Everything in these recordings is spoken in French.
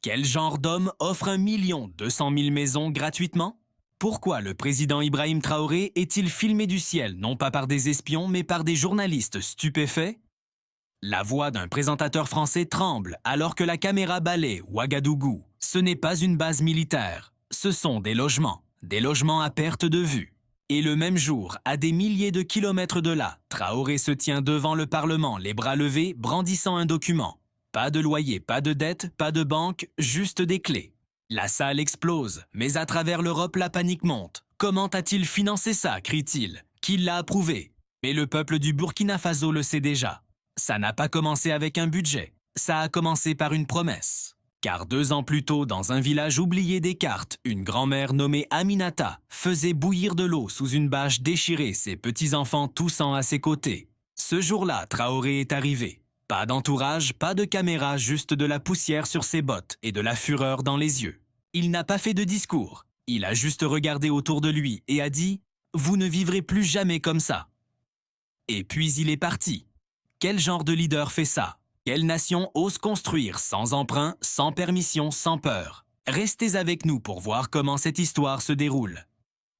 Quel genre d'homme offre 1 200 000 maisons gratuitement? Pourquoi le président Ibrahim Traoré est-il filmé du ciel, non pas par des espions, mais par des journalistes stupéfaits? La voix d'un présentateur français tremble alors que la caméra balaie Ouagadougou. Ce n'est pas une base militaire, ce sont des logements à perte de vue. Et le même jour, à des milliers de kilomètres de là, Traoré se tient devant le Parlement, les bras levés, brandissant un document. Pas de loyer, pas de dette, pas de banque, juste des clés. La salle explose, mais à travers l'Europe, la panique monte. Comment a-t-il financé ça, crie-t-il? Qui l'a approuvé? Mais le peuple du Burkina Faso le sait déjà. Ça n'a pas commencé avec un budget, ça a commencé par une promesse. Car 2 ans plus tôt, dans un village oublié des cartes, une grand-mère nommée Aminata faisait bouillir de l'eau sous une bâche déchirée, ses petits-enfants toussant à ses côtés. Ce jour-là, Traoré est arrivé. Pas d'entourage, pas de caméra, juste de la poussière sur ses bottes et de la fureur dans les yeux. Il n'a pas fait de discours, il a juste regardé autour de lui et a dit « Vous ne vivrez plus jamais comme ça ». Et puis il est parti. Quel genre de leader fait ça? Quelle nation ose construire sans emprunt, sans permission, sans peur? Restez avec nous pour voir comment cette histoire se déroule.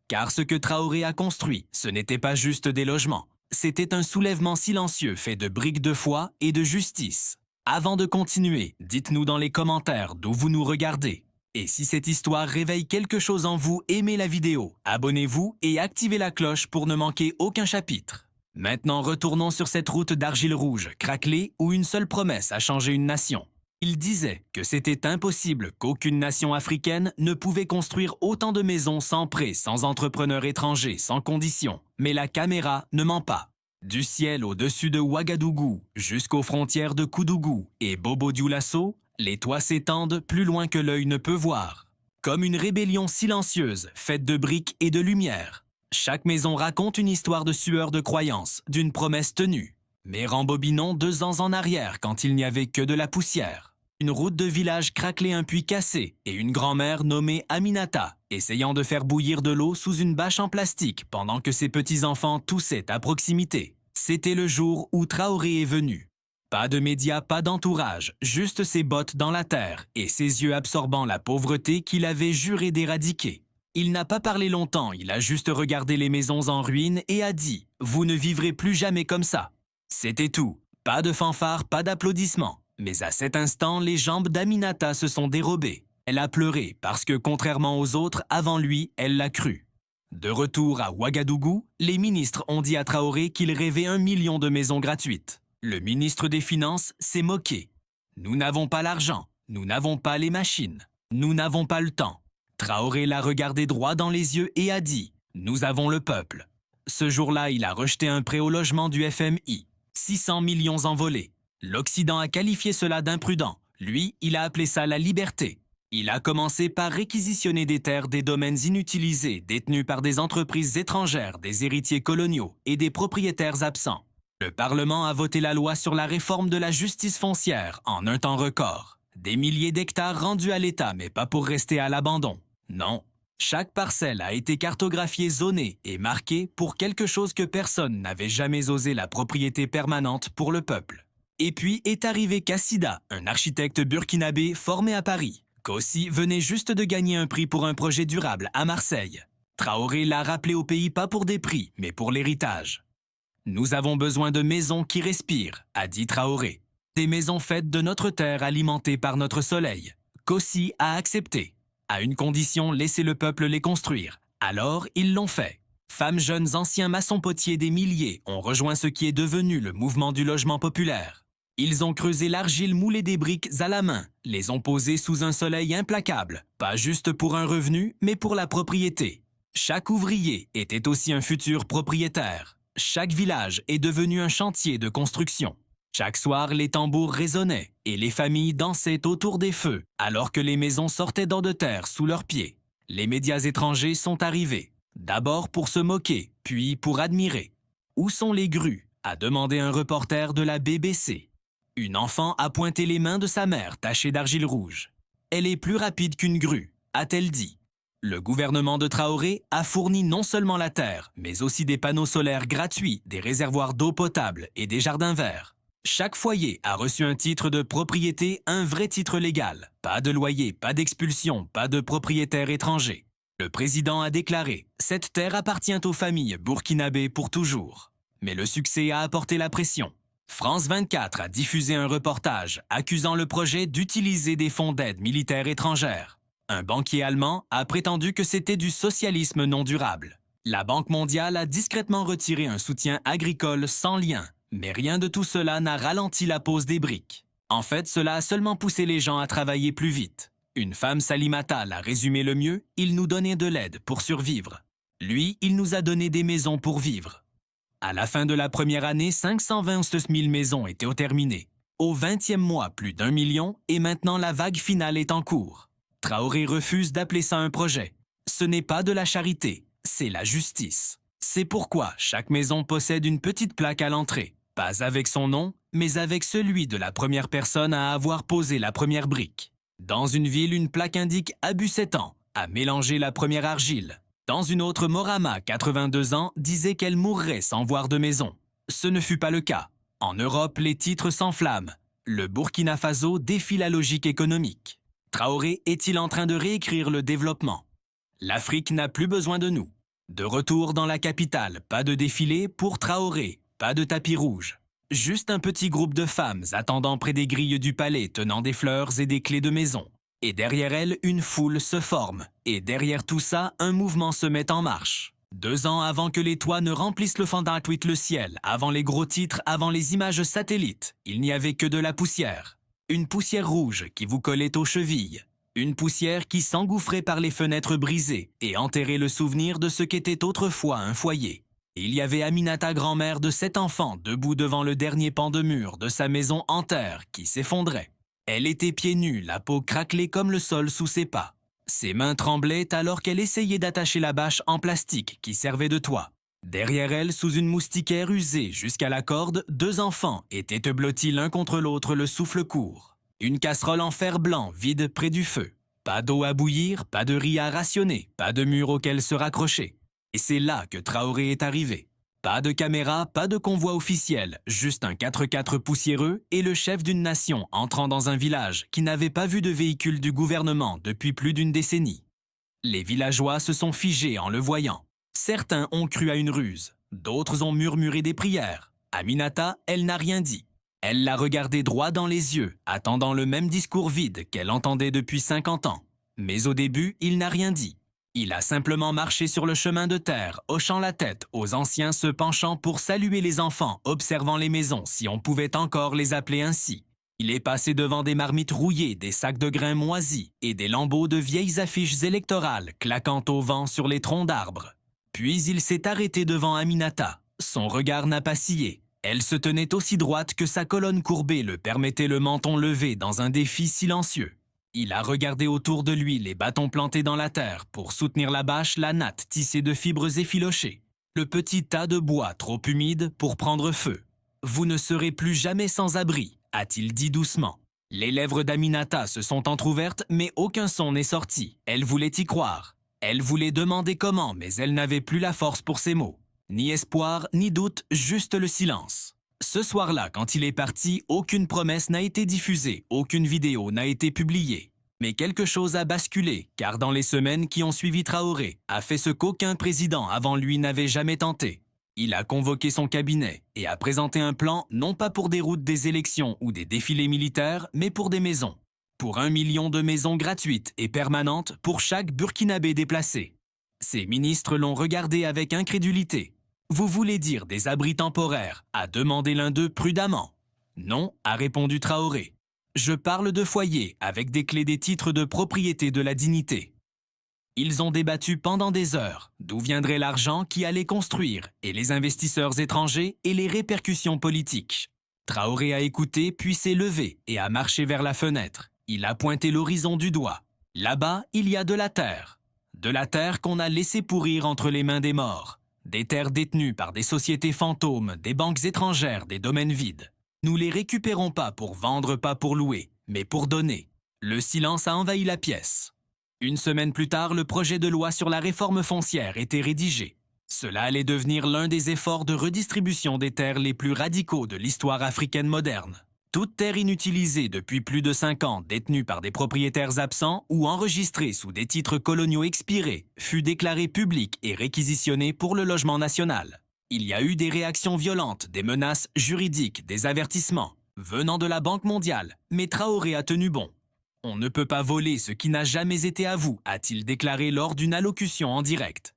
Car ce que Traoré a construit, ce n'était pas juste des logements. C'était un soulèvement silencieux fait de briques de foi et de justice. Avant de continuer, dites-nous dans les commentaires d'où vous nous regardez. Et si cette histoire réveille quelque chose en vous, aimez la vidéo, abonnez-vous et activez la cloche pour ne manquer aucun chapitre. Maintenant, retournons sur cette route d'argile rouge, craquelée, où une seule promesse a changé une nation. Il disait que c'était impossible, qu'aucune nation africaine ne pouvait construire autant de maisons sans prêt, sans entrepreneurs étrangers, sans conditions. Mais la caméra ne ment pas. Du ciel au-dessus de Ouagadougou, jusqu'aux frontières de Koudougou et Bobo-Dioulasso, les toits s'étendent plus loin que l'œil ne peut voir. Comme une rébellion silencieuse, faite de briques et de lumière. Chaque maison raconte une histoire de sueur de croyance, d'une promesse tenue. Mais rembobinons 2 ans en arrière quand il n'y avait que de la poussière. Une route de village craquelée, un puits cassé et une grand-mère nommée Aminata, essayant de faire bouillir de l'eau sous une bâche en plastique pendant que ses petits-enfants toussaient à proximité. C'était le jour où Traoré est venu. Pas de médias, pas d'entourage, juste ses bottes dans la terre et ses yeux absorbant la pauvreté qu'il avait juré d'éradiquer. Il n'a pas parlé longtemps, il a juste regardé les maisons en ruine et a dit « Vous ne vivrez plus jamais comme ça ». C'était tout. Pas de fanfare, pas d'applaudissements. Mais à cet instant, les jambes d'Aminata se sont dérobées. Elle a pleuré parce que, contrairement aux autres, avant lui, elle l'a cru. De retour à Ouagadougou, les ministres ont dit à Traoré qu'il rêvait 1 million de maisons gratuites. Le ministre des Finances s'est moqué. « Nous n'avons pas l'argent, nous n'avons pas les machines, nous n'avons pas le temps. » Traoré l'a regardé droit dans les yeux et a dit « Nous avons le peuple. » Ce jour-là, il a rejeté un prêt au logement du FMI. 600 millions envolés. L'Occident a qualifié cela d'imprudent. Lui, il a appelé ça la liberté. Il a commencé par réquisitionner des terres des domaines inutilisés détenus par des entreprises étrangères, des héritiers coloniaux et des propriétaires absents. Le Parlement a voté la loi sur la réforme de la justice foncière en un temps record. Des milliers d'hectares rendus à l'État, mais pas pour rester à l'abandon. Non. Chaque parcelle a été cartographiée, zonée et marquée pour quelque chose que personne n'avait jamais osé, la propriété permanente pour le peuple. Et puis est arrivé Kassida, un architecte burkinabé formé à Paris. Kossi venait juste de gagner un prix pour un projet durable à Marseille. Traoré l'a rappelé au pays pas pour des prix, mais pour l'héritage. « Nous avons besoin de maisons qui respirent », a dit Traoré. Des maisons faites de notre terre alimentées par notre soleil. Kossi a accepté. À une condition, laisser le peuple les construire. Alors, ils l'ont fait. Femmes, jeunes, anciens maçons potiers, des milliers ont rejoint ce qui est devenu le mouvement du logement populaire. Ils ont creusé l'argile, moulé des briques à la main, les ont posées sous un soleil implacable, pas juste pour un revenu, mais pour la propriété. Chaque ouvrier était aussi un futur propriétaire. Chaque village est devenu un chantier de construction. Chaque soir, les tambours résonnaient et les familles dansaient autour des feux, alors que les maisons sortaient d'en de terre sous leurs pieds. Les médias étrangers sont arrivés, d'abord pour se moquer, puis pour admirer. « Où sont les grues ?» a demandé un reporter de la BBC. Une enfant a pointé les mains de sa mère tachées d'argile rouge. « Elle est plus rapide qu'une grue », a-t-elle dit. Le gouvernement de Traoré a fourni non seulement la terre, mais aussi des panneaux solaires gratuits, des réservoirs d'eau potable et des jardins verts. Chaque foyer a reçu un titre de propriété, un vrai titre légal. Pas de loyer, pas d'expulsion, pas de propriétaire étranger. Le président a déclaré « Cette terre appartient aux familles burkinabées pour toujours ». Mais le succès a apporté la pression. France 24 a diffusé un reportage accusant le projet d'utiliser des fonds d'aide militaire étrangère. Un banquier allemand a prétendu que c'était du socialisme non durable. La Banque mondiale a discrètement retiré un soutien agricole sans lien. Mais rien de tout cela n'a ralenti la pose des briques. En fait, cela a seulement poussé les gens à travailler plus vite. Une femme Salimata l'a résumé le mieux, il nous donnait de l'aide pour survivre. Lui, il nous a donné des maisons pour vivre. À la fin de la première année, 526 000 maisons étaient terminées. Au 20e mois, plus d'1 million, et maintenant la vague finale est en cours. Traoré refuse d'appeler ça un projet. Ce n'est pas de la charité, c'est la justice. C'est pourquoi chaque maison possède une petite plaque à l'entrée. Pas avec son nom, mais avec celui de la première personne à avoir posé la première brique. Dans une ville, une plaque indique Abus 7 ans, a mélangé la première argile. Dans une autre, Morama, 82 ans, disait qu'elle mourrait sans voir de maison. Ce ne fut pas le cas. En Europe, les titres s'enflamment. Le Burkina Faso défie la logique économique. Traoré est-il en train de réécrire le développement? L'Afrique n'a plus besoin de nous. De retour dans la capitale, pas de défilé pour Traoré. Pas de tapis rouge. Juste un petit groupe de femmes attendant près des grilles du palais tenant des fleurs et des clés de maison. Et derrière elles, une foule se forme. Et derrière tout ça, un mouvement se met en marche. 2 ans avant que les toits ne remplissent le fond d'un tweet le ciel, avant les gros titres, avant les images satellites, il n'y avait que de la poussière. Une poussière rouge qui vous collait aux chevilles. Une poussière qui s'engouffrait par les fenêtres brisées et enterrait le souvenir de ce qu'était autrefois un foyer. Il y avait Aminata, grand-mère de 7 enfants, debout devant le dernier pan de mur de sa maison en terre qui s'effondrait. Elle était pieds nus, la peau craquelée comme le sol sous ses pas. Ses mains tremblaient alors qu'elle essayait d'attacher la bâche en plastique qui servait de toit. Derrière elle, sous une moustiquaire usée jusqu'à la corde, 2 enfants étaient blottis l'un contre l'autre, le souffle court. Une casserole en fer blanc vide près du feu. Pas d'eau à bouillir, pas de riz à rationner, pas de mur auquel se raccrocher. Et c'est là que Traoré est arrivé. Pas de caméra, pas de convoi officiel, juste un 4x4 poussiéreux et le chef d'une nation entrant dans un village qui n'avait pas vu de véhicule du gouvernement depuis plus d'1 décennie. Les villageois se sont figés en le voyant. Certains ont cru à une ruse, d'autres ont murmuré des prières. Aminata, elle n'a rien dit. Elle l'a regardé droit dans les yeux, attendant le même discours vide qu'elle entendait depuis 50 ans. Mais au début, il n'a rien dit. Il a simplement marché sur le chemin de terre, hochant la tête aux anciens se penchant pour saluer les enfants, observant les maisons si on pouvait encore les appeler ainsi. Il est passé devant des marmites rouillées, des sacs de grains moisis et des lambeaux de vieilles affiches électorales claquant au vent sur les troncs d'arbres. Puis il s'est arrêté devant Aminata. Son regard n'a pas scié. Elle se tenait aussi droite que sa colonne courbée le permettait, le menton levé dans un défi silencieux. Il a regardé autour de lui les bâtons plantés dans la terre pour soutenir la bâche, la natte tissée de fibres effilochées, le petit tas de bois trop humide pour prendre feu. « Vous ne serez plus jamais sans abri », a-t-il dit doucement. Les lèvres d'Aminata se sont entr'ouvertes, mais aucun son n'est sorti. Elle voulait y croire. Elle voulait demander comment, mais elle n'avait plus la force pour ces mots. Ni espoir, ni doute, juste le silence. Ce soir-là, quand il est parti, aucune promesse n'a été diffusée, aucune vidéo n'a été publiée. Mais quelque chose a basculé, car dans les semaines qui ont suivi, Traoré a fait ce qu'aucun président avant lui n'avait jamais tenté. Il a convoqué son cabinet et a présenté un plan non pas pour des routes des élections ou des défilés militaires, mais pour des maisons. Pour 1 million de maisons gratuites et permanentes pour chaque Burkinabé déplacé. Ses ministres l'ont regardé avec incrédulité. « Vous voulez dire des abris temporaires ?» a demandé l'un d'eux prudemment. « Non » a répondu Traoré. « Je parle de foyers avec des clés des titres de propriété de la dignité. » Ils ont débattu pendant des heures d'où viendrait l'argent qui allait construire et les investisseurs étrangers et les répercussions politiques. Traoré a écouté puis s'est levé et a marché vers la fenêtre. Il a pointé l'horizon du doigt. Là-bas, il y a de la terre. De la terre qu'on a laissée pourrir entre les mains des morts. Des terres détenues par des sociétés fantômes, des banques étrangères, des domaines vides. Nous les récupérons pas pour vendre, pas pour louer, mais pour donner. Le silence a envahi la pièce. 1 semaine plus tard, le projet de loi sur la réforme foncière était rédigé. Cela allait devenir l'un des efforts de redistribution des terres les plus radicaux de l'histoire africaine moderne. Toute terre inutilisée depuis plus de 5 ans, détenue par des propriétaires absents ou enregistrée sous des titres coloniaux expirés, fut déclarée publique et réquisitionnée pour le logement national. Il y a eu des réactions violentes, des menaces juridiques, des avertissements, venant de la Banque mondiale, mais Traoré a tenu bon. « On ne peut pas voler ce qui n'a jamais été à vous », a-t-il déclaré lors d'une allocution en direct.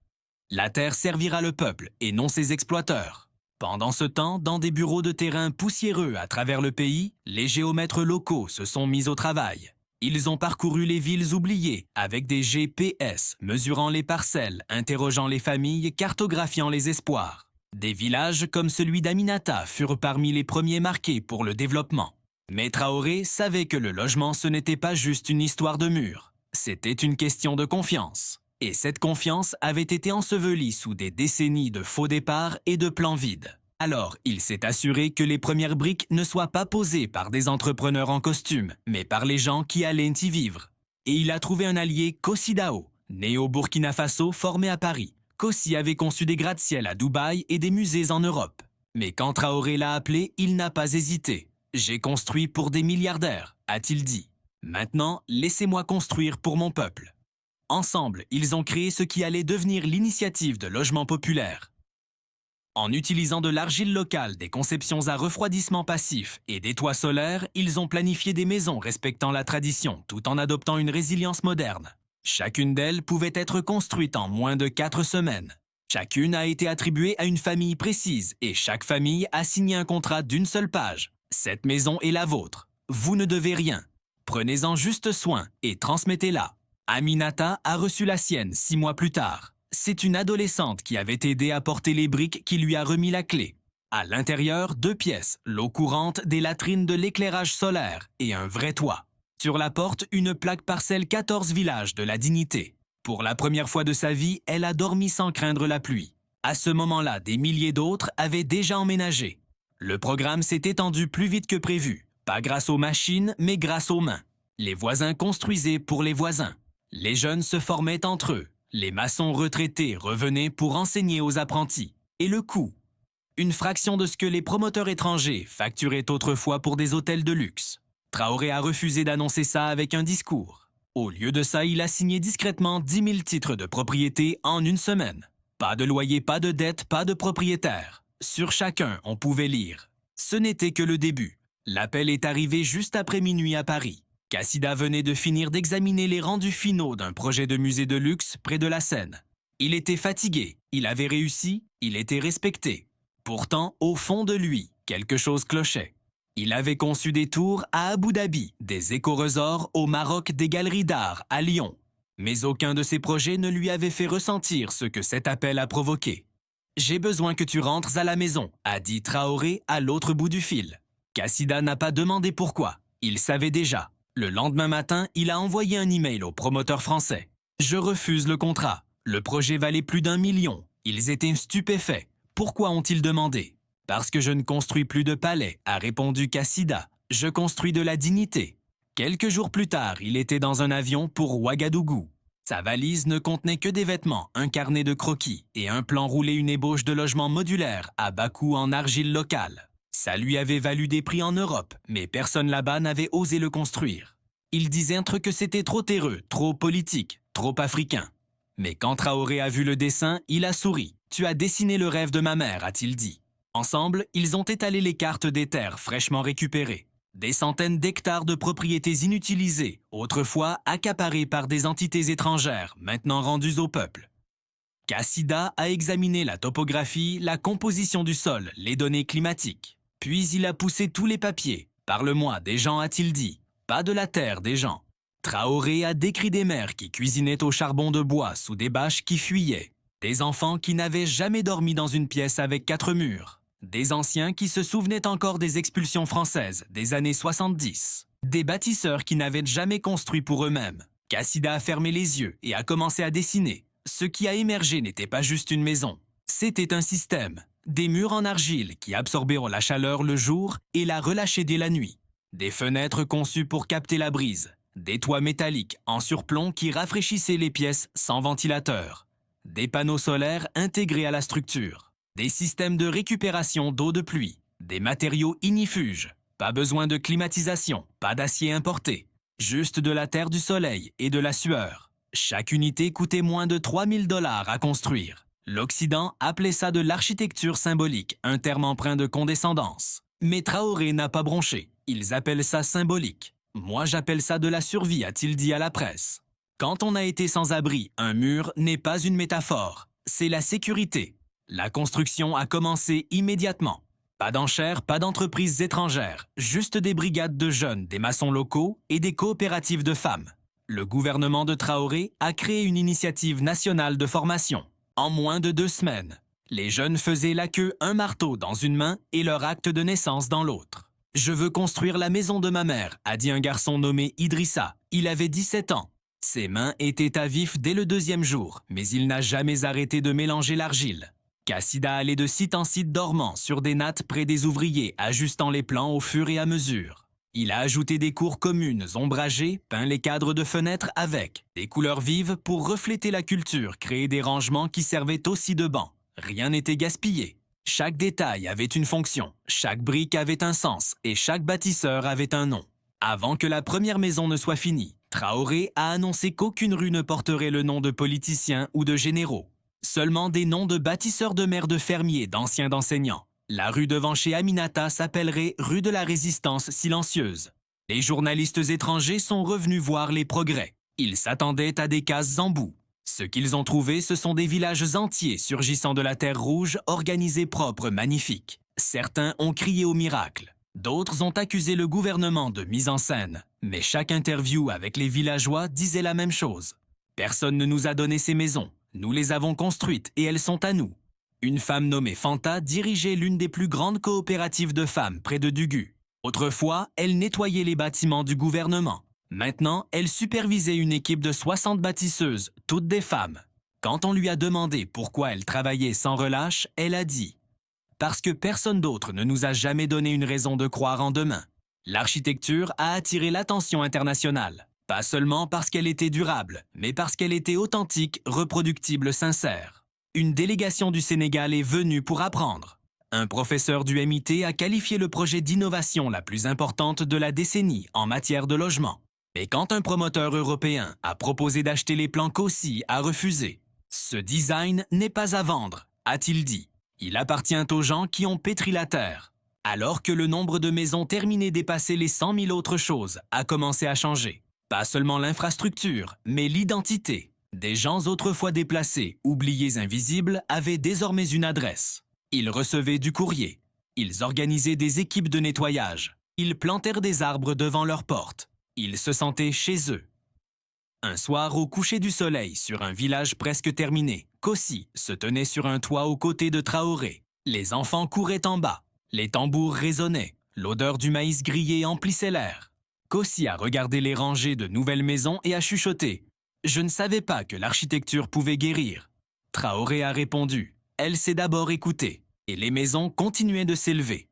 La terre servira le peuple et non ses exploiteurs. Pendant ce temps, dans des bureaux de terrain poussiéreux à travers le pays, les géomètres locaux se sont mis au travail. Ils ont parcouru les villes oubliées avec des GPS, mesurant les parcelles, interrogeant les familles, cartographiant les espoirs. Des villages comme celui d'Aminata furent parmi les premiers marqués pour le développement. Mais Traoré savait que le logement ce n'était pas juste une histoire de murs, c'était une question de confiance. Et cette confiance avait été ensevelie sous des décennies de faux départs et de plans vides. Alors, il s'est assuré que les premières briques ne soient pas posées par des entrepreneurs en costume, mais par les gens qui allaient y vivre. Et il a trouvé un allié, Kossi Dao, né au Burkina Faso, formé à Paris. Kossi avait conçu des gratte-ciel à Dubaï et des musées en Europe. Mais quand Traoré l'a appelé, il n'a pas hésité. « J'ai construit pour des milliardaires », a-t-il dit. « Maintenant, laissez-moi construire pour mon peuple. » Ensemble, ils ont créé ce qui allait devenir l'initiative de logement populaire. En utilisant de l'argile locale, des conceptions à refroidissement passif et des toits solaires, ils ont planifié des maisons respectant la tradition tout en adoptant une résilience moderne. Chacune d'elles pouvait être construite en moins de 4 semaines. Chacune a été attribuée à une famille précise et chaque famille a signé un contrat d'une seule page. Cette maison est la vôtre. Vous ne devez rien. Prenez-en juste soin et transmettez-la. Aminata a reçu la sienne 6 mois plus tard. C'est une adolescente qui avait aidé à porter les briques qui lui a remis la clé. À l'intérieur, 2 pièces, l'eau courante, des latrines, de l'éclairage solaire et un vrai toit. Sur la porte, une plaque parcelle 14 villages de la dignité. Pour la première fois de sa vie, elle a dormi sans craindre la pluie. À ce moment-là, des milliers d'autres avaient déjà emménagé. Le programme s'est étendu plus vite que prévu. Pas grâce aux machines, mais grâce aux mains. Les voisins construisaient pour les voisins. Les jeunes se formaient entre eux. Les maçons retraités revenaient pour enseigner aux apprentis. Et le coût? Une fraction de ce que les promoteurs étrangers facturaient autrefois pour des hôtels de luxe. Traoré a refusé d'annoncer ça avec un discours. Au lieu de ça, il a signé discrètement 10 000 titres de propriété en une semaine. Pas de loyer, pas de dette, pas de propriétaire. Sur chacun, on pouvait lire. Ce n'était que le début. L'appel est arrivé juste après minuit à Paris. Kassida venait de finir d'examiner les rendus finaux d'un projet de musée de luxe près de la Seine. Il était fatigué, il avait réussi, il était respecté. Pourtant, au fond de lui, quelque chose clochait. Il avait conçu des tours à Abu Dhabi, des éco-resorts au Maroc, des galeries d'art à Lyon. Mais aucun de ces projets ne lui avait fait ressentir ce que cet appel a provoqué. « J'ai besoin que tu rentres à la maison », a dit Traoré à l'autre bout du fil. Kassida n'a pas demandé pourquoi, il savait déjà. Le lendemain matin, il a envoyé un email au promoteur français. « Je refuse le contrat. Le projet valait plus d'1 million. Ils étaient stupéfaits. Pourquoi ont-ils demandé ? Parce que je ne construis plus de palais, a répondu Kassida. Je construis de la dignité. Quelques jours plus tard, il était dans un avion pour Ouagadougou. Sa valise ne contenait que des vêtements, un carnet de croquis et un plan roulé une ébauche de logement modulaire à bas coût en argile locale. Ça lui avait valu des prix en Europe, mais personne là-bas n'avait osé le construire. Il disait que c'était trop terreux, trop politique, trop africain. Mais quand Traoré a vu le dessin, il a souri. « Tu as dessiné le rêve de ma mère », a-t-il dit. Ensemble, ils ont étalé les cartes des terres fraîchement récupérées. Des centaines d'hectares de propriétés inutilisées, autrefois accaparées par des entités étrangères, maintenant rendues au peuple. Kassida a examiné la topographie, la composition du sol, les données climatiques. Puis il a poussé tous les papiers. « Parle-moi des gens », a-t-il dit. Pas de la terre des gens. Traoré a décrit des mères qui cuisinaient au charbon de bois sous des bâches qui fuyaient. Des enfants qui n'avaient jamais dormi dans une pièce avec 4 murs. Des anciens qui se souvenaient encore des expulsions françaises des années 70. Des bâtisseurs qui n'avaient jamais construit pour eux-mêmes. Kassida a fermé les yeux et a commencé à dessiner. Ce qui a émergé n'était pas juste une maison. C'était un système. Des murs en argile qui absorberont la chaleur le jour et la relâchaient dès la nuit. Des fenêtres conçues pour capter la brise. Des toits métalliques en surplomb qui rafraîchissaient les pièces sans ventilateur. des panneaux solaires intégrés à la structure, des systèmes de récupération d'eau de pluie, des matériaux ignifuges, pas besoin de climatisation, pas d'acier importé, juste de la terre du soleil et de la sueur. Chaque unité coûtait moins de 3000 $ à construire. L'Occident appelait ça de l'architecture symbolique, un terme empreint de condescendance. Mais Traoré n'a pas bronché. Ils appellent ça symbolique. Moi, j'appelle ça de la survie, a-t-il dit à la presse. Quand on a été sans abri, un mur n'est pas une métaphore. C'est la sécurité. La construction a commencé immédiatement. Pas d'enchères, pas d'entreprises étrangères, juste des brigades de jeunes, des maçons locaux et des coopératives de femmes. Le gouvernement de Traoré a créé une initiative nationale de formation. En moins de 2 semaines, les jeunes faisaient la queue, un marteau dans une main et leur acte de naissance dans l'autre. « Je veux construire la maison de ma mère », a dit un garçon nommé Idrissa. Il avait 17 ans. Ses mains étaient à vif dès le 2e jour, mais il n'a jamais arrêté de mélanger l'argile. Cassida allait de site en site dormant sur des nattes près des ouvriers, ajustant les plans au fur et à mesure. Il a ajouté des cours communes ombragées, peint les cadres de fenêtres avec des couleurs vives pour refléter la culture, créer des rangements qui servaient aussi de bancs. Rien n'était gaspillé. Chaque détail avait une fonction, chaque brique avait un sens et chaque bâtisseur avait un nom. Avant que la première maison ne soit finie, Traoré a annoncé qu'aucune rue ne porterait le nom de politiciens ou de généraux. Seulement des noms de bâtisseurs de mers, de fermiers, d'anciens d'enseignants. La rue devant chez Aminata s'appellerait rue de la Résistance silencieuse. Les journalistes étrangers sont revenus voir les progrès. Ils s'attendaient à des cases en boue. Ce qu'ils ont trouvé, ce sont des villages entiers surgissant de la terre rouge, organisés, propres, magnifiques. Certains ont crié au miracle. D'autres ont accusé le gouvernement de mise en scène. Mais chaque interview avec les villageois disait la même chose. Personne ne nous a donné ces maisons. Nous les avons construites et elles sont à nous. Une femme nommée Fanta dirigeait l'une des plus grandes coopératives de femmes près de Dugu. Autrefois, elle nettoyait les bâtiments du gouvernement. Maintenant, elle supervisait une équipe de 60 bâtisseuses, toutes des femmes. Quand on lui a demandé pourquoi elle travaillait sans relâche, elle a dit « Parce que personne d'autre ne nous a jamais donné une raison de croire en demain. » L'architecture a attiré l'attention internationale. Pas seulement parce qu'elle était durable, mais parce qu'elle était authentique, reproductible, sincère. Une délégation du Sénégal est venue pour apprendre. Un professeur du MIT a qualifié le projet d'innovation la plus importante de la décennie en matière de logement. Mais quand un promoteur européen a proposé d'acheter les plans Cossi, a refusé. Ce design n'est pas à vendre, a-t-il dit. Il appartient aux gens qui ont pétri la terre. Alors que le nombre de maisons terminées dépassait les 100 000 autres choses, a commencé à changer. Pas seulement l'infrastructure, mais l'identité. Des gens autrefois déplacés, oubliés, invisibles, avaient désormais une adresse. Ils recevaient du courrier. Ils organisaient des équipes de nettoyage. Ils plantèrent des arbres devant leurs portes. Ils se sentaient chez eux. Un soir, au coucher du soleil, sur un village presque terminé, Kossi se tenait sur un toit aux côtés de Traoré. Les enfants couraient en bas. Les tambours résonnaient. L'odeur du maïs grillé emplissait l'air. Kossi a regardé les rangées de nouvelles maisons et a chuchoté « Je ne savais pas que l'architecture pouvait guérir. » Traoré a répondu « Elle s'est d'abord écoutée. » Et les maisons continuaient de s'élever.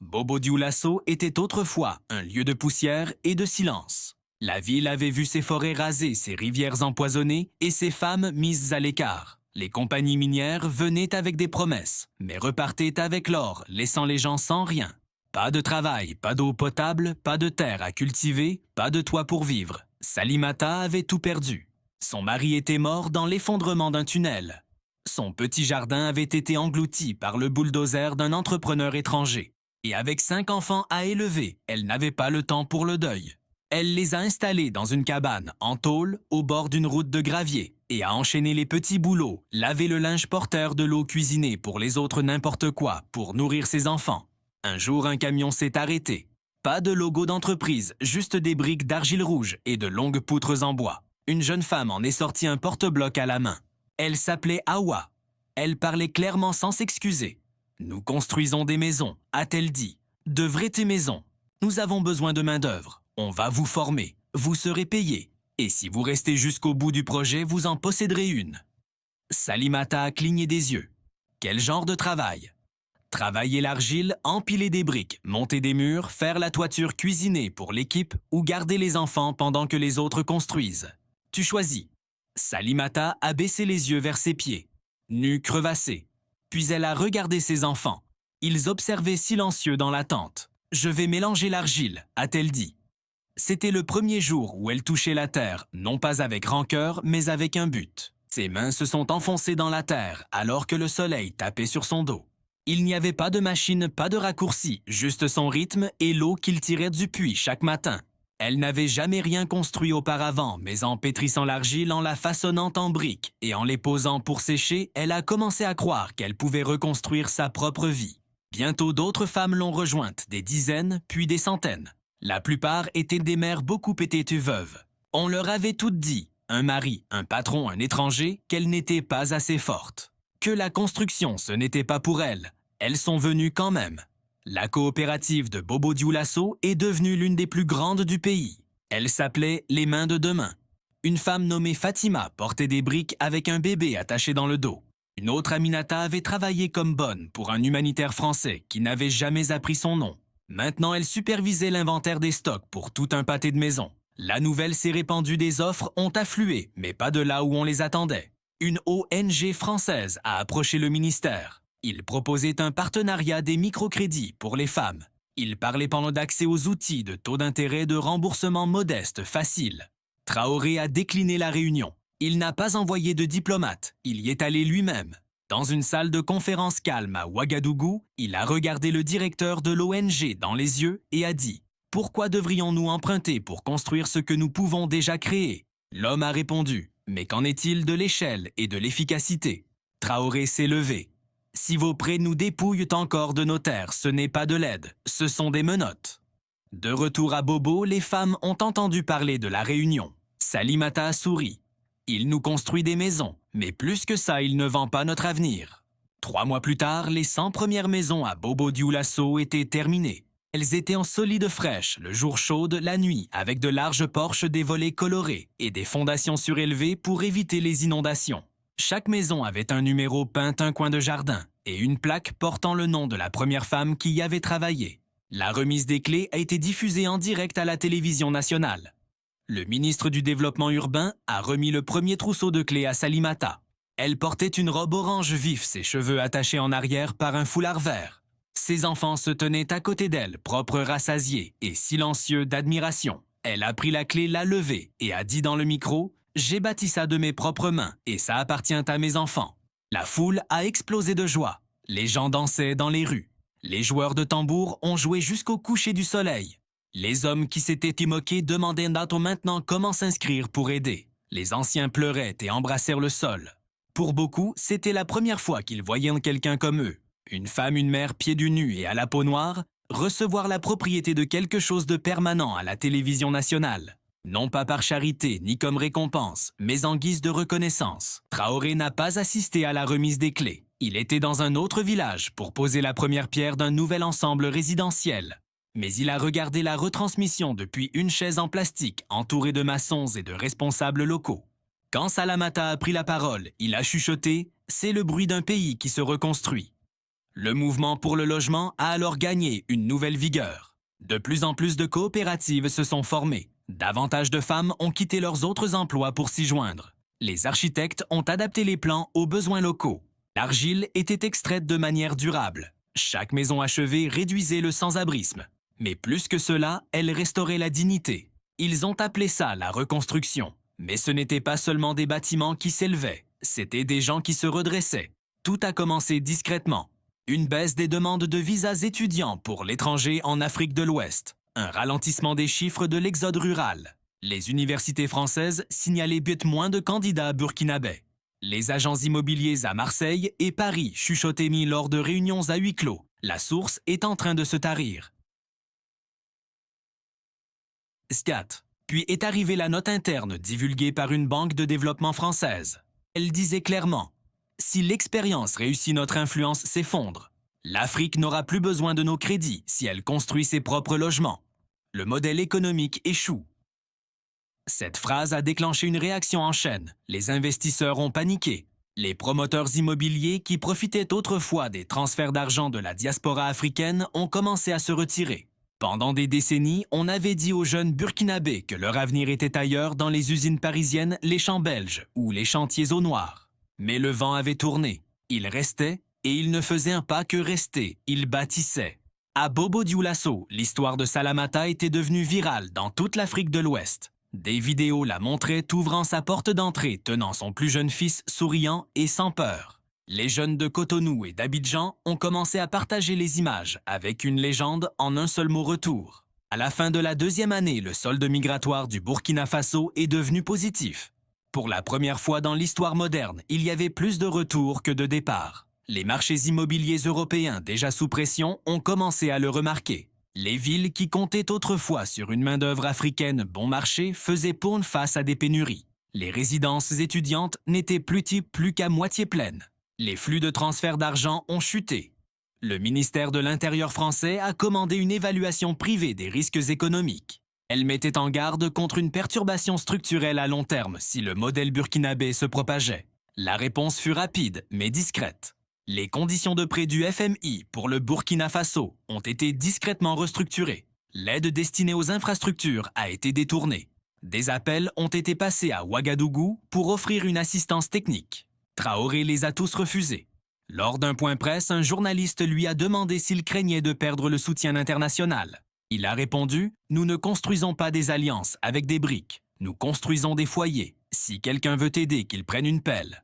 Bobo Dioulasso était autrefois un lieu de poussière et de silence. La ville avait vu ses forêts rasées, ses rivières empoisonnées et ses femmes mises à l'écart. Les compagnies minières venaient avec des promesses, mais repartaient avec l'or, laissant les gens sans rien. Pas de travail, pas d'eau potable, pas de terre à cultiver, pas de toit pour vivre. Salimata avait tout perdu. Son mari était mort dans l'effondrement d'un tunnel. Son petit jardin avait été englouti par le bulldozer d'un entrepreneur étranger. Et avec 5 enfants à élever, elle n'avait pas le temps pour le deuil. Elle les a installés dans une cabane, en tôle, au bord d'une route de gravier, et a enchaîné les petits boulots, laver le linge porteur, de l'eau cuisinée pour les autres, n'importe quoi, pour nourrir ses enfants. Un jour, un camion s'est arrêté. Pas de logo d'entreprise, juste des briques d'argile rouge et de longues poutres en bois. Une jeune femme en est sortie, un porte-bloc à la main. Elle s'appelait Awa. Elle parlait clairement sans s'excuser. « Nous construisons des maisons », a-t-elle dit. « De vraies maisons. Nous avons besoin de main-d'œuvre. On va vous former. Vous serez payé. Et si vous restez jusqu'au bout du projet, vous en posséderez une. » Salimata a cligné des yeux. Quel genre de travail? Travailler l'argile, empiler des briques, monter des murs, faire la toiture, cuisiner pour l'équipe ou garder les enfants pendant que les autres construisent. Tu choisis. Salimata a baissé les yeux vers ses pieds, nus crevassés. Puis elle a regardé ses enfants. Ils observaient silencieux dans la tente. « Je vais mélanger l'argile », a-t-elle dit. C'était le premier jour où elle touchait la terre, non pas avec rancœur, mais avec un but. Ses mains se sont enfoncées dans la terre alors que le soleil tapait sur son dos. Il n'y avait pas de machine, pas de raccourci, juste son rythme et l'eau qu'il tirait du puits chaque matin. Elle n'avait jamais rien construit auparavant, mais en pétrissant l'argile, en la façonnant en briques et en les posant pour sécher, elle a commencé à croire qu'elle pouvait reconstruire sa propre vie. Bientôt d'autres femmes l'ont rejointe, des dizaines, puis des centaines. La plupart étaient des mères beaucoup étaient veuves. On leur avait toutes dit, un mari, un patron, un étranger, qu'elles n'étaient pas assez fortes. Que la construction, ce n'était pas pour elles. Elles sont venues quand même. La coopérative de Bobo Dioulasso est devenue l'une des plus grandes du pays. Elle s'appelait Les Mains de Demain. Une femme nommée Fatima portait des briques avec un bébé attaché dans le dos. Une autre Aminata avait travaillé comme bonne pour un humanitaire français qui n'avait jamais appris son nom. Maintenant, elle supervisait l'inventaire des stocks pour tout un pâté de maison. La nouvelle s'est répandue, des offres ont afflué, mais pas de là où on les attendait. Une ONG française a approché le ministère. Il proposait un partenariat des microcrédits pour les femmes. Il parlait pendant d'accès aux outils de taux d'intérêt de remboursement modeste, facile. Traoré a décliné la réunion. Il n'a pas envoyé de diplomate, il y est allé lui-même. Dans une salle de conférence calme à Ouagadougou, il a regardé le directeur de l'ONG dans les yeux et a dit « Pourquoi devrions-nous emprunter pour construire ce que nous pouvons déjà créer ?» L'homme a répondu « Mais qu'en est-il de l'échelle et de l'efficacité ?» Traoré s'est levé. « Si vos prêts nous dépouillent encore de nos terres, ce n'est pas de l'aide, ce sont des menottes. » De retour à Bobo, les femmes ont entendu parler de la réunion. Salimata a souri. Il nous construit des maisons, mais plus que ça, il ne vend pas notre avenir. 3 mois plus tard, les 100 premières maisons à Bobo Dioulasso étaient terminées. Elles étaient en solide fraîche, le jour chaude, la nuit, avec de larges porches, des volets colorés et des fondations surélevées pour éviter les inondations. Chaque maison avait un numéro peint un coin de jardin et une plaque portant le nom de la première femme qui y avait travaillé. La remise des clés a été diffusée en direct à la télévision nationale. Le ministre du Développement urbain a remis le premier trousseau de clés à Salimata. Elle portait une robe orange vif, ses cheveux attachés en arrière par un foulard vert. Ses enfants se tenaient à côté d'elle, propres, rassasiés et silencieux d'admiration. Elle a pris la clé, l'a levée et a dit dans le micro « J'ai bâti ça de mes propres mains et ça appartient à mes enfants. » La foule a explosé de joie. Les gens dansaient dans les rues. Les joueurs de tambour ont joué jusqu'au coucher du soleil. Les hommes qui s'étaient moqués demandaient maintenant comment s'inscrire pour aider. Les anciens pleuraient et embrassèrent le sol. Pour beaucoup, c'était la première fois qu'ils voyaient quelqu'un comme eux. Une femme, une mère pieds nus et à la peau noire, recevoir la propriété de quelque chose de permanent à la télévision nationale. Non pas par charité ni comme récompense, mais en guise de reconnaissance. Traoré n'a pas assisté à la remise des clés. Il était dans un autre village pour poser la première pierre d'un nouvel ensemble résidentiel. Mais il a regardé la retransmission depuis une chaise en plastique entourée de maçons et de responsables locaux. Quand Salamata a pris la parole, il a chuchoté « C'est le bruit d'un pays qui se reconstruit ». Le mouvement pour le logement a alors gagné une nouvelle vigueur. De plus en plus de coopératives se sont formées. Davantage de femmes ont quitté leurs autres emplois pour s'y joindre. Les architectes ont adapté les plans aux besoins locaux. L'argile était extraite de manière durable. Chaque maison achevée réduisait le sans-abrisme. Mais plus que cela, elle restaurait la dignité. Ils ont appelé ça la reconstruction. Mais ce n'était pas seulement des bâtiments qui s'élevaient, c'était des gens qui se redressaient. Tout a commencé discrètement. Une baisse des demandes de visas étudiants pour l'étranger en Afrique de l'Ouest. Un ralentissement des chiffres de l'exode rural. Les universités françaises signalaient moins de candidats burkinabés. Les agents immobiliers à Marseille et Paris chuchotaient mis lors de réunions à huis clos. La source est en train de se tarir. Scat. Puis est arrivée la note interne divulguée par une banque de développement française. Elle disait clairement « Si l'expérience réussit, notre influence s'effondre. L'Afrique n'aura plus besoin de nos crédits si elle construit ses propres logements. Le modèle économique échoue. » Cette phrase a déclenché une réaction en chaîne. Les investisseurs ont paniqué. Les promoteurs immobiliers qui profitaient autrefois des transferts d'argent de la diaspora africaine ont commencé à se retirer. Pendant des décennies, on avait dit aux jeunes burkinabés que leur avenir était ailleurs dans les usines parisiennes, les champs belges ou les chantiers au noir. Mais le vent avait tourné. Ils restaient et ils ne faisaient un pas que rester, ils bâtissaient. À Bobo-Dioulasso, l'histoire de Salamata était devenue virale dans toute l'Afrique de l'Ouest. Des vidéos la montraient ouvrant sa porte d'entrée, tenant son plus jeune fils souriant et sans peur. Les jeunes de Cotonou et d'Abidjan ont commencé à partager les images avec une légende en un seul mot retour. À la fin de la deuxième année, le solde migratoire du Burkina Faso est devenu positif. Pour la première fois dans l'histoire moderne, il y avait plus de retours que de départs. Les marchés immobiliers européens déjà sous pression ont commencé à le remarquer. Les villes qui comptaient autrefois sur une main-d'œuvre africaine bon marché faisaient pôle face à des pénuries. Les résidences étudiantes n'étaient plus qu'à moitié pleines. Les flux de transfert d'argent ont chuté. Le ministère de l'Intérieur français a commandé une évaluation privée des risques économiques. Elle mettait en garde contre une perturbation structurelle à long terme si le modèle burkinabé se propageait. La réponse fut rapide mais discrète. Les conditions de prêt du FMI pour le Burkina Faso ont été discrètement restructurées. L'aide destinée aux infrastructures a été détournée. Des appels ont été passés à Ouagadougou pour offrir une assistance technique. Traoré les a tous refusés. Lors d'un point presse, un journaliste lui a demandé s'il craignait de perdre le soutien international. Il a répondu « Nous ne construisons pas des alliances avec des briques. Nous construisons des foyers. Si quelqu'un veut aider, qu'il prenne une pelle. »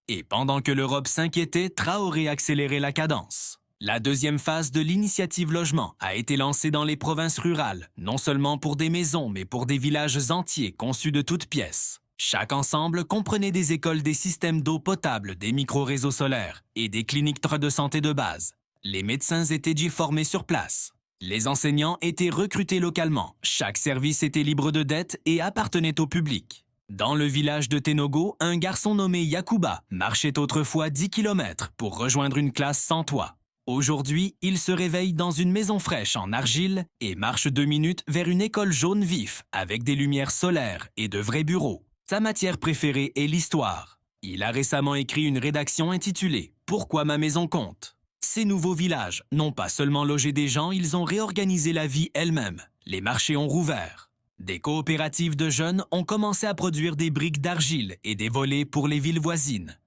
Et pendant que l'Europe s'inquiétait, Traoré accélérait la cadence. La deuxième phase de l'initiative logement a été lancée dans les provinces rurales, non seulement pour des maisons, mais pour des villages entiers conçus de toutes pièces. Chaque ensemble comprenait des écoles, des systèmes d'eau potable, des micro-réseaux solaires et des cliniques de santé de base. Les médecins étaient formés sur place. Les enseignants étaient recrutés localement. Chaque service était libre de dettes et appartenait au public. Dans le village de Tenogo, un garçon nommé Yakuba marchait autrefois 10 km pour rejoindre une classe sans toit. Aujourd'hui, il se réveille dans une maison fraîche en argile et marche 2 minutes vers une école jaune vif avec des lumières solaires et de vrais bureaux. Sa matière préférée est l'histoire. Il a récemment écrit une rédaction intitulée « Pourquoi ma maison compte ?» Ces nouveaux villages n'ont pas seulement logé des gens, ils ont réorganisé la vie elle-même. Les marchés ont rouvert. Des coopératives de jeunes ont commencé à produire des briques d'argile et des volets pour les villes voisines.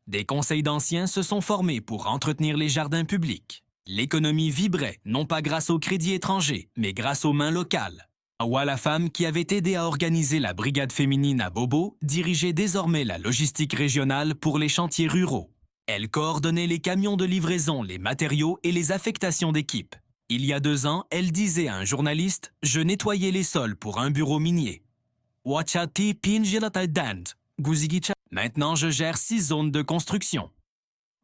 Des conseils d'anciens se sont formés pour entretenir les jardins publics. L'économie vibrait, non pas grâce aux crédits étrangers, mais grâce aux mains locales. Awa, la femme qui avait aidé à organiser la brigade féminine à Bobo, dirigeait désormais la logistique régionale pour les chantiers ruraux. Elle coordonnait les camions de livraison, les matériaux et les affectations d'équipes. Il y a 2 ans, elle disait à un journaliste « Je nettoyais les sols pour un bureau minier. » Maintenant, je gère 6 zones de construction.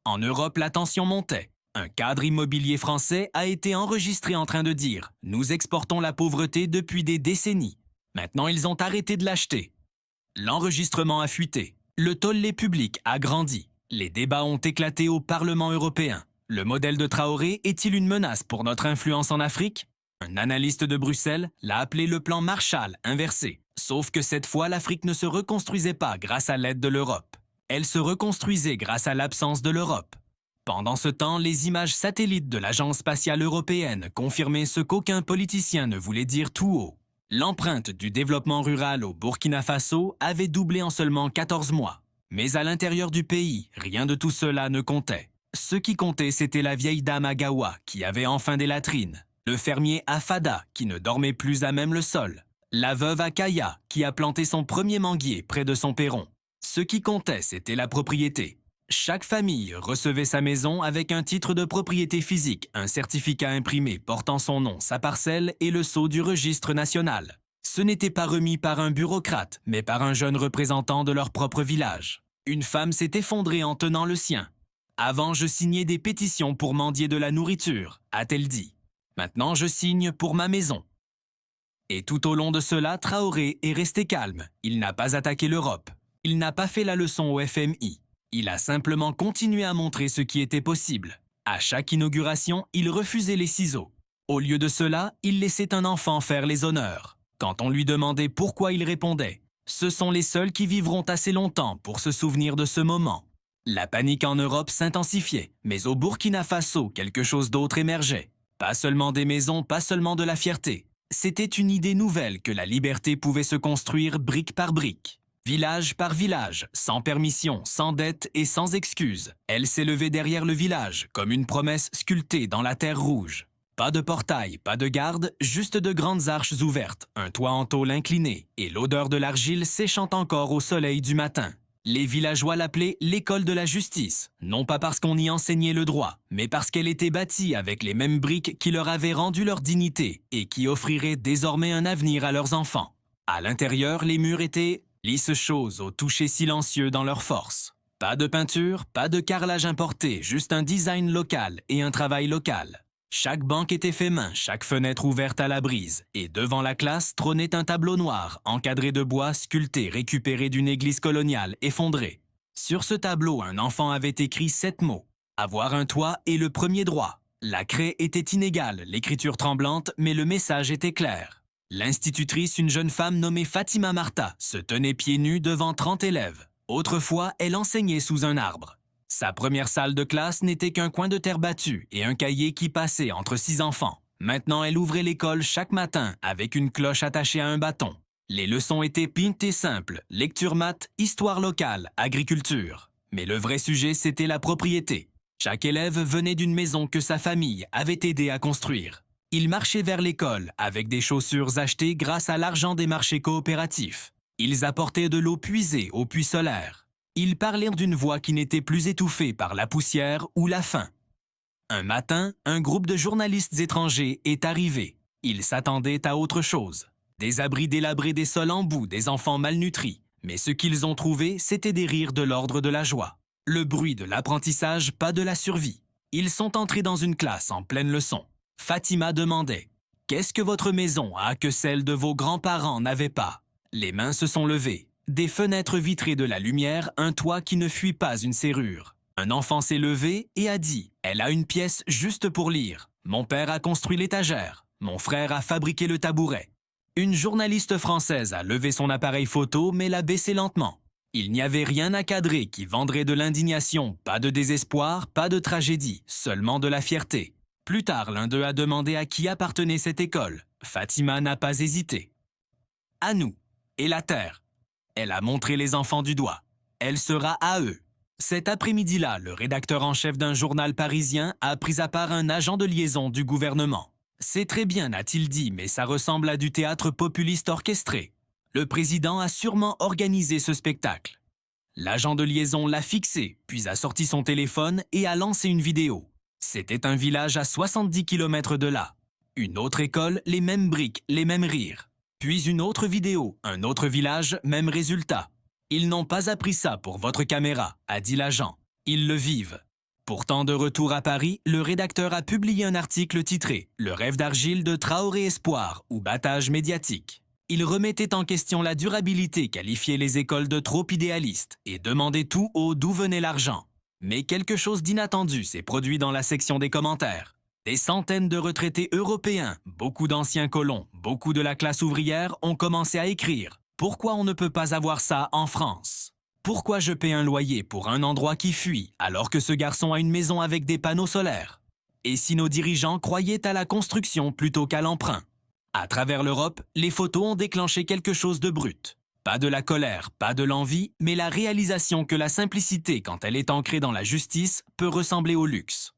En Europe, la tension montait. Un cadre immobilier français a été enregistré en train de dire « Nous exportons la pauvreté depuis des décennies. Maintenant, ils ont arrêté de l'acheter. » L'enregistrement a fuité. Le tollé public a grandi. Les débats ont éclaté au Parlement européen. Le modèle de Traoré est-il une menace pour notre influence en Afrique? Un analyste de Bruxelles l'a appelé le plan Marshall inversé. Sauf que cette fois, l'Afrique ne se reconstruisait pas grâce à l'aide de l'Europe. Elle se reconstruisait grâce à l'absence de l'Europe. Pendant ce temps, les images satellites de l'Agence spatiale européenne confirmaient ce qu'aucun politicien ne voulait dire tout haut. L'empreinte du développement rural au Burkina Faso avait doublé en seulement 14 mois. Mais à l'intérieur du pays, rien de tout cela ne comptait. Ce qui comptait, c'était la vieille dame à Gawa qui avait enfin des latrines, le fermier à Fada qui ne dormait plus à même le sol, la veuve à Kaya qui a planté son premier manguier près de son perron. Ce qui comptait, c'était la propriété. Chaque famille recevait sa maison avec un titre de propriété physique, un certificat imprimé portant son nom, sa parcelle et le sceau du registre national. Ce n'était pas remis par un bureaucrate, mais par un jeune représentant de leur propre village. Une femme s'est effondrée en tenant le sien. « Avant, je signais des pétitions pour mendier de la nourriture », a-t-elle dit. « Maintenant, je signe pour ma maison. » Et tout au long de cela, Traoré est resté calme. Il n'a pas attaqué l'Europe. Il n'a pas fait la leçon au FMI. Il a simplement continué à montrer ce qui était possible. À chaque inauguration, il refusait les ciseaux. Au lieu de cela, il laissait un enfant faire les honneurs. Quand on lui demandait pourquoi, il répondait « Ce sont les seuls qui vivront assez longtemps pour se souvenir de ce moment. » La panique en Europe s'intensifiait, mais au Burkina Faso, quelque chose d'autre émergeait. Pas seulement des maisons, pas seulement de la fierté. C'était une idée nouvelle que la liberté pouvait se construire brique par brique. Village par village, sans permission, sans dette et sans excuse, elle s'élevait derrière le village, comme une promesse sculptée dans la terre rouge. Pas de portail, pas de garde, juste de grandes arches ouvertes, un toit en tôle incliné et l'odeur de l'argile séchant encore au soleil du matin. Les villageois l'appelaient l'école de la justice, non pas parce qu'on y enseignait le droit, mais parce qu'elle était bâtie avec les mêmes briques qui leur avaient rendu leur dignité et qui offriraient désormais un avenir à leurs enfants. À l'intérieur, les murs étaient lisses choses au toucher silencieux dans leur force. Pas de peinture, pas de carrelage importé, juste un design local et un travail local. Chaque banc était fait main, chaque fenêtre ouverte à la brise, et devant la classe trônait un tableau noir, encadré de bois sculpté récupéré d'une église coloniale effondrée. Sur ce tableau, un enfant avait écrit 7 mots. Avoir un toit est le premier droit. La craie était inégale, l'écriture tremblante, mais le message était clair. L'institutrice, une jeune femme nommée Fatima Marta, se tenait pieds nus devant 30 élèves. Autrefois, elle enseignait sous un arbre. Sa première salle de classe n'était qu'un coin de terre battue et un cahier qui passait entre 6 enfants. Maintenant, elle ouvrait l'école chaque matin avec une cloche attachée à un bâton. Les leçons étaient pintées simples, lecture maths, histoire locale, agriculture. Mais le vrai sujet, c'était la propriété. Chaque élève venait d'une maison que sa famille avait aidé à construire. Il marchait vers l'école avec des chaussures achetées grâce à l'argent des marchés coopératifs. Ils apportaient de l'eau puisée au puits solaire. Ils parlèrent d'une voix qui n'était plus étouffée par la poussière ou la faim. Un matin, un groupe de journalistes étrangers est arrivé. Ils s'attendaient à autre chose. Des abris délabrés, des sols en boue, des enfants malnutris. Mais ce qu'ils ont trouvé, c'était des rires de l'ordre de la joie. Le bruit de l'apprentissage, pas de la survie. Ils sont entrés dans une classe en pleine leçon. Fatima demandait « Qu'est-ce que votre maison a que celle de vos grands-parents n'avait pas ?» Les mains se sont levées. Des fenêtres vitrées de la lumière, un toit qui ne fuit pas une serrure. Un enfant s'est levé et a dit « Elle a une pièce juste pour lire. Mon père a construit l'étagère. Mon frère a fabriqué le tabouret. » Une journaliste française a levé son appareil photo mais l'a baissé lentement. Il n'y avait rien à cadrer qui vendrait de l'indignation, pas de désespoir, pas de tragédie, seulement de la fierté. Plus tard, l'un d'eux a demandé à qui appartenait cette école. Fatima n'a pas hésité. « À nous. Et la terre. » Elle a montré les enfants du doigt. Elle sera à eux. Cet après-midi-là, le rédacteur en chef d'un journal parisien a pris à part un agent de liaison du gouvernement. C'est très bien, a-t-il dit, mais ça ressemble à du théâtre populiste orchestré. Le président a sûrement organisé ce spectacle. L'agent de liaison l'a fixé, puis a sorti son téléphone et a lancé une vidéo. C'était un village à 70 km de là. Une autre école, les mêmes briques, les mêmes rires. Puis une autre vidéo, un autre village, même résultat. Ils n'ont pas appris ça pour votre caméra, a dit l'agent. Ils le vivent. Pourtant, de retour à Paris, le rédacteur a publié un article titré « Le rêve d'argile de Traoré Espoir ou battage médiatique ». Il remettait en question la durabilité, qualifiait les écoles de trop idéalistes et demandait tout haut d'où venait l'argent. Mais quelque chose d'inattendu s'est produit dans la section des commentaires. Des centaines de retraités européens, beaucoup d'anciens colons, beaucoup de la classe ouvrière ont commencé à écrire « Pourquoi on ne peut pas avoir ça en France ? Pourquoi je paie un loyer pour un endroit qui fuit alors que ce garçon a une maison avec des panneaux solaires ? Et si nos dirigeants croyaient à la construction plutôt qu'à l'emprunt ?» À travers l'Europe, les photos ont déclenché quelque chose de brut. Pas de la colère, pas de l'envie, mais la réalisation que la simplicité, quand elle est ancrée dans la justice, peut ressembler au luxe.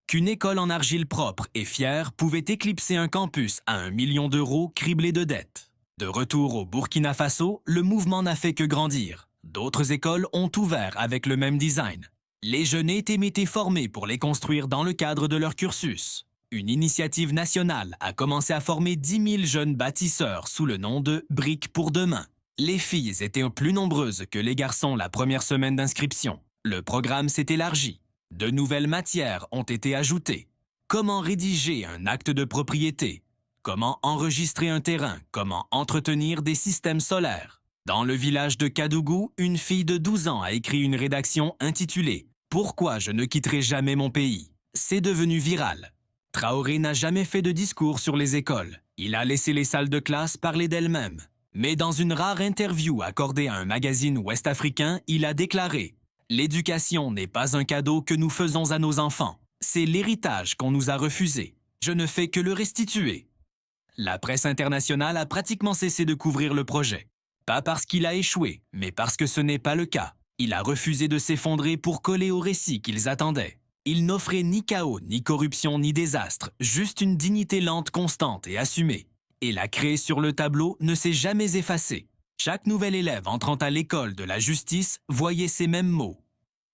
Qu'une école en argile propre et fière pouvait éclipser un campus à 1 million d'euros criblé de dettes. De retour au Burkina Faso, le mouvement n'a fait que grandir. D'autres écoles ont ouvert avec le même design. Les jeunes étaient formés pour les construire dans le cadre de leur cursus. Une initiative nationale a commencé à former 10 000 jeunes bâtisseurs sous le nom de « Briques pour demain ». Les filles étaient plus nombreuses que les garçons la première semaine d'inscription. Le programme s'est élargi. De nouvelles matières ont été ajoutées. Comment rédiger un acte de propriété? Comment enregistrer un terrain? Comment entretenir des systèmes solaires? Dans le village de Kadougou, une fille de 12 ans a écrit une rédaction intitulée « Pourquoi je ne quitterai jamais mon pays ?» C'est devenu viral. Traoré n'a jamais fait de discours sur les écoles. Il a laissé les salles de classe parler d'elles-mêmes. Mais dans une rare interview accordée à un magazine ouest-africain, il a déclaré L'éducation n'est pas un cadeau que nous faisons à nos enfants. C'est l'héritage qu'on nous a refusé. Je ne fais que le restituer. La presse internationale a pratiquement cessé de couvrir le projet. Pas parce qu'il a échoué, mais parce que ce n'est pas le cas. Il a refusé de s'effondrer pour coller au récit qu'ils attendaient. Il n'offrait ni chaos, ni corruption, ni désastre, juste une dignité lente, constante et assumée. Et la craie sur le tableau ne s'est jamais effacée. Chaque nouvel élève entrant à l'école de la justice voyait ces mêmes mots.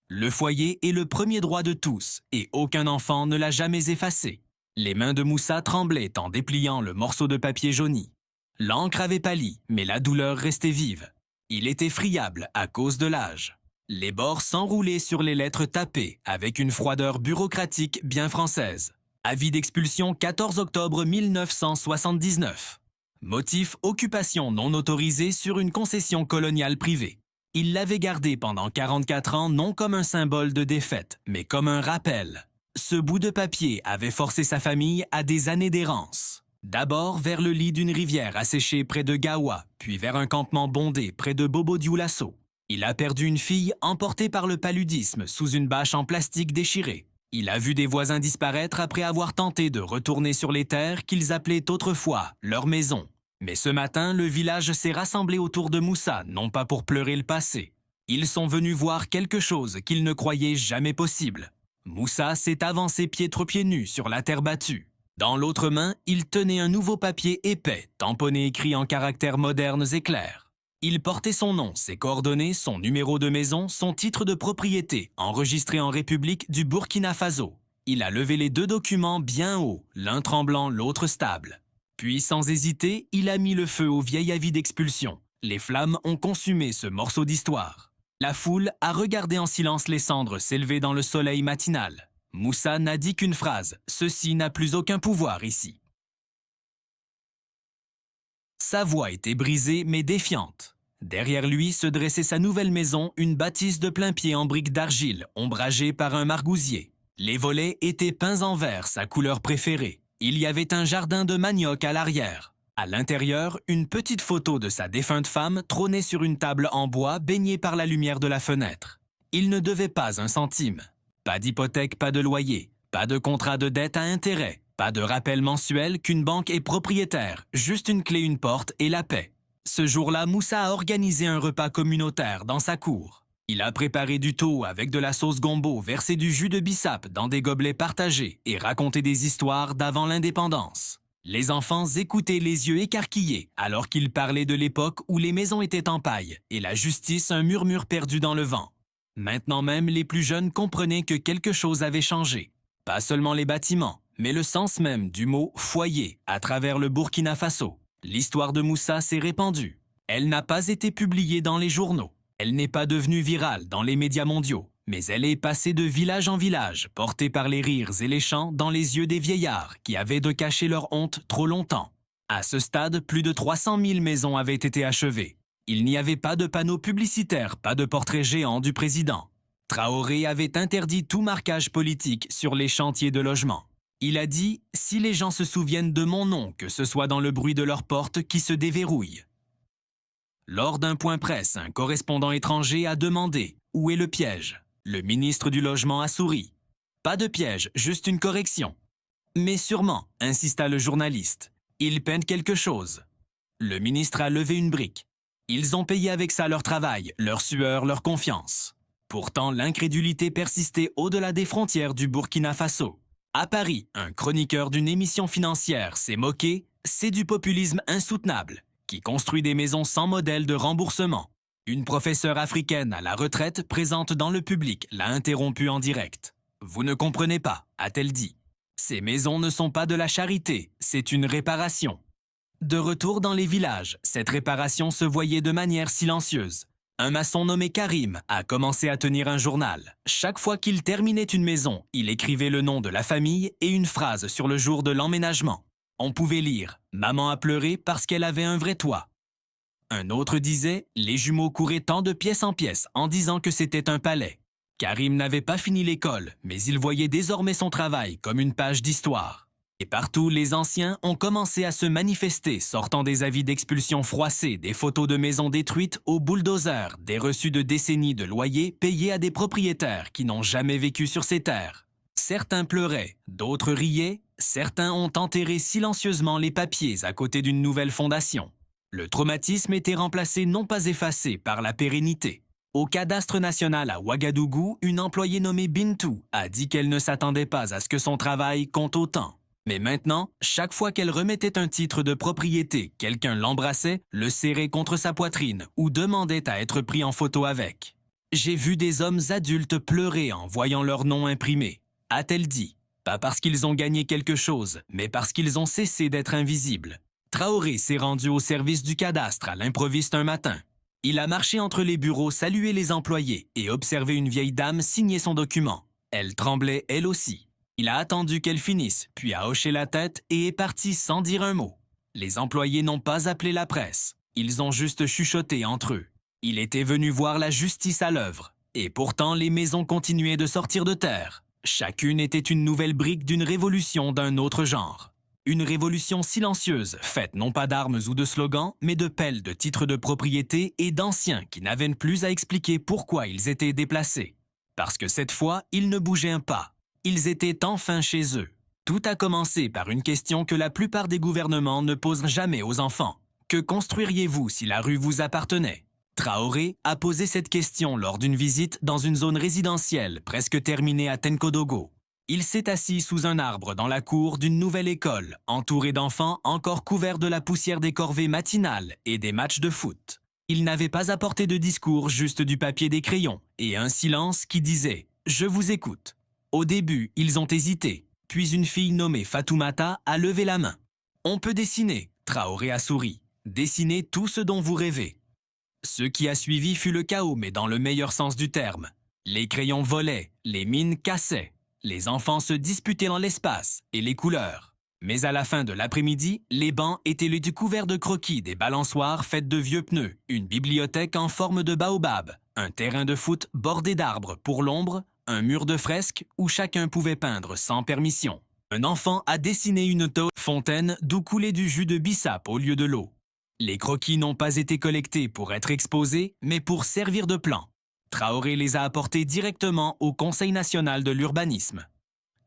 Le foyer est le premier droit de tous, et aucun enfant ne l'a jamais effacé. Les mains de Moussa tremblaient en dépliant le morceau de papier jauni. L'encre avait pâli, mais la douleur restait vive. Il était friable à cause de l'âge. Les bords s'enroulaient sur les lettres tapées avec une froideur bureaucratique bien française. Avis d'expulsion 14 octobre 1979. Motif occupation non autorisée sur une concession coloniale privée. Il l'avait gardé pendant 44 ans non comme un symbole de défaite, mais comme un rappel. Ce bout de papier avait forcé sa famille à des années d'errance. D'abord vers le lit d'une rivière asséchée près de Gawa, puis vers un campement bondé près de Bobo-Dioulasso. Il a perdu une fille emportée par le paludisme sous une bâche en plastique déchirée. Il a vu des voisins disparaître après avoir tenté de retourner sur les terres qu'ils appelaient autrefois leur maison. Mais ce matin, le village s'est rassemblé autour de Moussa, non pas pour pleurer le passé. Ils sont venus voir quelque chose qu'ils ne croyaient jamais possible. Moussa s'est avancé pieds nus sur la terre battue. Dans l'autre main, il tenait un nouveau papier épais, tamponné écrit en caractères modernes et clairs. Il portait son nom, ses coordonnées, son numéro de maison, son titre de propriété, enregistré en République du Burkina Faso. Il a levé les deux documents bien haut, l'un tremblant, l'autre stable. Puis, sans hésiter, il a mis le feu au vieil avis d'expulsion. Les flammes ont consumé ce morceau d'histoire. La foule a regardé en silence les cendres s'élever dans le soleil matinal. Moussa n'a dit qu'une phrase, « Ceci n'a plus aucun pouvoir ici ». Sa voix était brisée mais défiante. Derrière lui se dressait sa nouvelle maison, une bâtisse de plein pied en briques d'argile, ombragée par un margousier. Les volets étaient peints en vert, sa couleur préférée. Il y avait un jardin de manioc à l'arrière. À l'intérieur, une petite photo de sa défunte femme trônait sur une table en bois baignée par la lumière de la fenêtre. Il ne devait pas un centime. Pas d'hypothèque, pas de loyer, pas de contrat de dette à intérêt. Pas de rappel mensuel qu'une banque est propriétaire, juste une clé, une porte et la paix. Ce jour-là, Moussa a organisé un repas communautaire dans sa cour. Il a préparé du thau avec de la sauce gombo, versé du jus de bissap dans des gobelets partagés et raconté des histoires d'avant l'indépendance. Les enfants écoutaient les yeux écarquillés alors qu'il parlait de l'époque où les maisons étaient en paille et la justice un murmure perdu dans le vent. Maintenant même, les plus jeunes comprenaient que quelque chose avait changé. Pas seulement les bâtiments, mais le sens même du mot « foyer » à travers le Burkina Faso. L'histoire de Moussa s'est répandue. Elle n'a pas été publiée dans les journaux. Elle n'est pas devenue virale dans les médias mondiaux. Mais elle est passée de village en village, portée par les rires et les chants dans les yeux des vieillards qui avaient de cacher leur honte trop longtemps. À ce stade, plus de 300 000 maisons avaient été achevées. Il n'y avait pas de panneaux publicitaires, pas de portrait géant du président. Traoré avait interdit tout marquage politique sur les chantiers de logement. Il a dit « Si les gens se souviennent de mon nom, que ce soit dans le bruit de leur porte qui se déverrouille ». Lors d'un point presse, un correspondant étranger a demandé « Où est le piège ?» Le ministre du Logement a souri. « Pas de piège, juste une correction. »« Mais sûrement, » insista le journaliste. « Ils peinent quelque chose. » Le ministre a levé une brique. Ils ont payé avec ça leur travail, leur sueur, leur confiance. Pourtant, l'incrédulité persistait au-delà des frontières du Burkina Faso. À Paris, un chroniqueur d'une émission financière s'est moqué « C'est du populisme insoutenable, qui construit des maisons sans modèle de remboursement. » Une professeure africaine à la retraite présente dans le public l'a interrompu en direct. « Vous ne comprenez pas, a-t-elle dit. Ces maisons ne sont pas de la charité, c'est une réparation. » De retour dans les villages, cette réparation se voyait de manière silencieuse. Un maçon nommé Karim a commencé à tenir un journal. Chaque fois qu'il terminait une maison, il écrivait le nom de la famille et une phrase sur le jour de l'emménagement. On pouvait lire « Maman a pleuré parce qu'elle avait un vrai toit ». Un autre disait « Les jumeaux couraient tant de pièce en pièce en disant que c'était un palais ». Karim n'avait pas fini l'école, mais il voyait désormais son travail comme une page d'histoire. Et partout, les anciens ont commencé à se manifester, sortant des avis d'expulsion froissés, des photos de maisons détruites au bulldozer, des reçus de décennies de loyers payés à des propriétaires qui n'ont jamais vécu sur ces terres. Certains pleuraient, d'autres riaient, certains ont enterré silencieusement les papiers à côté d'une nouvelle fondation. Le traumatisme était remplacé non pas effacé par la pérennité. Au cadastre national à Ouagadougou, une employée nommée Bintou a dit qu'elle ne s'attendait pas à ce que son travail compte autant. Mais maintenant, chaque fois qu'elle remettait un titre de propriété, quelqu'un l'embrassait, le serrait contre sa poitrine ou demandait à être pris en photo avec. J'ai vu des hommes adultes pleurer en voyant leur nom imprimé, a-t-elle dit. Pas parce qu'ils ont gagné quelque chose, mais parce qu'ils ont cessé d'être invisibles. Traoré s'est rendu au service du cadastre à l'improviste un matin. Il a marché entre les bureaux, salué les employés et observé une vieille dame signer son document. Elle tremblait elle aussi. Il a attendu qu'elle finisse, puis a hoché la tête et est parti sans dire un mot. Les employés n'ont pas appelé la presse. Ils ont juste chuchoté entre eux. Il était venu voir la justice à l'œuvre. Et pourtant, les maisons continuaient de sortir de terre. Chacune était une nouvelle brique d'une révolution d'un autre genre. Une révolution silencieuse, faite non pas d'armes ou de slogans, mais de pelles de titres de propriété et d'anciens qui n'avaient plus à expliquer pourquoi ils étaient déplacés. Parce que cette fois, ils ne bougeaient un pas. Ils étaient enfin chez eux. Tout a commencé par une question que la plupart des gouvernements ne posent jamais aux enfants. Que construiriez-vous si la rue vous appartenait? Traoré a posé cette question lors d'une visite dans une zone résidentielle presque terminée à Tenkodogo. Il s'est assis sous un arbre dans la cour d'une nouvelle école, entouré d'enfants encore couverts de la poussière des corvées matinales et des matchs de foot. Il n'avait pas apporté de discours, juste du papier, des crayons et un silence qui disait « Je vous écoute ». Au début, ils ont hésité, puis une fille nommée Fatoumata a levé la main. « On peut dessiner », Traoré a souri. « Dessinez tout ce dont vous rêvez ». Ce qui a suivi fut le chaos, mais dans le meilleur sens du terme. Les crayons volaient, les mines cassaient, les enfants se disputaient dans l'espace et les couleurs. Mais à la fin de l'après-midi, les bancs étaient les couverts de croquis, des balançoires faites de vieux pneus, une bibliothèque en forme de baobab, un terrain de foot bordé d'arbres pour l'ombre, un mur de fresques où chacun pouvait peindre sans permission. Un enfant a dessiné une fontaine d'où coulait du jus de bissap au lieu de l'eau. Les croquis n'ont pas été collectés pour être exposés, mais pour servir de plan. Traoré les a apportés directement au Conseil national de l'urbanisme.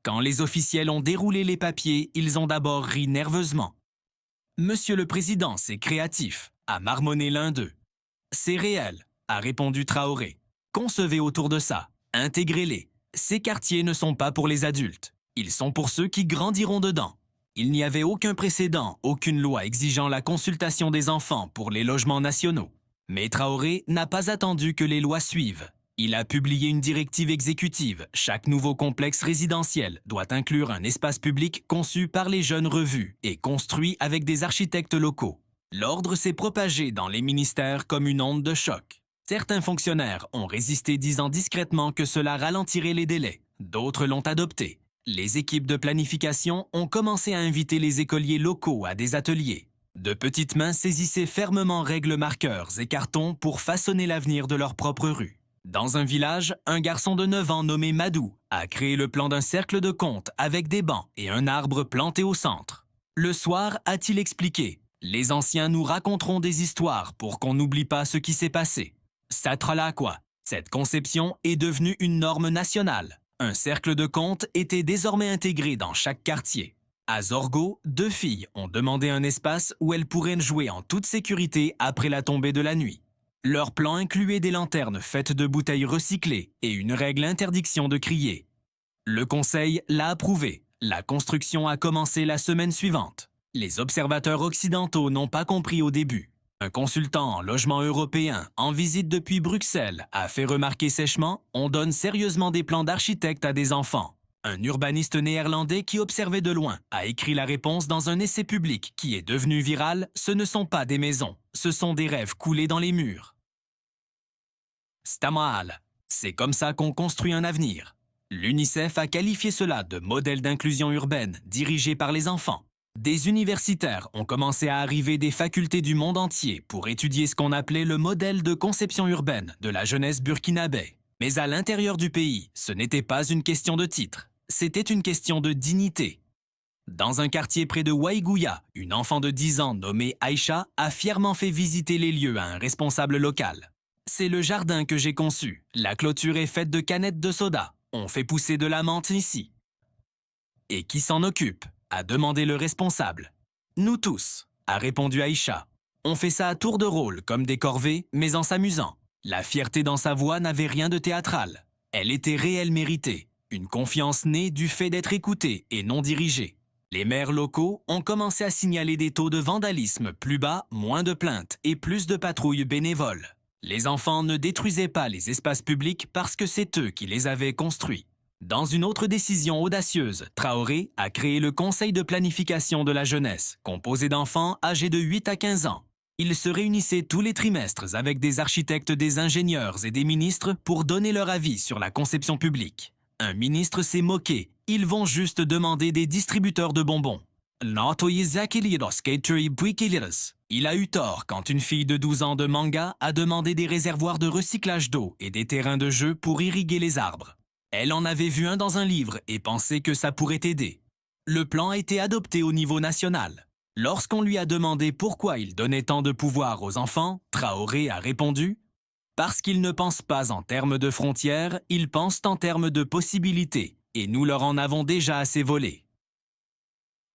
Quand les officiels ont déroulé les papiers, ils ont d'abord ri nerveusement. « Monsieur le Président, c'est créatif », a marmonné l'un d'eux. « C'est réel », a répondu Traoré. « Concevez autour de ça, intégrez-les. Ces quartiers ne sont pas pour les adultes, ils sont pour ceux qui grandiront dedans. » Il n'y avait aucun précédent, aucune loi exigeant la consultation des enfants pour les logements nationaux. Mais Traoré n'a pas attendu que les lois suivent. Il a publié une directive exécutive. Chaque nouveau complexe résidentiel doit inclure un espace public conçu par les jeunes revus et construit avec des architectes locaux. L'ordre s'est propagé dans les ministères comme une onde de choc. Certains fonctionnaires ont résisté disant discrètement que cela ralentirait les délais. D'autres l'ont adopté. Les équipes de planification ont commencé à inviter les écoliers locaux à des ateliers. De petites mains saisissaient fermement règles, marqueurs et cartons pour façonner l'avenir de leur propre rue. Dans un village, un garçon de 9 ans nommé Madou a créé le plan d'un cercle de compte avec des bancs et un arbre planté au centre. Le soir, a-t-il expliqué, les anciens nous raconteront des histoires pour qu'on n'oublie pas ce qui s'est passé. Ça trala quoi. Cette conception est devenue une norme nationale. Un cercle de compte était désormais intégré dans chaque quartier. À Zorgo, 2 filles ont demandé un espace où elles pourraient jouer en toute sécurité après la tombée de la nuit. Leur plan incluait des lanternes faites de bouteilles recyclées et une règle interdiction de crier. Le conseil l'a approuvé. La construction a commencé la semaine suivante. Les observateurs occidentaux n'ont pas compris au début. Un consultant en logement européen, en visite depuis Bruxelles, a fait remarquer sèchement « On donne sérieusement des plans d'architecte à des enfants ». Un urbaniste néerlandais qui observait de loin a écrit la réponse dans un essai public qui est devenu viral « Ce ne sont pas des maisons, ce sont des rêves coulés dans les murs ». Stamahal, c'est comme ça qu'on construit un avenir. L'UNICEF a qualifié cela de modèle d'inclusion urbaine dirigé par les enfants. Des universitaires ont commencé à arriver des facultés du monde entier pour étudier ce qu'on appelait le modèle de conception urbaine de la jeunesse burkinabé. Mais à l'intérieur du pays, ce n'était pas une question de titre, c'était une question de dignité. Dans un quartier près de Waiguya, une enfant de 10 ans nommée Aïcha a fièrement fait visiter les lieux à un responsable local. C'est le jardin que j'ai conçu. La clôture est faite de canettes de soda. On fait pousser de la menthe ici. Et qui s'en occupe? A demandé le responsable. Nous tous, a répondu Aïcha. On fait ça à tour de rôle, comme des corvées, mais en s'amusant. La fierté dans sa voix n'avait rien de théâtral. Elle était réelle méritée. Une confiance née du fait d'être écoutée et non dirigée. Les maires locaux ont commencé à signaler des taux de vandalisme plus bas, moins de plaintes et plus de patrouilles bénévoles. Les enfants ne détruisaient pas les espaces publics parce que c'est eux qui les avaient construits. Dans une autre décision audacieuse, Traoré a créé le Conseil de planification de la jeunesse, composé d'enfants âgés de 8 à 15 ans. Ils se réunissaient tous les trimestres avec des architectes, des ingénieurs et des ministres pour donner leur avis sur la conception publique. Un ministre s'est moqué. Ils vont juste demander des distributeurs de bonbons. Il a eu tort quand une fille de 12 ans de Manga a demandé des réservoirs de recyclage d'eau et des terrains de jeu pour irriguer les arbres. Elle en avait vu un dans un livre et pensait que ça pourrait aider. Le plan a été adopté au niveau national. Lorsqu'on lui a demandé pourquoi il donnait tant de pouvoir aux enfants, Traoré a répondu « Parce qu'ils ne pensent pas en termes de frontières, ils pensent en termes de possibilités, et nous leur en avons déjà assez volé. »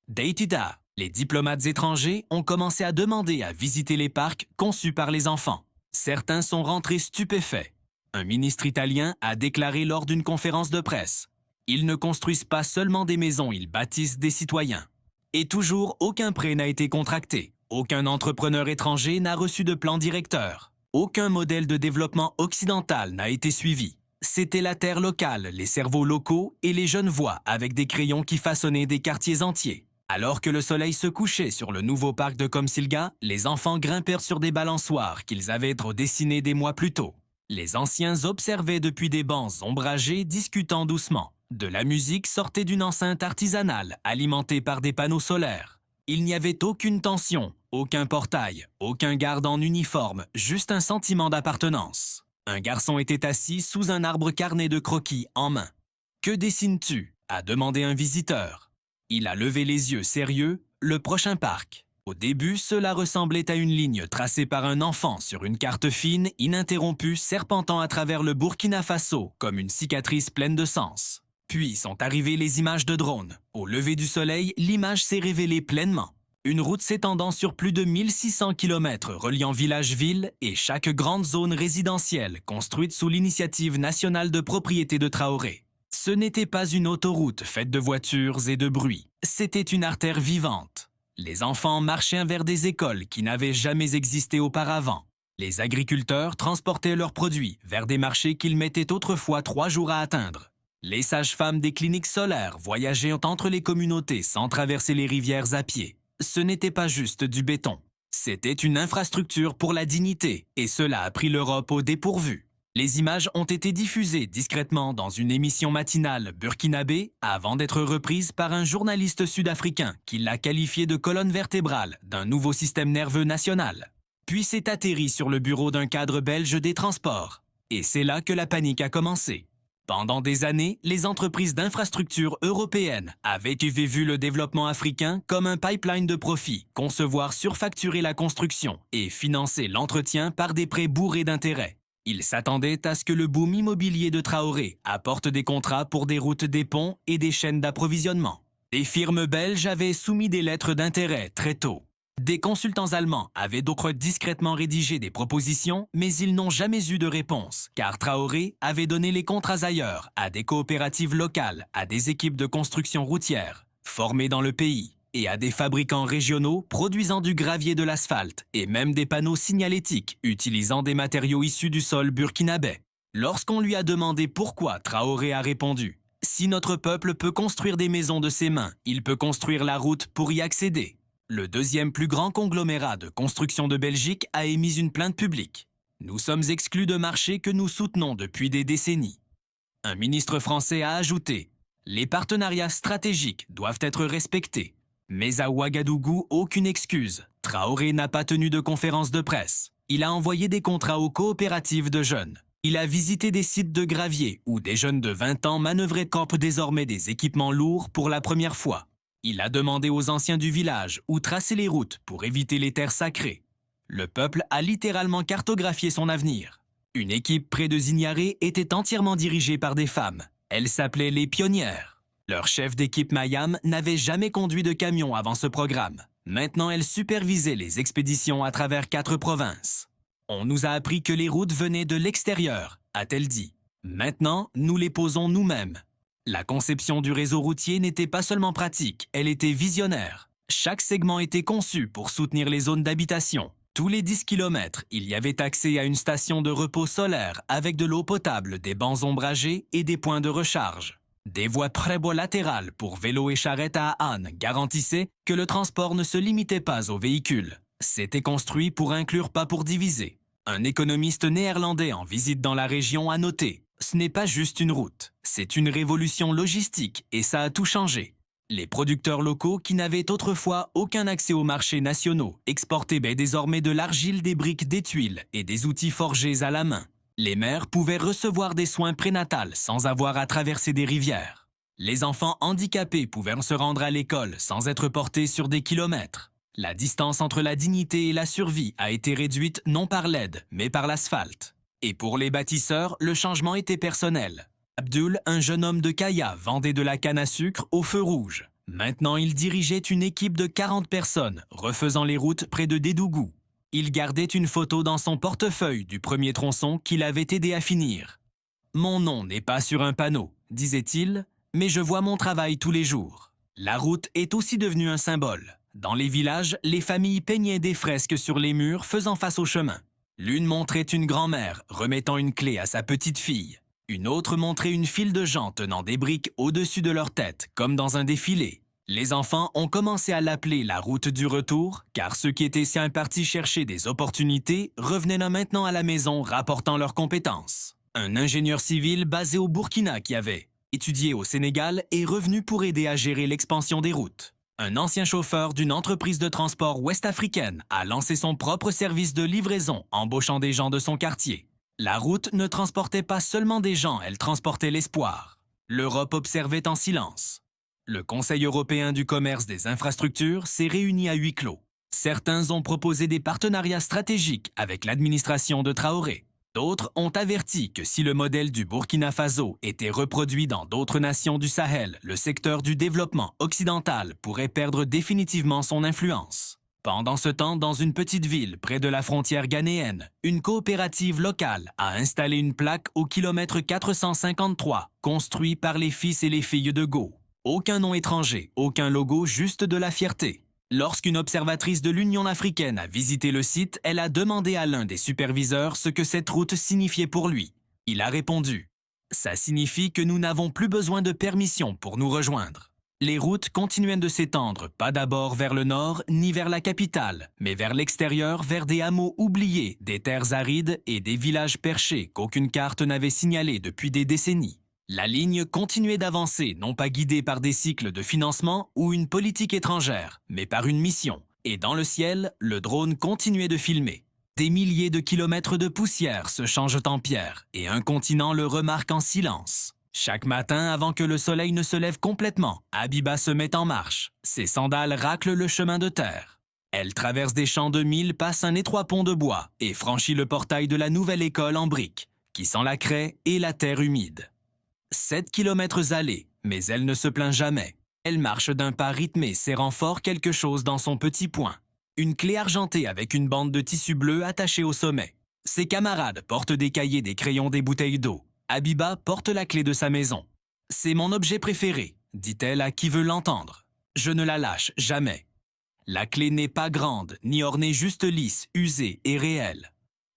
Deitida, les diplomates étrangers ont commencé à demander à visiter les parcs conçus par les enfants. Certains sont rentrés stupéfaits. Un ministre italien a déclaré lors d'une conférence de presse « Ils ne construisent pas seulement des maisons, ils bâtissent des citoyens. » Et toujours, aucun prêt n'a été contracté. Aucun entrepreneur étranger n'a reçu de plan directeur. Aucun modèle de développement occidental n'a été suivi. C'était la terre locale, les cerveaux locaux et les jeunes voix avec des crayons qui façonnaient des quartiers entiers. Alors que le soleil se couchait sur le nouveau parc de Komsilga, les enfants grimpèrent sur des balançoires qu'ils avaient trop dessinés des mois plus tôt. Les anciens observaient depuis des bancs ombragés, discutant doucement. De la musique sortait d'une enceinte artisanale, alimentée par des panneaux solaires. Il n'y avait aucune tension, aucun portail, aucun garde en uniforme, juste un sentiment d'appartenance. Un garçon était assis sous un arbre carné de croquis en main. « Que dessines-tu » a demandé un visiteur. Il a levé les yeux sérieux, le prochain parc. Au début, cela ressemblait à une ligne tracée par un enfant sur une carte fine, ininterrompue, serpentant à travers le Burkina Faso comme une cicatrice pleine de sens. Puis sont arrivées les images de drones. Au lever du soleil, l'image s'est révélée pleinement. Une route s'étendant sur plus de 1600 km reliant village-ville et chaque grande zone résidentielle construite sous l'initiative nationale de propriété de Traoré. Ce n'était pas une autoroute faite de voitures et de bruit. C'était une artère vivante. Les enfants marchaient vers des écoles qui n'avaient jamais existé auparavant. Les agriculteurs transportaient leurs produits vers des marchés qu'ils mettaient autrefois 3 jours à atteindre. Les sages-femmes des cliniques solaires voyageaient entre les communautés sans traverser les rivières à pied. Ce n'était pas juste du béton. C'était une infrastructure pour la dignité, et cela a pris l'Europe au dépourvu. Les images ont été diffusées discrètement dans une émission matinale burkinabé avant d'être reprises par un journaliste sud-africain qui l'a qualifié de colonne vertébrale d'un nouveau système nerveux national. Puis c'est atterri sur le bureau d'un cadre belge des transports. Et c'est là que la panique a commencé. Pendant des années, les entreprises d'infrastructures européennes avaient vu le développement africain comme un pipeline de profit, concevoir surfacturer la construction et financer l'entretien par des prêts bourrés d'intérêts. Ils s'attendaient à ce que le boom immobilier de Traoré apporte des contrats pour des routes, des ponts et des chaînes d'approvisionnement. Des firmes belges avaient soumis des lettres d'intérêt très tôt. Des consultants allemands avaient donc discrètement rédigé des propositions, mais ils n'ont jamais eu de réponse, car Traoré avait donné les contrats ailleurs, à des coopératives locales, à des équipes de construction routière, formées dans le pays, et à des fabricants régionaux produisant du gravier, de l'asphalte, et même des panneaux signalétiques utilisant des matériaux issus du sol burkinabé. Lorsqu'on lui a demandé pourquoi, Traoré a répondu « Si notre peuple peut construire des maisons de ses mains, il peut construire la route pour y accéder. » Le deuxième plus grand conglomérat de construction de Belgique a émis une plainte publique. Nous sommes exclus de marchés que nous soutenons depuis des décennies. Un ministre français a ajouté « Les partenariats stratégiques doivent être respectés. » Mais à Ouagadougou, aucune excuse. Traoré n'a pas tenu de conférence de presse. Il a envoyé des contrats aux coopératives de jeunes. Il a visité des sites de gravier où des jeunes de 20 ans manœuvraient désormais des équipements lourds pour la première fois. Il a demandé aux anciens du village où tracer les routes pour éviter les terres sacrées. Le peuple a littéralement cartographié son avenir. Une équipe près de Zignaré était entièrement dirigée par des femmes. Elles s'appelaient les pionnières. Leur chef d'équipe Mayam n'avait jamais conduit de camion avant ce programme. Maintenant, elle supervisait les expéditions à travers 4 provinces. On nous a appris que les routes venaient de l'extérieur, a-t-elle dit. Maintenant, nous les posons nous-mêmes. La conception du réseau routier n'était pas seulement pratique, elle était visionnaire. Chaque segment était conçu pour soutenir les zones d'habitation. Tous les 10 km, il y avait accès à une station de repos solaire avec de l'eau potable, des bancs ombragés et des points de recharge. Des voies prébois-latérales pour vélos et charrettes à âne garantissaient que le transport ne se limitait pas aux véhicules. C'était construit pour inclure, pas pour diviser. Un économiste néerlandais en visite dans la région a noté « Ce n'est pas juste une route, c'est une révolution logistique et ça a tout changé. » Les producteurs locaux qui n'avaient autrefois aucun accès aux marchés nationaux exportaient désormais de l'argile, des briques, des tuiles et des outils forgés à la main. Les mères pouvaient recevoir des soins prénatals sans avoir à traverser des rivières. Les enfants handicapés pouvaient se rendre à l'école sans être portés sur des kilomètres. La distance entre la dignité et la survie a été réduite non par l'aide, mais par l'asphalte. Et pour les bâtisseurs, le changement était personnel. Abdul, un jeune homme de Kaya, vendait de la canne à sucre au feu rouge. Maintenant, il dirigeait une équipe de 40 personnes, refaisant les routes près de Dédougou. Il gardait une photo dans son portefeuille du premier tronçon qu'il avait aidé à finir. « Mon nom n'est pas sur un panneau, disait-il, mais je vois mon travail tous les jours. » La route est aussi devenue un symbole. Dans les villages, les familles peignaient des fresques sur les murs faisant face au chemin. L'une montrait une grand-mère remettant une clé à sa petite fille. Une autre montrait une file de gens tenant des briques au-dessus de leur tête, comme dans un défilé. Les enfants ont commencé à l'appeler la route du retour, car ceux qui étaient si partis chercher des opportunités revenaient là maintenant à la maison rapportant leurs compétences. Un ingénieur civil basé au Burkina qui avait étudié au Sénégal est revenu pour aider à gérer l'expansion des routes. Un ancien chauffeur d'une entreprise de transport ouest-africaine a lancé son propre service de livraison, embauchant des gens de son quartier. La route ne transportait pas seulement des gens, elle transportait l'espoir. L'Europe observait en silence. Le Conseil européen du commerce des infrastructures s'est réuni à huis clos. Certains ont proposé des partenariats stratégiques avec l'administration de Traoré. D'autres ont averti que si le modèle du Burkina Faso était reproduit dans d'autres nations du Sahel, le secteur du développement occidental pourrait perdre définitivement son influence. Pendant ce temps, dans une petite ville près de la frontière ghanéenne, une coopérative locale a installé une plaque au kilomètre 453, construit par les fils et les filles de Go. Aucun nom étranger, aucun logo, juste de la fierté. Lorsqu'une observatrice de l'Union africaine a visité le site, elle a demandé à l'un des superviseurs ce que cette route signifiait pour lui. Il a répondu « Ça signifie que nous n'avons plus besoin de permission pour nous rejoindre. » Les routes continuaient de s'étendre, pas d'abord vers le nord ni vers la capitale, mais vers l'extérieur, vers des hameaux oubliés, des terres arides et des villages perchés qu'aucune carte n'avait signalés depuis des décennies. La ligne continuait d'avancer, non pas guidée par des cycles de financement ou une politique étrangère, mais par une mission. Et dans le ciel, le drone continuait de filmer. Des milliers de kilomètres de poussière se changent en pierre, et un continent le remarque en silence. Chaque matin, avant que le soleil ne se lève complètement, Habiba se met en marche. Ses sandales raclent le chemin de terre. Elle traverse des champs de mil, passe un étroit pont de bois et franchit le portail de la nouvelle école en briques, qui sent la craie et la terre humide. 7 kilomètres allés, mais elle ne se plaint jamais. Elle marche d'un pas rythmé, serrant fort quelque chose dans son petit poing. Une clé argentée avec une bande de tissu bleu attachée au sommet. Ses camarades portent des cahiers, des crayons, des bouteilles d'eau. Habiba porte la clé de sa maison. « C'est mon objet préféré », dit-elle à qui veut l'entendre. « Je ne la lâche jamais. » La clé n'est pas grande, ni ornée, juste lisse, usée et réelle.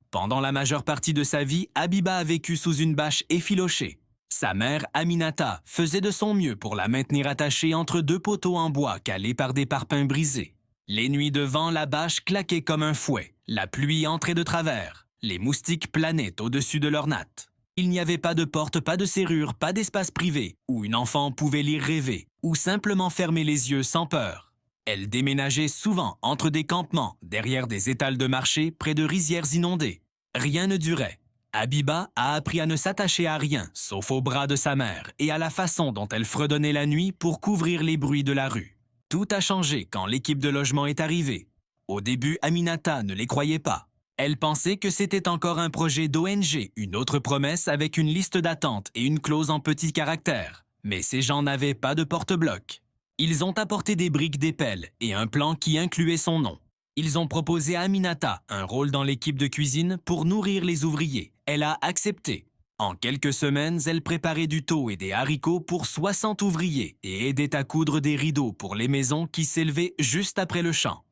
Pendant la majeure partie de sa vie, Habiba a vécu sous une bâche effilochée. Sa mère, Aminata, faisait de son mieux pour la maintenir attachée entre 2 poteaux en bois calés par des parpaings brisés. Les nuits de vent, la bâche claquait comme un fouet. La pluie entrait de travers. Les moustiques planaient au-dessus de leurs nattes. Il n'y avait pas de porte, pas de serrure, pas d'espace privé, où une enfant pouvait lire rêver, ou simplement fermer les yeux sans peur. Elle déménageait souvent entre des campements, derrière des étals de marché, près de rizières inondées. Rien ne durait. Habiba a appris à ne s'attacher à rien, sauf aux bras de sa mère et à la façon dont elle fredonnait la nuit pour couvrir les bruits de la rue. Tout a changé quand l'équipe de logement est arrivée. Au début, Aminata ne les croyait pas. Elle pensait que c'était encore un projet d'ONG, une autre promesse avec une liste d'attente et une clause en petits caractères. Mais ces gens n'avaient pas de porte-bloc. Ils ont apporté des briques d'épelle et un plan qui incluait son nom. Ils ont proposé à Aminata un rôle dans l'équipe de cuisine pour nourrir les ouvriers. Elle a accepté. En quelques semaines, elle préparait du thau et des haricots pour 60 ouvriers et aidait à coudre des rideaux pour les maisons qui s'élevaient juste après le champ.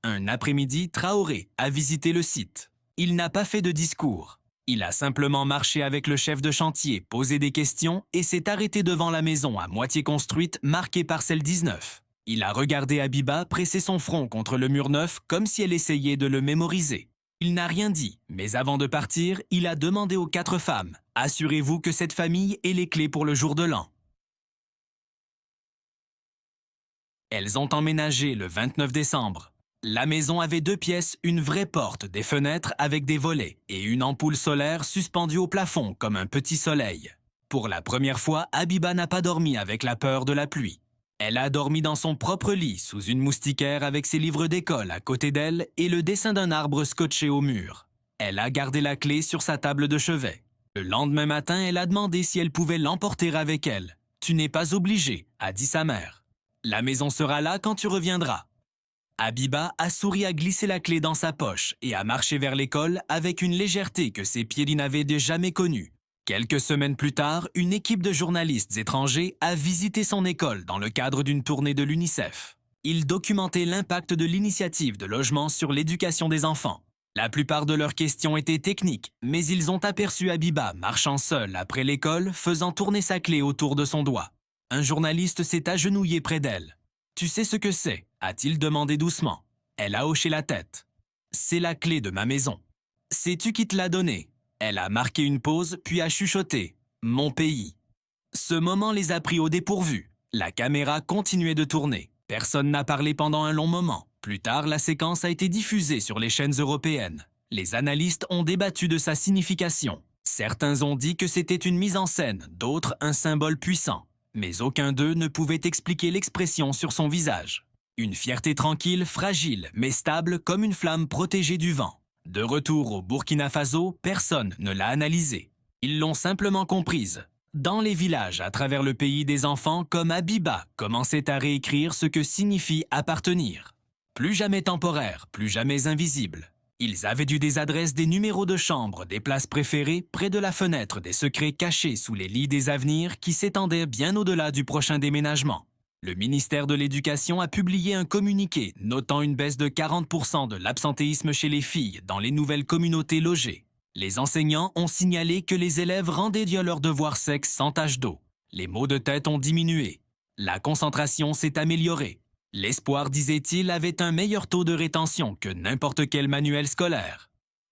Un après-midi, Traoré a visité le site. Il n'a pas fait de discours. Il a simplement marché avec le chef de chantier, posé des questions et s'est arrêté devant la maison à moitié construite marquée parcelle 19. Il a regardé Habiba presser son front contre le mur neuf comme si elle essayait de le mémoriser. Il n'a rien dit, mais avant de partir, il a demandé aux 4 femmes « Assurez-vous que cette famille ait les clés pour le jour de l'an ». Elles ont emménagé le 29 décembre. La maison avait 2 pièces, une vraie porte, des fenêtres avec des volets et une ampoule solaire suspendue au plafond comme un petit soleil. Pour la première fois, Habiba n'a pas dormi avec la peur de la pluie. Elle a dormi dans son propre lit, sous une moustiquaire avec ses livres d'école à côté d'elle et le dessin d'un arbre scotché au mur. Elle a gardé la clé sur sa table de chevet. Le lendemain matin, elle a demandé si elle pouvait l'emporter avec elle. « Tu n'es pas obligé », a dit sa mère. « La maison sera là quand tu reviendras. » Habiba a souri à glisser la clé dans sa poche et a marché vers l'école avec une légèreté que ses pieds n'avaient jamais connue. Quelques semaines plus tard, une équipe de journalistes étrangers a visité son école dans le cadre d'une tournée de l'UNICEF. Ils documentaient l'impact de l'initiative de logement sur l'éducation des enfants. La plupart de leurs questions étaient techniques, mais ils ont aperçu Habiba marchant seule après l'école, faisant tourner sa clé autour de son doigt. Un journaliste s'est agenouillé près d'elle. « Tu sais ce que c'est ?» a-t-il demandé doucement. Elle a hoché la tête. « C'est la clé de ma maison. »« Sais-tu qui te l'a donnée ?» Elle a marqué une pause, puis a chuchoté « Mon pays ». Ce moment les a pris au dépourvu. La caméra continuait de tourner. Personne n'a parlé pendant un long moment. Plus tard, la séquence a été diffusée sur les chaînes européennes. Les analystes ont débattu de sa signification. Certains ont dit que c'était une mise en scène, d'autres un symbole puissant. Mais aucun d'eux ne pouvait expliquer l'expression sur son visage. Une fierté tranquille, fragile, mais stable comme une flamme protégée du vent. De retour au Burkina Faso, personne ne l'a analysée. Ils l'ont simplement comprise. Dans les villages à travers le pays, des enfants comme Habiba commençaient à réécrire ce que signifie appartenir. Plus jamais temporaire, plus jamais invisible. Ils avaient dû des adresses, des numéros de chambre, des places préférées près de la fenêtre, des secrets cachés sous les lits des avenirs qui s'étendaient bien au-delà du prochain déménagement. Le ministère de l'Éducation a publié un communiqué notant une baisse de 40% de l'absentéisme chez les filles dans les nouvelles communautés logées. Les enseignants ont signalé que les élèves rendaient leurs devoirs secs sans tache d'eau. Les maux de tête ont diminué. La concentration s'est améliorée. L'espoir, disait-il, avait un meilleur taux de rétention que n'importe quel manuel scolaire.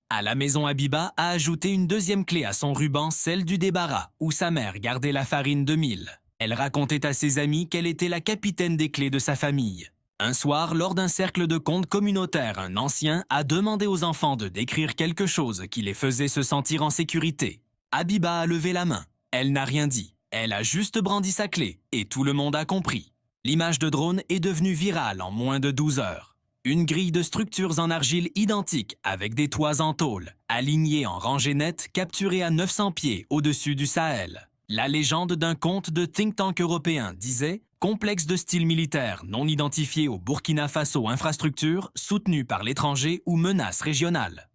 À la maison, Habiba a ajouté une deuxième clé à son ruban, celle du débarras, où sa mère gardait la farine de mil. Elle racontait à ses amis qu'elle était la capitaine des clés de sa famille. Un soir, lors d'un cercle de contes communautaires, un ancien a demandé aux enfants de décrire quelque chose qui les faisait se sentir en sécurité. Habiba a levé la main. Elle n'a rien dit. Elle a juste brandi sa clé, et tout le monde a compris. L'image de drone est devenue virale en moins de 12 heures. Une grille de structures en argile identiques avec des toits en tôle, alignés en rangées nettes, capturées à 900 pieds au-dessus du Sahel. La légende d'un conte de think tank européen disait « Complexe de style militaire non identifié au Burkina Faso, infrastructure soutenue par l'étranger ou menace régionale ».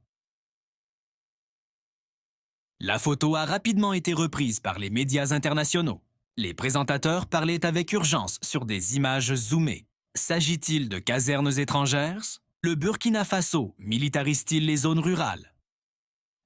La photo a rapidement été reprise par les médias internationaux. Les présentateurs parlaient avec urgence sur des images zoomées. S'agit-il de casernes étrangères? Le Burkina Faso militarise-t-il les zones rurales?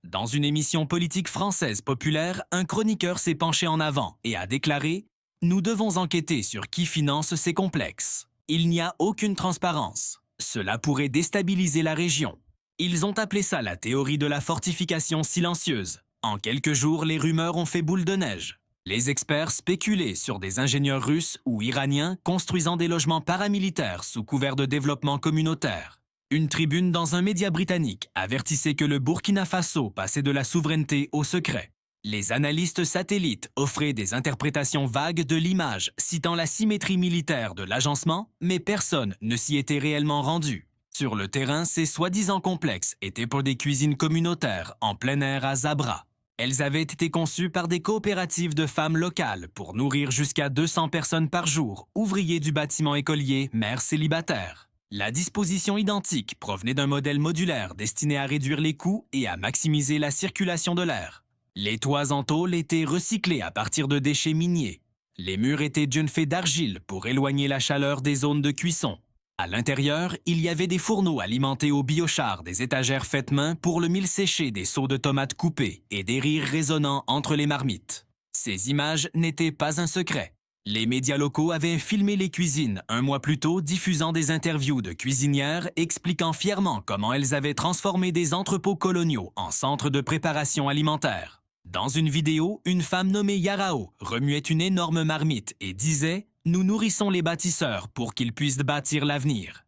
Dans une émission politique française populaire, un chroniqueur s'est penché en avant et a déclaré « Nous devons enquêter sur qui finance ces complexes. Il n'y a aucune transparence. Cela pourrait déstabiliser la région. » Ils ont appelé ça la théorie de la fortification silencieuse. En quelques jours, les rumeurs ont fait boule de neige. Les experts spéculaient sur des ingénieurs russes ou iraniens construisant des logements paramilitaires sous couvert de développement communautaire. Une tribune dans un média britannique avertissait que le Burkina Faso passait de la souveraineté au secret. Les analystes satellites offraient des interprétations vagues de l'image, citant la symétrie militaire de l'agencement, mais personne ne s'y était réellement rendu. Sur le terrain, ces soi-disant complexes étaient pour des cuisines communautaires en plein air à Zabra. Elles avaient été conçues par des coopératives de femmes locales pour nourrir jusqu'à 200 personnes par jour, ouvriers du bâtiment écolier, mères célibataires. La disposition identique provenait d'un modèle modulaire destiné à réduire les coûts et à maximiser la circulation de l'air. Les toits en tôle étaient recyclés à partir de déchets miniers. Les murs étaient d'une fait d'argile pour éloigner la chaleur des zones de cuisson. À l'intérieur, il y avait des fourneaux alimentés au biochar, des étagères faites main pour le mil séché des seaux de tomates coupées et des rires résonnants entre les marmites. Ces images n'étaient pas un secret. Les médias locaux avaient filmé les cuisines un mois plus tôt, diffusant des interviews de cuisinières expliquant fièrement comment elles avaient transformé des entrepôts coloniaux en centres de préparation alimentaire. Dans une vidéo, une femme nommée Yarao remuait une énorme marmite et disait « Nous nourrissons les bâtisseurs pour qu'ils puissent bâtir l'avenir ».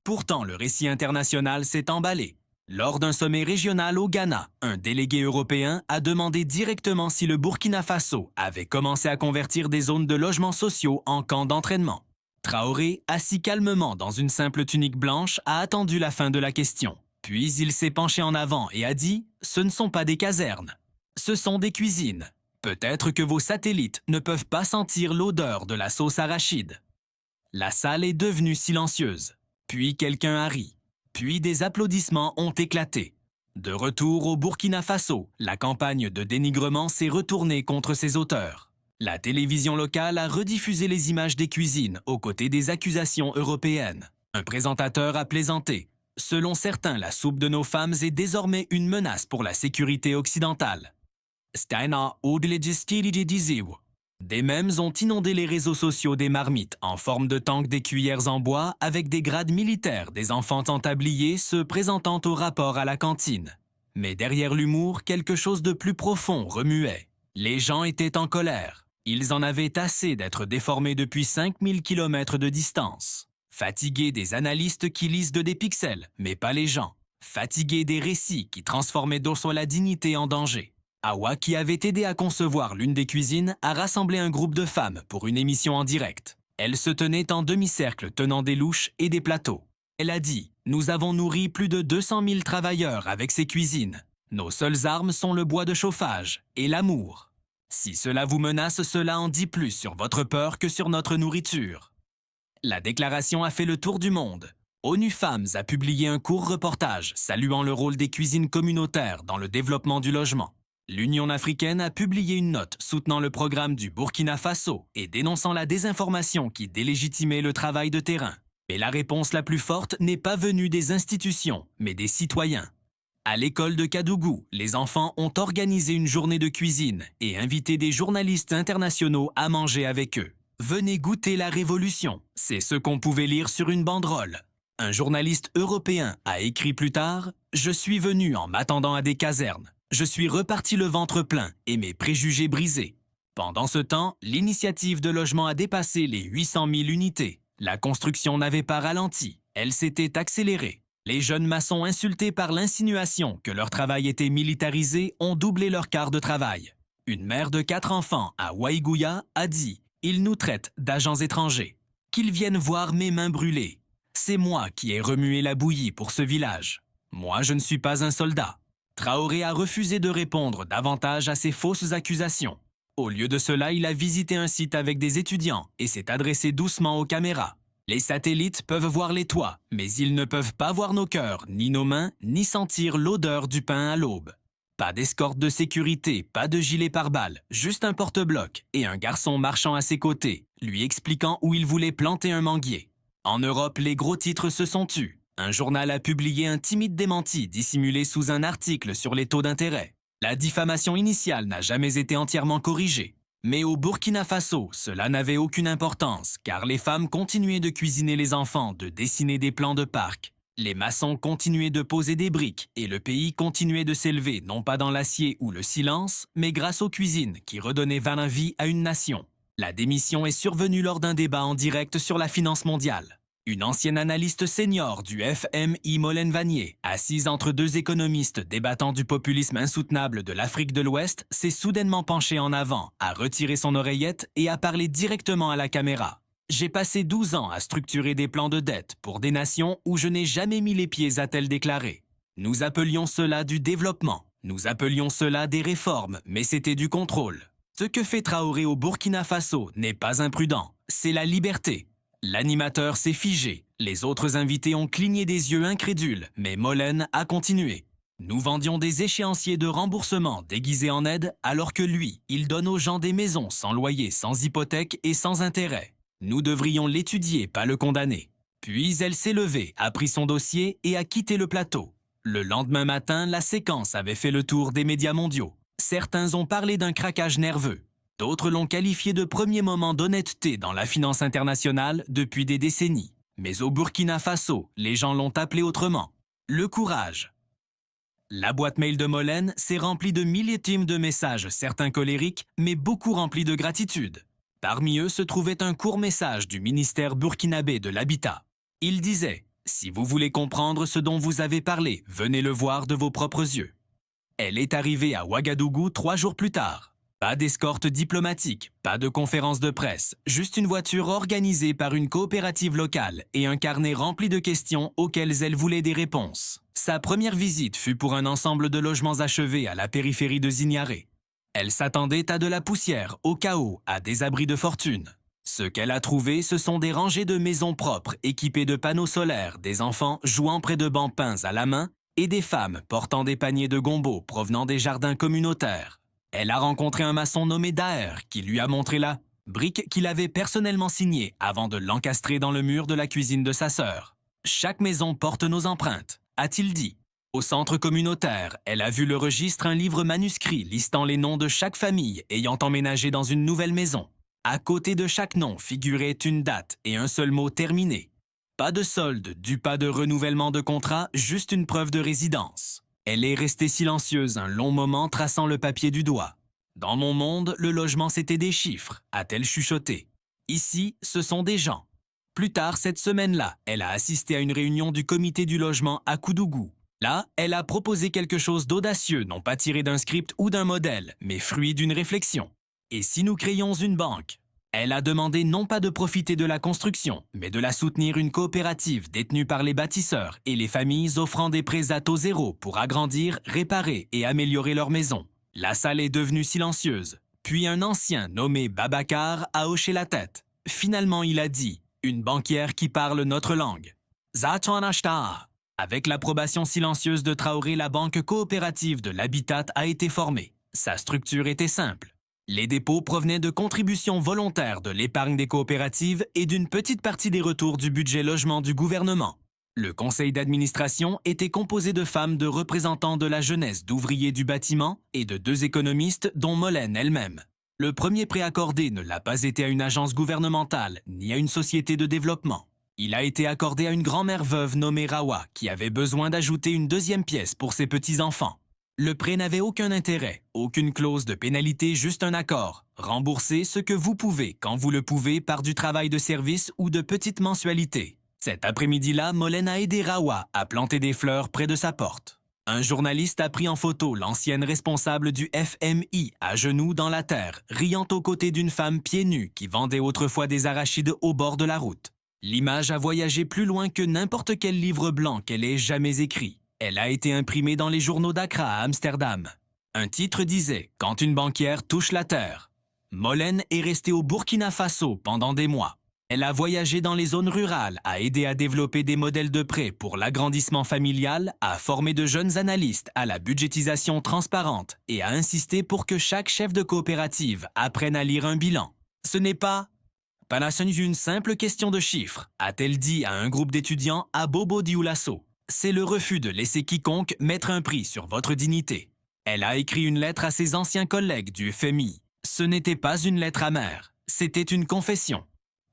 Pourtant, le récit international s'est emballé. Lors d'un sommet régional au Ghana, un délégué européen a demandé directement si le Burkina Faso avait commencé à convertir des zones de logements sociaux en camps d'entraînement. Traoré, assis calmement dans une simple tunique blanche, a attendu la fin de la question. Puis il s'est penché en avant et a dit « Ce ne sont pas des casernes, ce sont des cuisines. Peut-être que vos satellites ne peuvent pas sentir l'odeur de la sauce arachide. » La salle est devenue silencieuse. Puis quelqu'un a ri. Puis des applaudissements ont éclaté. De retour au Burkina Faso, la campagne de dénigrement s'est retournée contre ses auteurs. La télévision locale a rediffusé les images des cuisines aux côtés des accusations européennes. Un présentateur a plaisanté. Selon certains, la soupe de nos femmes est désormais une menace pour la sécurité occidentale. Des mèmes ont inondé les réseaux sociaux des marmites en forme de tanks des cuillères en bois avec des grades militaires des enfants en tablier se présentant au rapport à la cantine. Mais derrière l'humour, quelque chose de plus profond remuait. Les gens étaient en colère. Ils en avaient assez d'être déformés depuis 5000 km de distance. Fatigués des analystes qui lisent des pixels, mais pas les gens. Fatigués des récits qui transformaient d'où la dignité en danger. Awa, qui avait aidé à concevoir l'une des cuisines, a rassemblé un groupe de femmes pour une émission en direct. Elle se tenait en demi-cercle tenant des louches et des plateaux. Elle a dit « Nous avons nourri plus de 200 000 travailleurs avec ces cuisines. Nos seules armes sont le bois de chauffage et l'amour. Si cela vous menace, cela en dit plus sur votre peur que sur notre nourriture. » La déclaration a fait le tour du monde. ONU Femmes a publié un court reportage saluant le rôle des cuisines communautaires dans le développement du logement. L'Union africaine a publié une note soutenant le programme du Burkina Faso et dénonçant la désinformation qui délégitimait le travail de terrain. Mais la réponse la plus forte n'est pas venue des institutions, mais des citoyens. À l'école de Kadougou, les enfants ont organisé une journée de cuisine et invité des journalistes internationaux à manger avec eux. Venez goûter la révolution, c'est ce qu'on pouvait lire sur une banderole. Un journaliste européen a écrit plus tard « Je suis venu en m'attendant à des casernes. Je suis reparti le ventre plein et mes préjugés brisés. » Pendant ce temps, l'initiative de logement a dépassé les 800 000 unités. La construction n'avait pas ralenti, elle s'était accélérée. Les jeunes maçons insultés par l'insinuation que leur travail était militarisé ont doublé leur quart de travail. Une mère de 4 enfants à Waïgouya a dit « Ils nous traitent d'agents étrangers. Qu'ils viennent voir mes mains brûlées. C'est moi qui ai remué la bouillie pour ce village. Moi, je ne suis pas un soldat. » Traoré a refusé de répondre davantage à ces fausses accusations. Au lieu de cela, il a visité un site avec des étudiants et s'est adressé doucement aux caméras. Les satellites peuvent voir les toits, mais ils ne peuvent pas voir nos cœurs, ni nos mains, ni sentir l'odeur du pain à l'aube. Pas d'escorte de sécurité, pas de gilet pare-balles, juste un porte-bloc et un garçon marchant à ses côtés, lui expliquant où il voulait planter un manguier. En Europe, les gros titres se sont tus. Un journal a publié un timide démenti dissimulé sous un article sur les taux d'intérêt. La diffamation initiale n'a jamais été entièrement corrigée. Mais au Burkina Faso, cela n'avait aucune importance, car les femmes continuaient de cuisiner les enfants, de dessiner des plans de parc. Les maçons continuaient de poser des briques et le pays continuait de s'élever non pas dans l'acier ou le silence, mais grâce aux cuisines qui redonnaient la vie à une nation. La démission est survenue lors d'un débat en direct sur la finance mondiale. Une ancienne analyste senior du FMI Molène Vanier, assise entre deux économistes débattant du populisme insoutenable de l'Afrique de l'Ouest, s'est soudainement penchée en avant, a retiré son oreillette et a parlé directement à la caméra. J'ai passé 12 ans à structurer des plans de dette pour des nations où je n'ai jamais mis les pieds, a-t-elle déclaré. Nous appelions cela du développement, nous appelions cela des réformes, mais c'était du contrôle. Ce que fait Traoré au Burkina Faso n'est pas imprudent, c'est la liberté. L'animateur s'est figé, les autres invités ont cligné des yeux incrédules, mais Molène a continué. Nous vendions des échéanciers de remboursement déguisés en aide, alors que lui, il donne aux gens des maisons sans loyer, sans hypothèque et sans intérêt. Nous devrions l'étudier, pas le condamner. Puis elle s'est levée, a pris son dossier et a quitté le plateau. Le lendemain matin, la séquence avait fait le tour des médias mondiaux. Certains ont parlé d'un craquage nerveux. D'autres l'ont qualifié de premier moment d'honnêteté dans la finance internationale depuis des décennies. Mais au Burkina Faso, les gens l'ont appelé autrement. Le courage. La boîte mail de Molène s'est remplie de milliers de messages, certains colériques, mais beaucoup remplis de gratitude. Parmi eux se trouvait un court message du ministère burkinabé de l'Habitat. Il disait « Si vous voulez comprendre ce dont vous avez parlé, venez le voir de vos propres yeux ». Elle est arrivée à Ouagadougou 3 jours plus tard. Pas d'escorte diplomatique, pas de conférence de presse, juste une voiture organisée par une coopérative locale et un carnet rempli de questions auxquelles elle voulait des réponses. Sa première visite fut pour un ensemble de logements achevés à la périphérie de Zignaré. Elle s'attendait à de la poussière, au chaos, à des abris de fortune. Ce qu'elle a trouvé, ce sont des rangées de maisons propres équipées de panneaux solaires, des enfants jouant près de bancs peints à la main et des femmes portant des paniers de gombo provenant des jardins communautaires. Elle a rencontré un maçon nommé Daher qui lui a montré la brique qu'il avait personnellement signée avant de l'encastrer dans le mur de la cuisine de sa sœur. « Chaque maison porte nos empreintes », a-t-il dit. Au centre communautaire, elle a vu le registre, un livre manuscrit listant les noms de chaque famille ayant emménagé dans une nouvelle maison. À côté de chaque nom figurait une date et un seul mot terminé. Pas de solde, pas de renouvellement de contrat, juste une preuve de résidence. Elle est restée silencieuse un long moment, traçant le papier du doigt. « Dans mon monde, le logement c'était des chiffres », a-t-elle chuchoté. Ici, ce sont des gens. Plus tard cette semaine-là, elle a assisté à une réunion du comité du logement à Koudougou. Là, elle a proposé quelque chose d'audacieux, non pas tiré d'un script ou d'un modèle, mais fruit d'une réflexion. Et si nous créions une banque? Elle a demandé non pas de profiter de la construction, mais de la soutenir, une coopérative détenue par les bâtisseurs et les familles offrant des prêts à taux zéro pour agrandir, réparer et améliorer leur maison. La salle est devenue silencieuse. Puis un ancien nommé Babacar a hoché la tête. Finalement, il a dit « Une banquière qui parle notre langue ». Zatanashta. Avec l'approbation silencieuse de Traoré, la banque coopérative de l'habitat a été formée. Sa structure était simple. Les dépôts provenaient de contributions volontaires de l'épargne des coopératives et d'une petite partie des retours du budget logement du gouvernement. Le conseil d'administration était composé de femmes, de représentants de la jeunesse, d'ouvriers du bâtiment et de 2 économistes, dont Molène elle-même. Le premier prêt accordé ne l'a pas été à une agence gouvernementale ni à une société de développement. Il a été accordé à une grand-mère veuve nommée Rawa qui avait besoin d'ajouter une 2e pièce pour ses petits-enfants. Le prêt n'avait aucun intérêt, aucune clause de pénalité, juste un accord. Remboursez ce que vous pouvez, quand vous le pouvez, par du travail de service ou de petites mensualités. Cet après-midi-là, Molène a aidé Rawa à planter des fleurs près de sa porte. Un journaliste a pris en photo l'ancienne responsable du FMI à genoux dans la terre, riant aux côtés d'une femme pieds nus qui vendait autrefois des arachides au bord de la route. L'image a voyagé plus loin que n'importe quel livre blanc qu'elle ait jamais écrit. Elle a été imprimée dans les journaux d'Accra à Amsterdam. Un titre disait « Quand une banquière touche la terre ». Molène est restée au Burkina Faso pendant des mois. Elle a voyagé dans les zones rurales, a aidé à développer des modèles de prêts pour l'agrandissement familial, a formé de jeunes analystes à la budgétisation transparente et a insisté pour que chaque chef de coopérative apprenne à lire un bilan. Ce n'est pas une simple question de chiffres, a-t-elle dit à un groupe d'étudiants à Bobo Dioulasso. C'est le refus de laisser quiconque mettre un prix sur votre dignité. Elle a écrit une lettre à ses anciens collègues du FMI. Ce n'était pas une lettre amère, c'était une confession.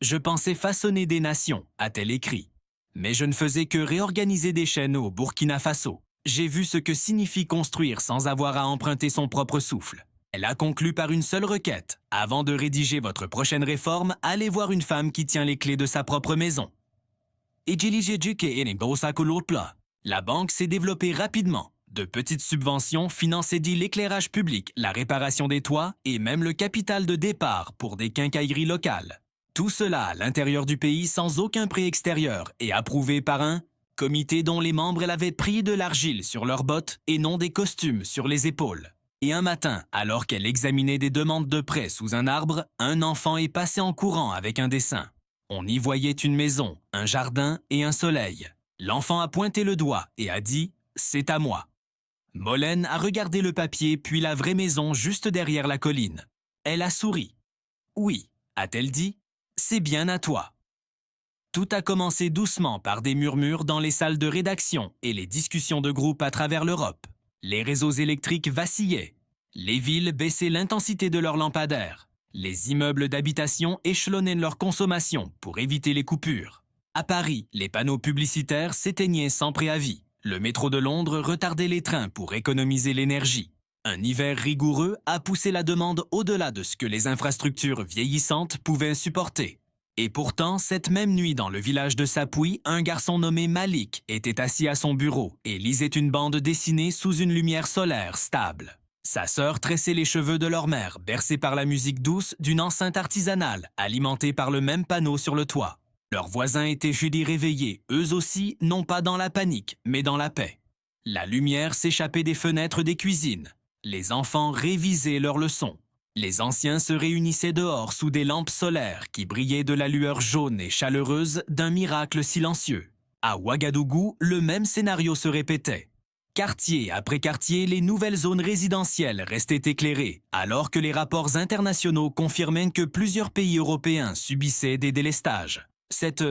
Je pensais façonner des nations, a-t-elle écrit. Mais je ne faisais que réorganiser des chaînes au Burkina Faso. J'ai vu ce que signifie construire sans avoir à emprunter son propre souffle. Elle a conclu par une seule requête. Avant de rédiger votre prochaine réforme, allez voir une femme qui tient les clés de sa propre maison. La banque s'est développée rapidement. De petites subventions finançaient l'éclairage public, la réparation des toits et même le capital de départ pour des quincailleries locales. Tout cela à l'intérieur du pays sans aucun prêt extérieur et approuvé par un comité dont les membres avaient pris de l'argile sur leurs bottes et non des costumes sur les épaules. Et un matin, alors qu'elle examinait des demandes de prêt sous un arbre, un enfant est passé en courant avec un dessin. On y voyait une maison, un jardin et un soleil. L'enfant a pointé le doigt et a dit « C'est à moi ». Molène a regardé le papier puis la vraie maison juste derrière la colline. Elle a souri. « Oui », a-t-elle dit, « c'est bien à toi ». Tout a commencé doucement par des murmures dans les salles de rédaction et les discussions de groupe à travers l'Europe. Les réseaux électriques vacillaient. Les villes baissaient l'intensité de leurs lampadaires. Les immeubles d'habitation échelonnaient leur consommation pour éviter les coupures. À Paris, les panneaux publicitaires s'éteignaient sans préavis. Le métro de Londres retardait les trains pour économiser l'énergie. Un hiver rigoureux a poussé la demande au-delà de ce que les infrastructures vieillissantes pouvaient supporter. Et pourtant, cette même nuit dans le village de Sapouy, un garçon nommé Malik était assis à son bureau et lisait une bande dessinée sous une lumière solaire stable. Sa sœur tressait les cheveux de leur mère, bercée par la musique douce d'une enceinte artisanale, alimentée par le même panneau sur le toit. Leurs voisins étaient jeudi réveillés, eux aussi, non pas dans la panique, mais dans la paix. La lumière s'échappait des fenêtres des cuisines. Les enfants révisaient leurs leçons. Les anciens se réunissaient dehors sous des lampes solaires qui brillaient de la lueur jaune et chaleureuse d'un miracle silencieux. À Ouagadougou, le même scénario se répétait. Quartier après quartier, les nouvelles zones résidentielles restaient éclairées, alors que les rapports internationaux confirmaient que plusieurs pays européens subissaient des délestages. Cette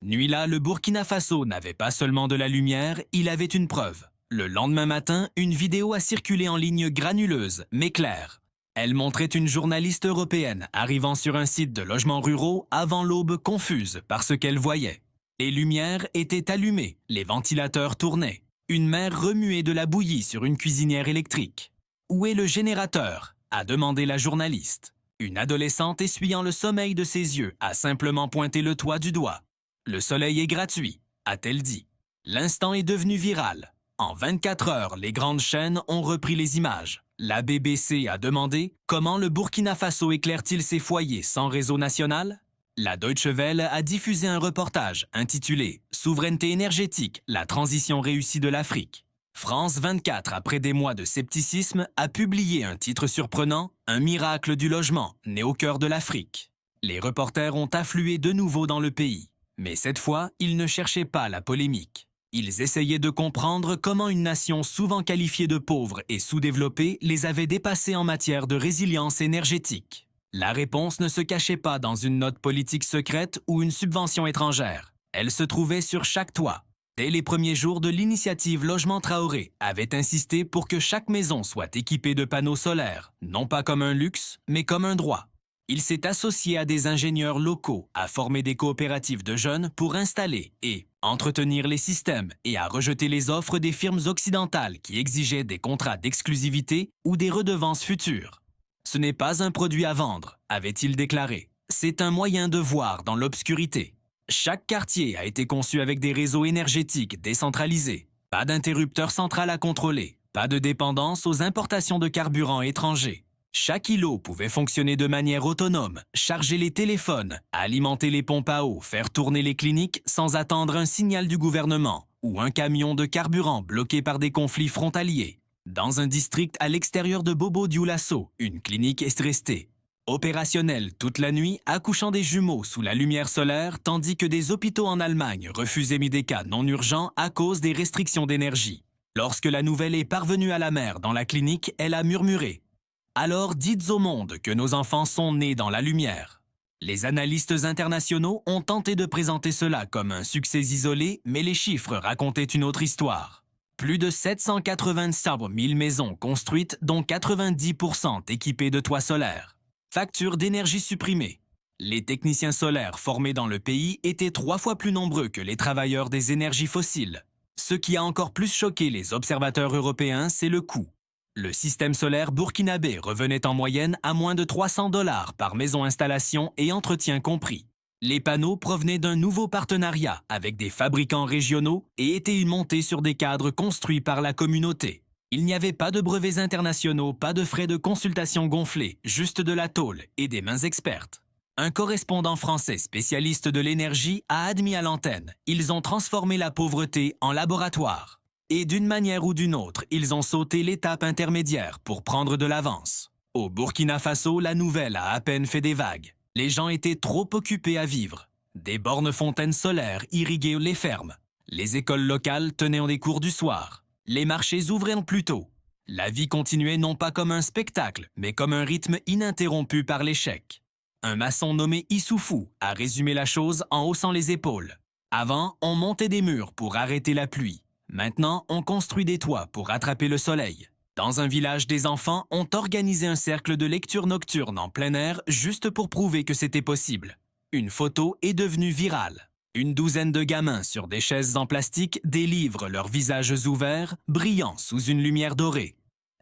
nuit-là, le Burkina Faso n'avait pas seulement de la lumière, il avait une preuve. Le lendemain matin, une vidéo a circulé en ligne granuleuse, mais claire. Elle montrait une journaliste européenne arrivant sur un site de logements ruraux avant l'aube confuse par ce qu'elle voyait. Les lumières étaient allumées, les ventilateurs tournaient. Une mère remuait de la bouillie sur une cuisinière électrique. « Où est le générateur ?» a demandé la journaliste. Une adolescente essuyant le sommeil de ses yeux a simplement pointé le toit du doigt. « Le soleil est gratuit », a-t-elle dit. L'instant est devenu viral. En 24 heures, les grandes chaînes ont repris les images. La BBC a demandé « Comment le Burkina Faso éclaire-t-il ses foyers sans réseau national ?» La Deutsche Welle a diffusé un reportage intitulé « Souveraineté énergétique, la transition réussie de l'Afrique ». France 24, après des mois de scepticisme, a publié un titre surprenant « Un miracle du logement, né au cœur de l'Afrique ». Les reporters ont afflué de nouveau dans le pays. Mais cette fois, ils ne cherchaient pas la polémique. Ils essayaient de comprendre comment une nation souvent qualifiée de pauvre et sous-développée les avait dépassés en matière de résilience énergétique. La réponse ne se cachait pas dans une note politique secrète ou une subvention étrangère. Elle se trouvait sur chaque toit. Dès les premiers jours de l'initiative Logement Traoré avait insisté pour que chaque maison soit équipée de panneaux solaires, non pas comme un luxe, mais comme un droit. Il s'est associé à des ingénieurs locaux, à former des coopératives de jeunes pour installer et entretenir les systèmes et à rejeter les offres des firmes occidentales qui exigeaient des contrats d'exclusivité ou des redevances futures. Ce n'est pas un produit à vendre, avait-il déclaré. C'est un moyen de voir dans l'obscurité. Chaque quartier a été conçu avec des réseaux énergétiques décentralisés. Pas d'interrupteur central à contrôler. Pas de dépendance aux importations de carburants étrangers. Chaque îlot pouvait fonctionner de manière autonome, charger les téléphones, alimenter les pompes à eau, faire tourner les cliniques sans attendre un signal du gouvernement ou un camion de carburant bloqué par des conflits frontaliers. Dans un district à l'extérieur de Bobo-Dioulasso, une clinique est restée opérationnelle toute la nuit, accouchant des jumeaux sous la lumière solaire, tandis que des hôpitaux en Allemagne refusaient des cas non urgents à cause des restrictions d'énergie. Lorsque la nouvelle est parvenue à la mère dans la clinique, elle a murmuré « Alors dites au monde que nos enfants sont nés dans la lumière ». Les analystes internationaux ont tenté de présenter cela comme un succès isolé, mais les chiffres racontaient une autre histoire. Plus de 787 000 maisons construites, dont 90% équipées de toits solaires. Facture d'énergie supprimée. Les techniciens solaires formés dans le pays étaient 3 fois plus nombreux que les travailleurs des énergies fossiles. Ce qui a encore plus choqué les observateurs européens, c'est le coût. Le système solaire burkinabé revenait en moyenne à moins de $300 par maison installation et entretien compris. Les panneaux provenaient d'un nouveau partenariat avec des fabricants régionaux et étaient montés sur des cadres construits par la communauté. Il n'y avait pas de brevets internationaux, pas de frais de consultation gonflés, juste de la tôle et des mains expertes. Un correspondant français spécialiste de l'énergie a admis à l'antenne, ils ont transformé la pauvreté en laboratoire. Et d'une manière ou d'une autre, ils ont sauté l'étape intermédiaire pour prendre de l'avance. Au Burkina Faso, la nouvelle a à peine fait des vagues. Les gens étaient trop occupés à vivre. Des bornes fontaines solaires irriguaient les fermes. Les écoles locales tenaient des cours du soir. Les marchés ouvraient plus tôt. La vie continuait non pas comme un spectacle, mais comme un rythme ininterrompu par l'échec. Un maçon nommé Issoufou a résumé la chose en haussant les épaules. Avant, on montait des murs pour arrêter la pluie. Maintenant, on construit des toits pour attraper le soleil. Dans un village, des enfants ont organisé un cercle de lecture nocturne en plein air juste pour prouver que c'était possible. Une photo est devenue virale. Une douzaine de gamins sur des chaises en plastique délivrent leurs visages ouverts, brillants sous une lumière dorée.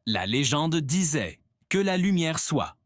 La légende disait « que la lumière soit ».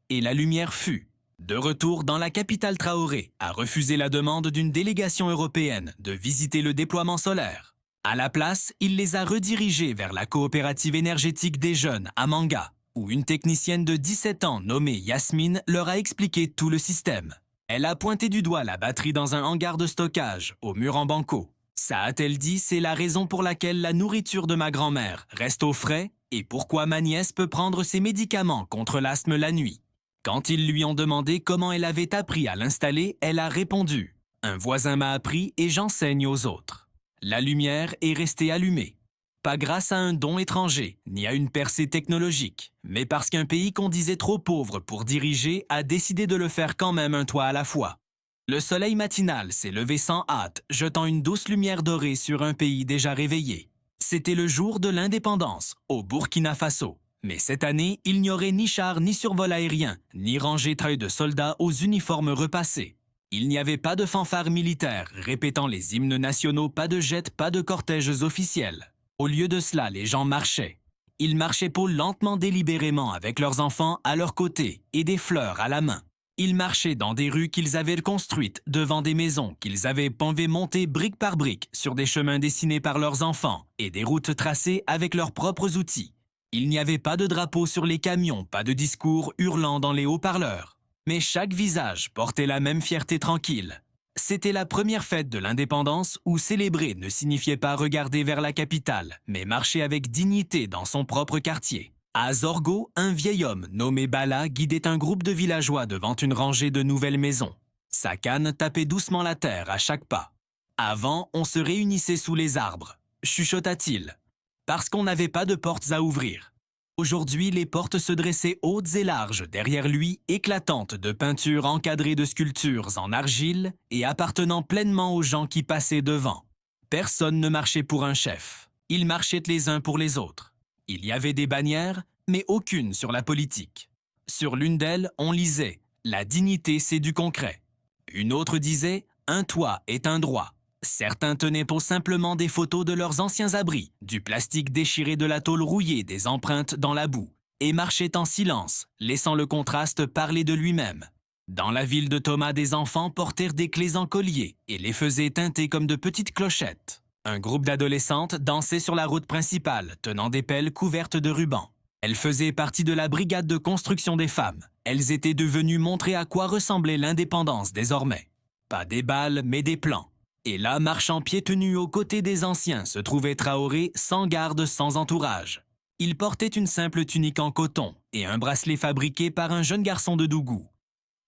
Et la lumière fut. De retour dans la capitale, Traoré a refusé la demande d'une délégation européenne de visiter le déploiement solaire. À la place, il les a redirigés vers la coopérative énergétique des jeunes à Manga, où une technicienne de 17 ans nommée Yasmine leur a expliqué tout le système. Elle a pointé du doigt la batterie dans un hangar de stockage, au mur en banco. Ça a-t-elle dit, c'est la raison pour laquelle la nourriture de ma grand-mère reste au frais et pourquoi ma nièce peut prendre ses médicaments contre l'asthme la nuit. Quand ils lui ont demandé comment elle avait appris à l'installer, elle a répondu « Un voisin m'a appris et j'enseigne aux autres ». La lumière est restée allumée. Pas grâce à un don étranger, ni à une percée technologique, mais parce qu'un pays qu'on disait trop pauvre pour diriger a décidé de le faire quand même un toit à la fois. Le soleil matinal s'est levé sans hâte, jetant une douce lumière dorée sur un pays déjà réveillé. C'était le jour de l'indépendance, au Burkina Faso. Mais cette année, il n'y aurait ni chars ni survol aérien, ni rangées de soldats aux uniformes repassés. Il n'y avait pas de fanfares militaires répétant les hymnes nationaux, pas de jets, pas de cortèges officiels. Au lieu de cela, les gens marchaient. Ils marchaient lentement, délibérément, avec leurs enfants à leur côté et des fleurs à la main. Ils marchaient dans des rues qu'ils avaient construites, devant des maisons qu'ils avaient montées brique par brique sur des chemins dessinés par leurs enfants et des routes tracées avec leurs propres outils. Il n'y avait pas de drapeau sur les camions, pas de discours hurlant dans les haut-parleurs. Mais chaque visage portait la même fierté tranquille. C'était la première fête de l'indépendance où célébrer ne signifiait pas regarder vers la capitale, mais marcher avec dignité dans son propre quartier. À Zorgo, un vieil homme nommé Bala guidait un groupe de villageois devant une rangée de nouvelles maisons. Sa canne tapait doucement la terre à chaque pas. Avant, on se réunissait sous les arbres, chuchota-t-il, parce qu'on n'avait pas de portes à ouvrir. Aujourd'hui, les portes se dressaient hautes et larges derrière lui, éclatantes de peintures encadrées de sculptures en argile et appartenant pleinement aux gens qui passaient devant. Personne ne marchait pour un chef. Ils marchaient les uns pour les autres. Il y avait des bannières, mais aucune sur la politique. Sur l'une d'elles, on lisait « La dignité, c'est du concret ». Une autre disait « Un toit est un droit ». Certains tenaient pour simplement des photos de leurs anciens abris, du plastique déchiré de la tôle rouillée des empreintes dans la boue, et marchaient en silence, laissant le contraste parler de lui-même. Dans la ville de Thomas, des enfants portèrent des clés en collier et les faisaient tinter comme de petites clochettes. Un groupe d'adolescentes dansait sur la route principale, tenant des pelles couvertes de rubans. Elles faisaient partie de la brigade de construction des femmes. Elles étaient devenues montrer à quoi ressemblait l'indépendance désormais. Pas des balles, mais des plans. Et là, marchant pieds tenus aux côtés des anciens, se trouvait Traoré, sans garde, sans entourage. Il portait une simple tunique en coton et un bracelet fabriqué par un jeune garçon de Dougou.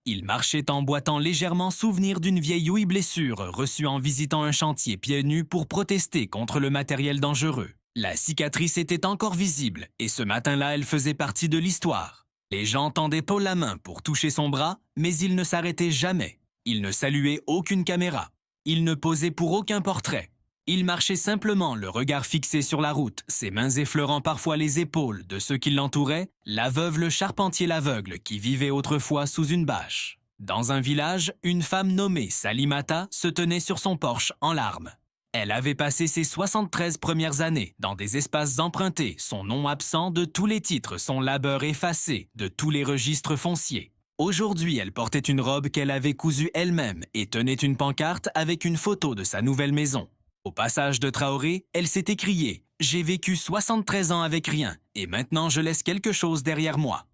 Il marchait en boitant légèrement, souvenir d'une vieille ouïe blessure reçue en visitant un chantier pieds nus pour protester contre le matériel dangereux. La cicatrice était encore visible et ce matin-là, elle faisait partie de l'histoire. Les gens tendaient Paul la main pour toucher son bras, mais il ne s'arrêtait jamais. Il ne saluait aucune caméra. Il ne posait pour aucun portrait. Il marchait simplement, le regard fixé sur la route, ses mains effleurant parfois les épaules de ceux qui l'entouraient, la veuve le charpentier l'aveugle qui vivait autrefois sous une bâche. Dans un village, une femme nommée Salimata se tenait sur son porche en larmes. Elle avait passé ses 73 premières années dans des espaces empruntés, son nom absent de tous les titres, son labeur effacé de tous les registres fonciers. Aujourd'hui, elle portait une robe qu'elle avait cousue elle-même et tenait une pancarte avec une photo de sa nouvelle maison. Au passage de Traoré, elle s'est écriée « J'ai vécu 73 ans avec rien et maintenant je laisse quelque chose derrière moi ».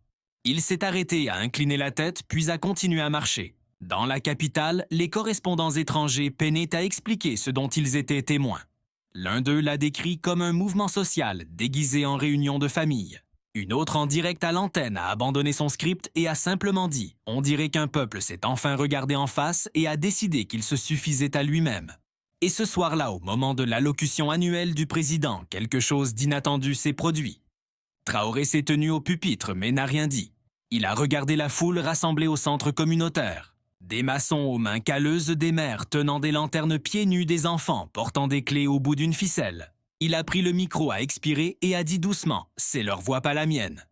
Il s'est arrêté à incliner la tête puis a continué à marcher. Dans la capitale, les correspondants étrangers peinaient à expliquer ce dont ils étaient témoins. L'un d'eux l'a décrit comme un mouvement social déguisé en réunion de famille. Une autre en direct à l'antenne a abandonné son script et a simplement dit « On dirait qu'un peuple s'est enfin regardé en face et a décidé qu'il se suffisait à lui-même ». Et ce soir-là, au moment de l'allocution annuelle du président, quelque chose d'inattendu s'est produit. Traoré s'est tenu au pupitre mais n'a rien dit. Il a regardé la foule rassemblée au centre communautaire. Des maçons aux mains calleuses, des mères tenant des lanternes pieds nus, des enfants portant des clés au bout d'une ficelle. Il a pris le micro à expirer et a dit doucement « C'est leur voix, pas la mienne ».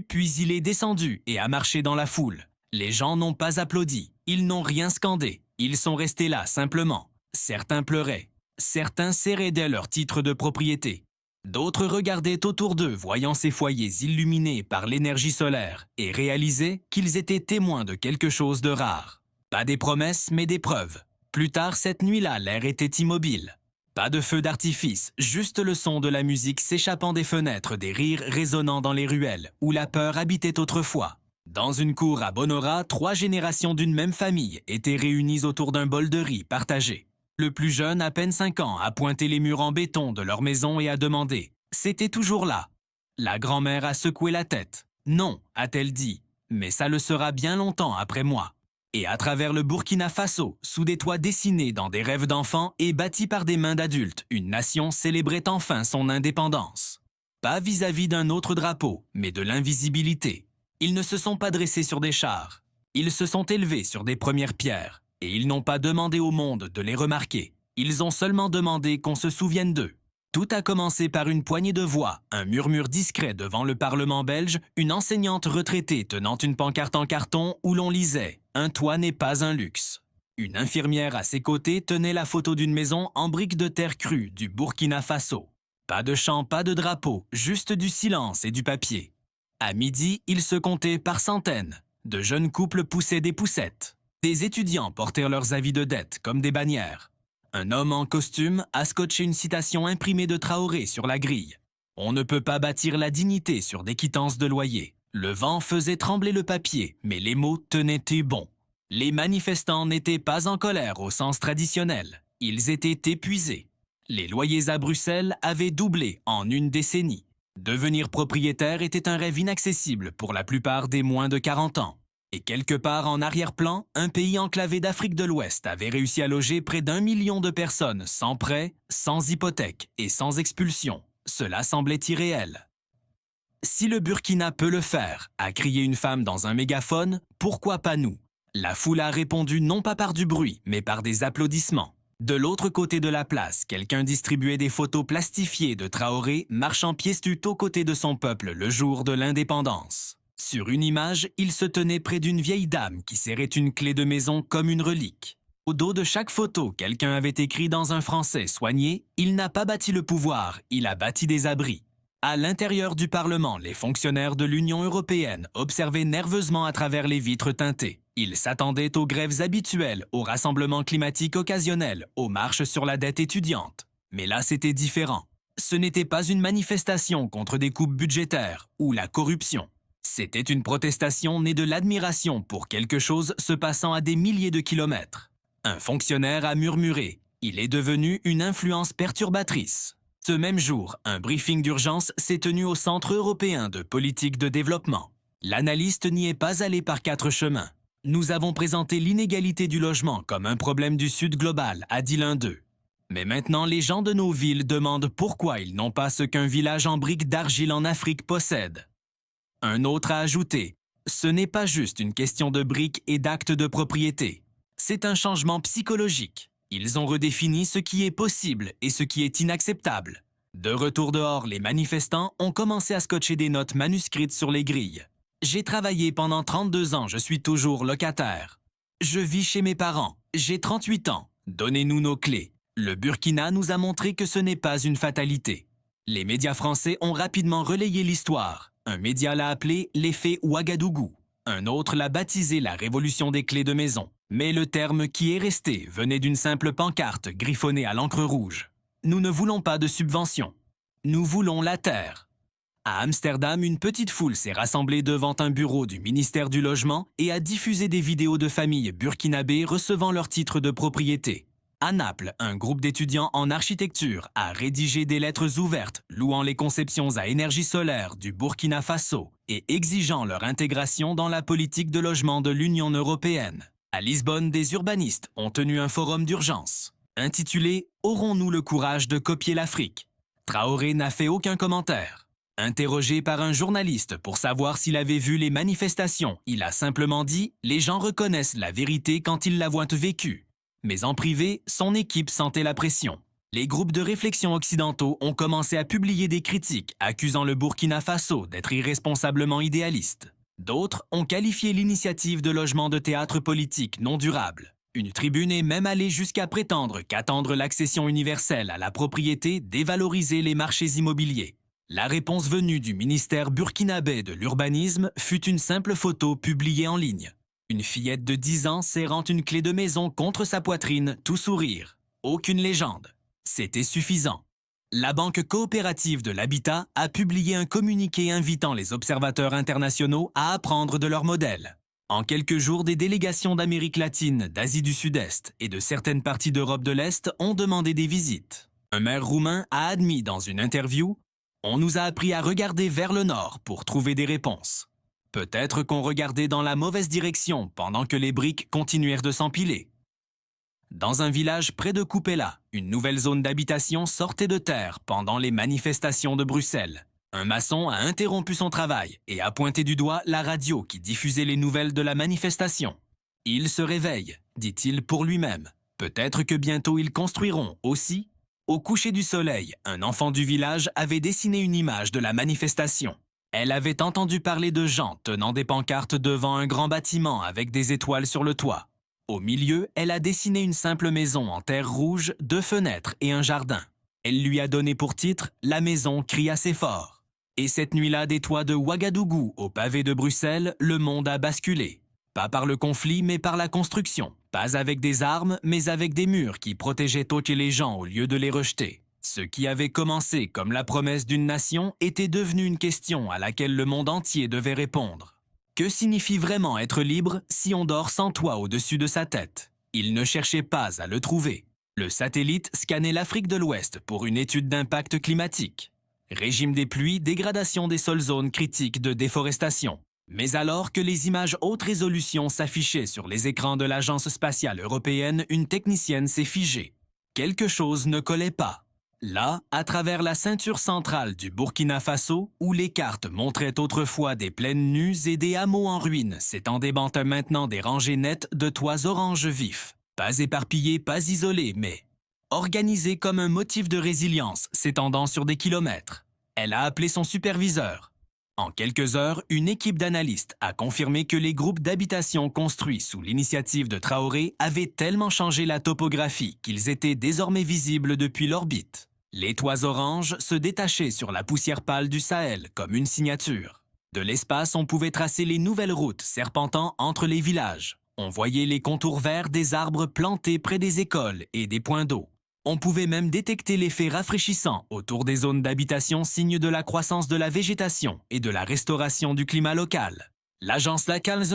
Puis il est descendu et a marché dans la foule. Les gens n'ont pas applaudi, ils n'ont rien scandé, ils sont restés là simplement. Certains pleuraient, certains serraient leur titre de propriété. D'autres regardaient autour d'eux, voyant ces foyers illuminés par l'énergie solaire, et réalisaient qu'ils étaient témoins de quelque chose de rare. Pas des promesses, mais des preuves. Plus tard, cette nuit-là, l'air était immobile. Pas de feu d'artifice, juste le son de la musique s'échappant des fenêtres, des rires résonnant dans les ruelles, où la peur habitait autrefois. Dans une cour à Bonora, 3 générations d'une même famille étaient réunies autour d'un bol de riz partagé. Le plus jeune, à peine 5 ans, a pointé les murs en béton de leur maison et a demandé « C'était toujours là ?» La grand-mère a secoué la tête. « Non », a-t-elle dit, « mais ça le sera bien longtemps après moi. » Et à travers le Burkina Faso, sous des toits dessinés dans des rêves d'enfants et bâtis par des mains d'adultes, une nation célébrait enfin son indépendance. Pas vis-à-vis d'un autre drapeau, mais de l'invisibilité. Ils ne se sont pas dressés sur des chars. Ils se sont élevés sur des premières pierres. Et ils n'ont pas demandé au monde de les remarquer. Ils ont seulement demandé qu'on se souvienne d'eux. Tout a commencé par une poignée de voix, un murmure discret devant le Parlement belge, une enseignante retraitée tenant une pancarte en carton où l'on lisait « Un toit n'est pas un luxe ». Une infirmière à ses côtés tenait la photo d'une maison en briques de terre crue du Burkina Faso. Pas de chant, pas de drapeau, juste du silence et du papier. À midi, ils se comptaient par centaines. De jeunes couples poussaient des poussettes. Des étudiants portèrent leurs avis de dette comme des bannières. Un homme en costume a scotché une citation imprimée de Traoré sur la grille. « On ne peut pas bâtir la dignité sur des quittances de loyer. » Le vent faisait trembler le papier, mais les mots tenaient bon. Les manifestants n'étaient pas en colère au sens traditionnel. Ils étaient épuisés. Les loyers à Bruxelles avaient doublé en une décennie. Devenir propriétaire était un rêve inaccessible pour la plupart des moins de 40 ans. Et quelque part en arrière-plan, un pays enclavé d'Afrique de l'Ouest avait réussi à loger près d'1 million de personnes sans prêt, sans hypothèque et sans expulsion. Cela semblait irréel. Si le Burkina peut le faire, a crié une femme dans un mégaphone, pourquoi pas nous? La foule a répondu non pas par du bruit, mais par des applaudissements. De l'autre côté de la place, quelqu'un distribuait des photos plastifiées de Traoré marchant pieds nus aux côtés de son peuple le jour de l'indépendance. Sur une image, il se tenait près d'une vieille dame qui serrait une clé de maison comme une relique. Au dos de chaque photo, quelqu'un avait écrit dans un français soigné « Il n'a pas bâti le pouvoir, il a bâti des abris ». À l'intérieur du Parlement, les fonctionnaires de l'Union européenne observaient nerveusement à travers les vitres teintées. Ils s'attendaient aux grèves habituelles, aux rassemblements climatiques occasionnels, aux marches sur la dette étudiante. Mais là, c'était différent. Ce n'était pas une manifestation contre des coupes budgétaires ou la corruption. C'était une protestation née de l'admiration pour quelque chose se passant à des milliers de kilomètres. Un fonctionnaire a murmuré « Il est devenu une influence perturbatrice ». Ce même jour, un briefing d'urgence s'est tenu au Centre européen de politique de développement. L'analyste n'y est pas allé par 4 chemins. Nous avons présenté l'inégalité du logement comme un problème du Sud global, a dit l'un d'eux. Mais maintenant, les gens de nos villes demandent pourquoi ils n'ont pas ce qu'un village en briques d'argile en Afrique possède. Un autre a ajouté « Ce n'est pas juste une question de briques et d'actes de propriété. C'est un changement psychologique. Ils ont redéfini ce qui est possible et ce qui est inacceptable. » De retour dehors, les manifestants ont commencé à scotcher des notes manuscrites sur les grilles. « J'ai travaillé pendant 32 ans, je suis toujours locataire. Je vis chez mes parents, j'ai 38 ans. Donnez-nous nos clés. » Le Burkina nous a montré que ce n'est pas une fatalité. Les médias français ont rapidement relayé l'histoire. Un média l'a appelé « l'effet Ouagadougou ». Un autre l'a baptisé la révolution des clés de maison. Mais le terme qui est resté venait d'une simple pancarte griffonnée à l'encre rouge. Nous ne voulons pas de subventions. Nous voulons la terre. À Amsterdam, une petite foule s'est rassemblée devant un bureau du ministère du Logement et a diffusé des vidéos de familles burkinabées recevant leur titre de propriété. À Naples, un groupe d'étudiants en architecture a rédigé des lettres ouvertes louant les conceptions à énergie solaire du Burkina Faso et exigeant leur intégration dans la politique de logement de l'Union européenne. À Lisbonne, des urbanistes ont tenu un forum d'urgence, intitulé « Aurons-nous le courage de copier l'Afrique ?» Traoré n'a fait aucun commentaire. Interrogé par un journaliste pour savoir s'il avait vu les manifestations, il a simplement dit « Les gens reconnaissent la vérité quand ils la voient vécue ». Mais en privé, son équipe sentait la pression. Les groupes de réflexion occidentaux ont commencé à publier des critiques accusant le Burkina Faso d'être irresponsablement idéaliste. D'autres ont qualifié l'initiative de logement de théâtre politique non durable. Une tribune est même allée jusqu'à prétendre qu'attendre l'accession universelle à la propriété dévalorisait les marchés immobiliers. La réponse venue du ministère burkinabé de l'urbanisme fut une simple photo publiée en ligne. Une fillette de 10 ans serrant une clé de maison contre sa poitrine, tout sourire. Aucune légende. C'était suffisant. La Banque coopérative de l'habitat a publié un communiqué invitant les observateurs internationaux à apprendre de leur modèle. En quelques jours, des délégations d'Amérique latine, d'Asie du Sud-Est et de certaines parties d'Europe de l'Est ont demandé des visites. Un maire roumain a admis dans une interview « On nous a appris à regarder vers le nord pour trouver des réponses. Peut-être qu'on regardait dans la mauvaise direction pendant que les briques continuèrent de s'empiler. » Dans un village près de Kupela, une nouvelle zone d'habitation sortait de terre pendant les manifestations de Bruxelles. Un maçon a interrompu son travail et a pointé du doigt la radio qui diffusait les nouvelles de la manifestation. « Il se réveille », dit-il pour lui-même. Peut-être que bientôt ils construiront aussi. Au coucher du soleil, un enfant du village avait dessiné une image de la manifestation. Elle avait entendu parler de gens tenant des pancartes devant un grand bâtiment avec des étoiles sur le toit. Au milieu, elle a dessiné une simple maison en terre rouge, 2 fenêtres et un jardin. Elle lui a donné pour titre « La maison crie assez fort ». Et cette nuit-là, des toits de Ouagadougou au pavé de Bruxelles, le monde a basculé. Pas par le conflit, mais par la construction. Pas avec des armes, mais avec des murs qui protégeaient les gens au lieu de les rejeter. Ce qui avait commencé comme la promesse d'une nation était devenu une question à laquelle le monde entier devait répondre. Que signifie vraiment être libre si on dort sans toit au-dessus de sa tête? Il ne cherchait pas à le trouver. Le satellite scannait l'Afrique de l'Ouest pour une étude d'impact climatique. Régime des pluies, dégradation des sols, zones critiques de déforestation. Mais alors que les images haute résolution s'affichaient sur les écrans de l'Agence spatiale européenne, une technicienne s'est figée. Quelque chose ne collait pas. Là, à travers la ceinture centrale du Burkina Faso, où les cartes montraient autrefois des plaines nues et des hameaux en ruine, s'étendaient maintenant des rangées nettes de toits orange vifs. Pas éparpillés, pas isolés, mais organisés comme un motif de résilience s'étendant sur des kilomètres. Elle a appelé son superviseur. En quelques heures, une équipe d'analystes a confirmé que les groupes d'habitation construits sous l'initiative de Traoré avaient tellement changé la topographie qu'ils étaient désormais visibles depuis l'orbite. Les toits oranges se détachaient sur la poussière pâle du Sahel comme une signature. De l'espace, on pouvait tracer les nouvelles routes serpentant entre les villages. On voyait les contours verts des arbres plantés près des écoles et des points d'eau. On pouvait même détecter l'effet rafraîchissant autour des zones d'habitation, signe de la croissance de la végétation et de la restauration du climat local. L'Agence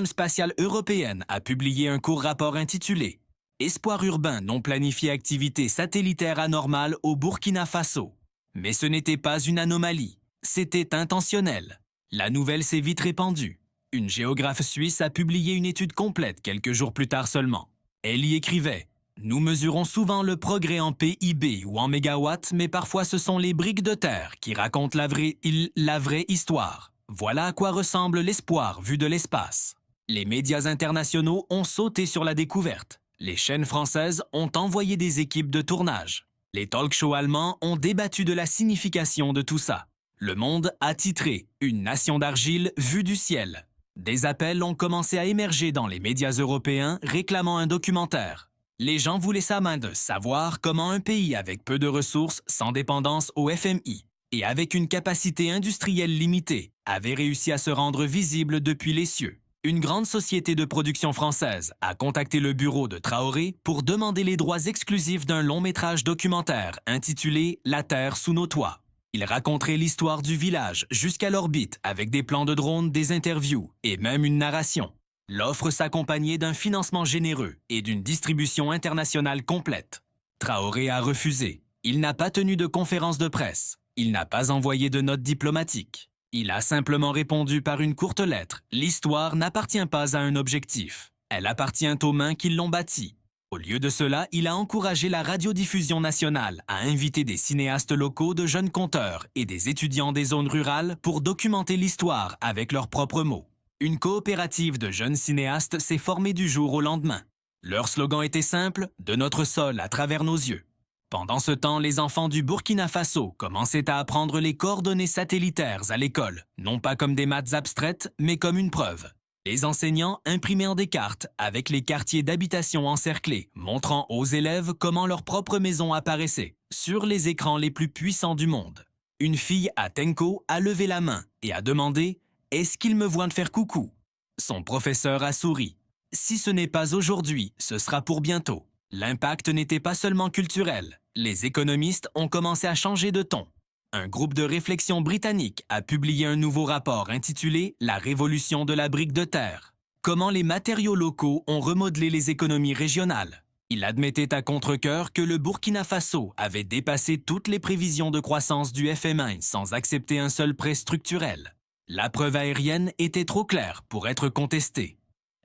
spatiale européenne a publié un court rapport intitulé « Espoir urbain non planifié activité satellitaire anormale au Burkina Faso ». Mais ce n'était pas une anomalie, c'était intentionnel. La nouvelle s'est vite répandue. Une géographe suisse a publié une étude complète quelques jours plus tard seulement. Elle y écrivait « Nous mesurons souvent le progrès en PIB ou en mégawatts, mais parfois ce sont les briques de terre qui racontent la vraie histoire. Voilà à quoi ressemble l'espoir vu de l'espace. » Les médias internationaux ont sauté sur la découverte. Les chaînes françaises ont envoyé des équipes de tournage. Les talk-shows allemands ont débattu de la signification de tout ça. Le Monde a titré « Une nation d'argile vue du ciel ». Des appels ont commencé à émerger dans les médias européens réclamant un documentaire. Les gens voulaient sa main de savoir comment un pays avec peu de ressources, sans dépendance au FMI et avec une capacité industrielle limitée, avait réussi à se rendre visible depuis les cieux. Une grande société de production française a contacté le bureau de Traoré pour demander les droits exclusifs d'un long métrage documentaire intitulé La Terre sous nos toits. Il raconterait l'histoire du village jusqu'à l'orbite avec des plans de drone, des interviews et même une narration. L'offre s'accompagnait d'un financement généreux et d'une distribution internationale complète. Traoré a refusé. Il n'a pas tenu de conférence de presse. Il n'a pas envoyé de note diplomatique. Il a simplement répondu par une courte lettre. L'histoire n'appartient pas à un objectif. Elle appartient aux mains qui l'ont bâtie. Au lieu de cela, il a encouragé la radiodiffusion nationale à inviter des cinéastes locaux, de jeunes conteurs et des étudiants des zones rurales pour documenter l'histoire avec leurs propres mots. Une coopérative de jeunes cinéastes s'est formée du jour au lendemain. Leur slogan était simple, « De notre sol à travers nos yeux ». Pendant ce temps, les enfants du Burkina Faso commençaient à apprendre les coordonnées satellitaires à l'école, non pas comme des maths abstraites, mais comme une preuve. Les enseignants imprimèrent des cartes avec les quartiers d'habitation encerclés, montrant aux élèves comment leur propre maison apparaissait sur les écrans les plus puissants du monde. Une fille à Tenko a levé la main et a demandé « Est-ce qu'il me voit de faire coucou ?» Son professeur a souri. « Si ce n'est pas aujourd'hui, ce sera pour bientôt. » L'impact n'était pas seulement culturel. Les économistes ont commencé à changer de ton. Un groupe de réflexion britannique a publié un nouveau rapport intitulé « La révolution de la brique de terre ». Comment les matériaux locaux ont remodelé les économies régionales. Il admettait à contre-cœur que le Burkina Faso avait dépassé toutes les prévisions de croissance du FMI sans accepter un seul prêt structurel. La preuve aérienne était trop claire pour être contestée.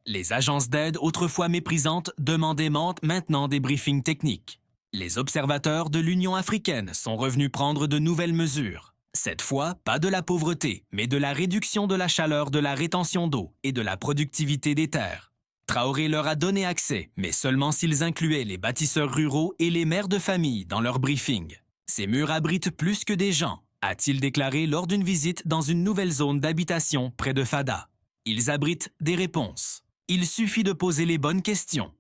Les agences d'aide, autrefois méprisantes, demandaient maintenant des briefings techniques. Les observateurs de l'Union africaine sont revenus prendre de nouvelles mesures. Cette fois, pas de la pauvreté, mais de la réduction de la chaleur, de la rétention d'eau et de la productivité des terres. Traoré leur a donné accès, mais seulement s'ils incluaient les bâtisseurs ruraux et les mères de famille dans leur briefing. Ces murs abritent plus que des gens, a-t-il déclaré lors d'une visite dans une nouvelle zone d'habitation près de Fada. Ils abritent des réponses. Il suffit de poser les bonnes questions.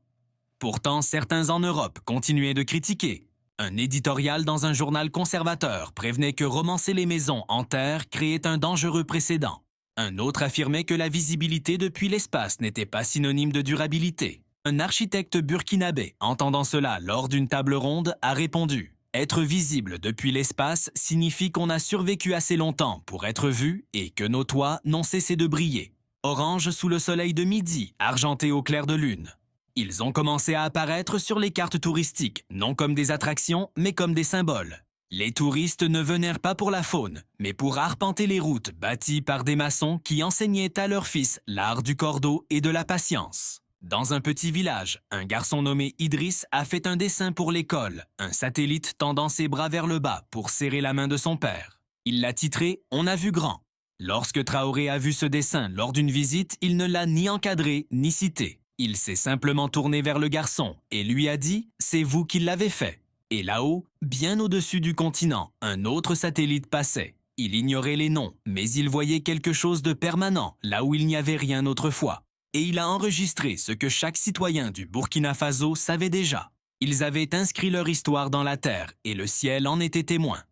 Pourtant, certains en Europe continuaient de critiquer. Un éditorial dans un journal conservateur prévenait que romancer les maisons en terre créait un dangereux précédent. Un autre affirmait que la visibilité depuis l'espace n'était pas synonyme de durabilité. Un architecte burkinabé, entendant cela lors d'une table ronde, a répondu « Être visible depuis l'espace signifie qu'on a survécu assez longtemps pour être vu et que nos toits n'ont cessé de briller. Orange sous le soleil de midi, argenté au clair de lune. » Ils ont commencé à apparaître sur les cartes touristiques, non comme des attractions, mais comme des symboles. Les touristes ne vinrent pas pour la faune, mais pour arpenter les routes bâties par des maçons qui enseignaient à leurs fils l'art du cordeau et de la patience. Dans un petit village, un garçon nommé Idriss a fait un dessin pour l'école, un satellite tendant ses bras vers le bas pour serrer la main de son père. Il l'a titré « On a vu grand ». Lorsque Traoré a vu ce dessin lors d'une visite, il ne l'a ni encadré ni cité. Il s'est simplement tourné vers le garçon et lui a dit « C'est vous qui l'avez fait ». Et là-haut, bien au-dessus du continent, un autre satellite passait. Il ignorait les noms, mais il voyait quelque chose de permanent là où il n'y avait rien autrefois. Et il a enregistré ce que chaque citoyen du Burkina Faso savait déjà. Ils avaient inscrit leur histoire dans la terre et le ciel en était témoin.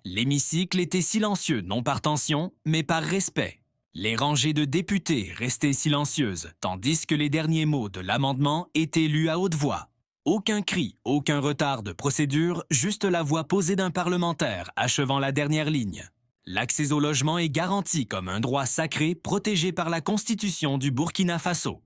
L'hémicycle était silencieux, non par tension, mais par respect. Les rangées de députés restaient silencieuses, tandis que les derniers mots de l'amendement étaient lus à haute voix. Aucun cri, aucun retard de procédure, juste la voix posée d'un parlementaire achevant la dernière ligne. L'accès au logement est garanti comme un droit sacré protégé par la Constitution du Burkina Faso.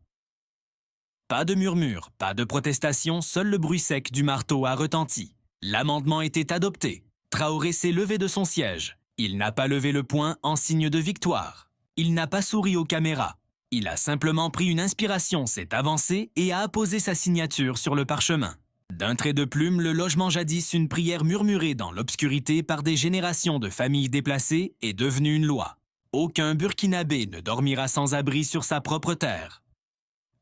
Pas de murmure, pas de protestation, seul le bruit sec du marteau a retenti. L'amendement était adopté. Traoré s'est levé de son siège. Il n'a pas levé le poing en signe de victoire. Il n'a pas souri aux caméras. Il a simplement pris une inspiration, s'est avancé et a apposé sa signature sur le parchemin. D'un trait de plume, le logement jadis une prière murmurée dans l'obscurité par des générations de familles déplacées est devenu une loi. Aucun Burkinabé ne dormira sans abri sur sa propre terre.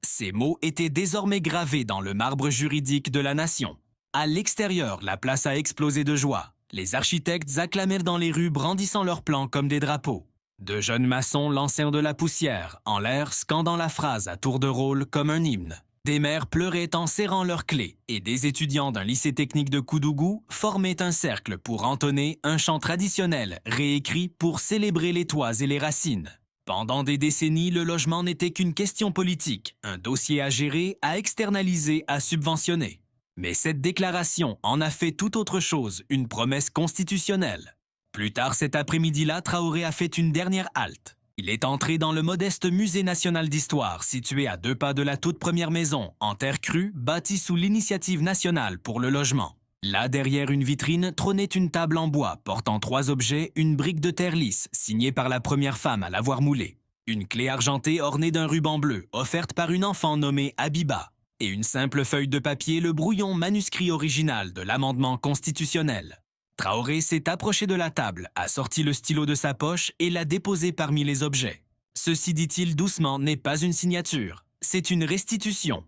Ces mots étaient désormais gravés dans le marbre juridique de la nation. À l'extérieur, la place a explosé de joie. Les architectes acclamèrent dans les rues brandissant leurs plans comme des drapeaux. De jeunes maçons lancèrent de la poussière en l'air, scandant la phrase à tour de rôle comme un hymne. Des mères pleuraient en serrant leurs clés et des étudiants d'un lycée technique de Koudougou formaient un cercle pour entonner un chant traditionnel réécrit pour célébrer les toits et les racines. Pendant des décennies, le logement n'était qu'une question politique, un dossier à gérer, à externaliser, à subventionner. Mais cette déclaration en a fait tout autre chose, une promesse constitutionnelle. Plus tard cet après-midi-là, Traoré a fait une dernière halte. Il est entré dans le modeste Musée national d'histoire, situé à 2 pas de la toute première maison, en terre crue, bâtie sous l'initiative nationale pour le logement. Là, derrière une vitrine, trônait une table en bois, portant 3 objets, une brique de terre lisse, signée par la première femme à l'avoir moulée, une clé argentée ornée d'un ruban bleu, offerte par une enfant nommée Habiba, et une simple feuille de papier, le brouillon manuscrit original de l'amendement constitutionnel. Traoré s'est approché de la table, a sorti le stylo de sa poche et l'a déposé parmi les objets. Ceci, dit-il doucement, n'est pas une signature, c'est une restitution.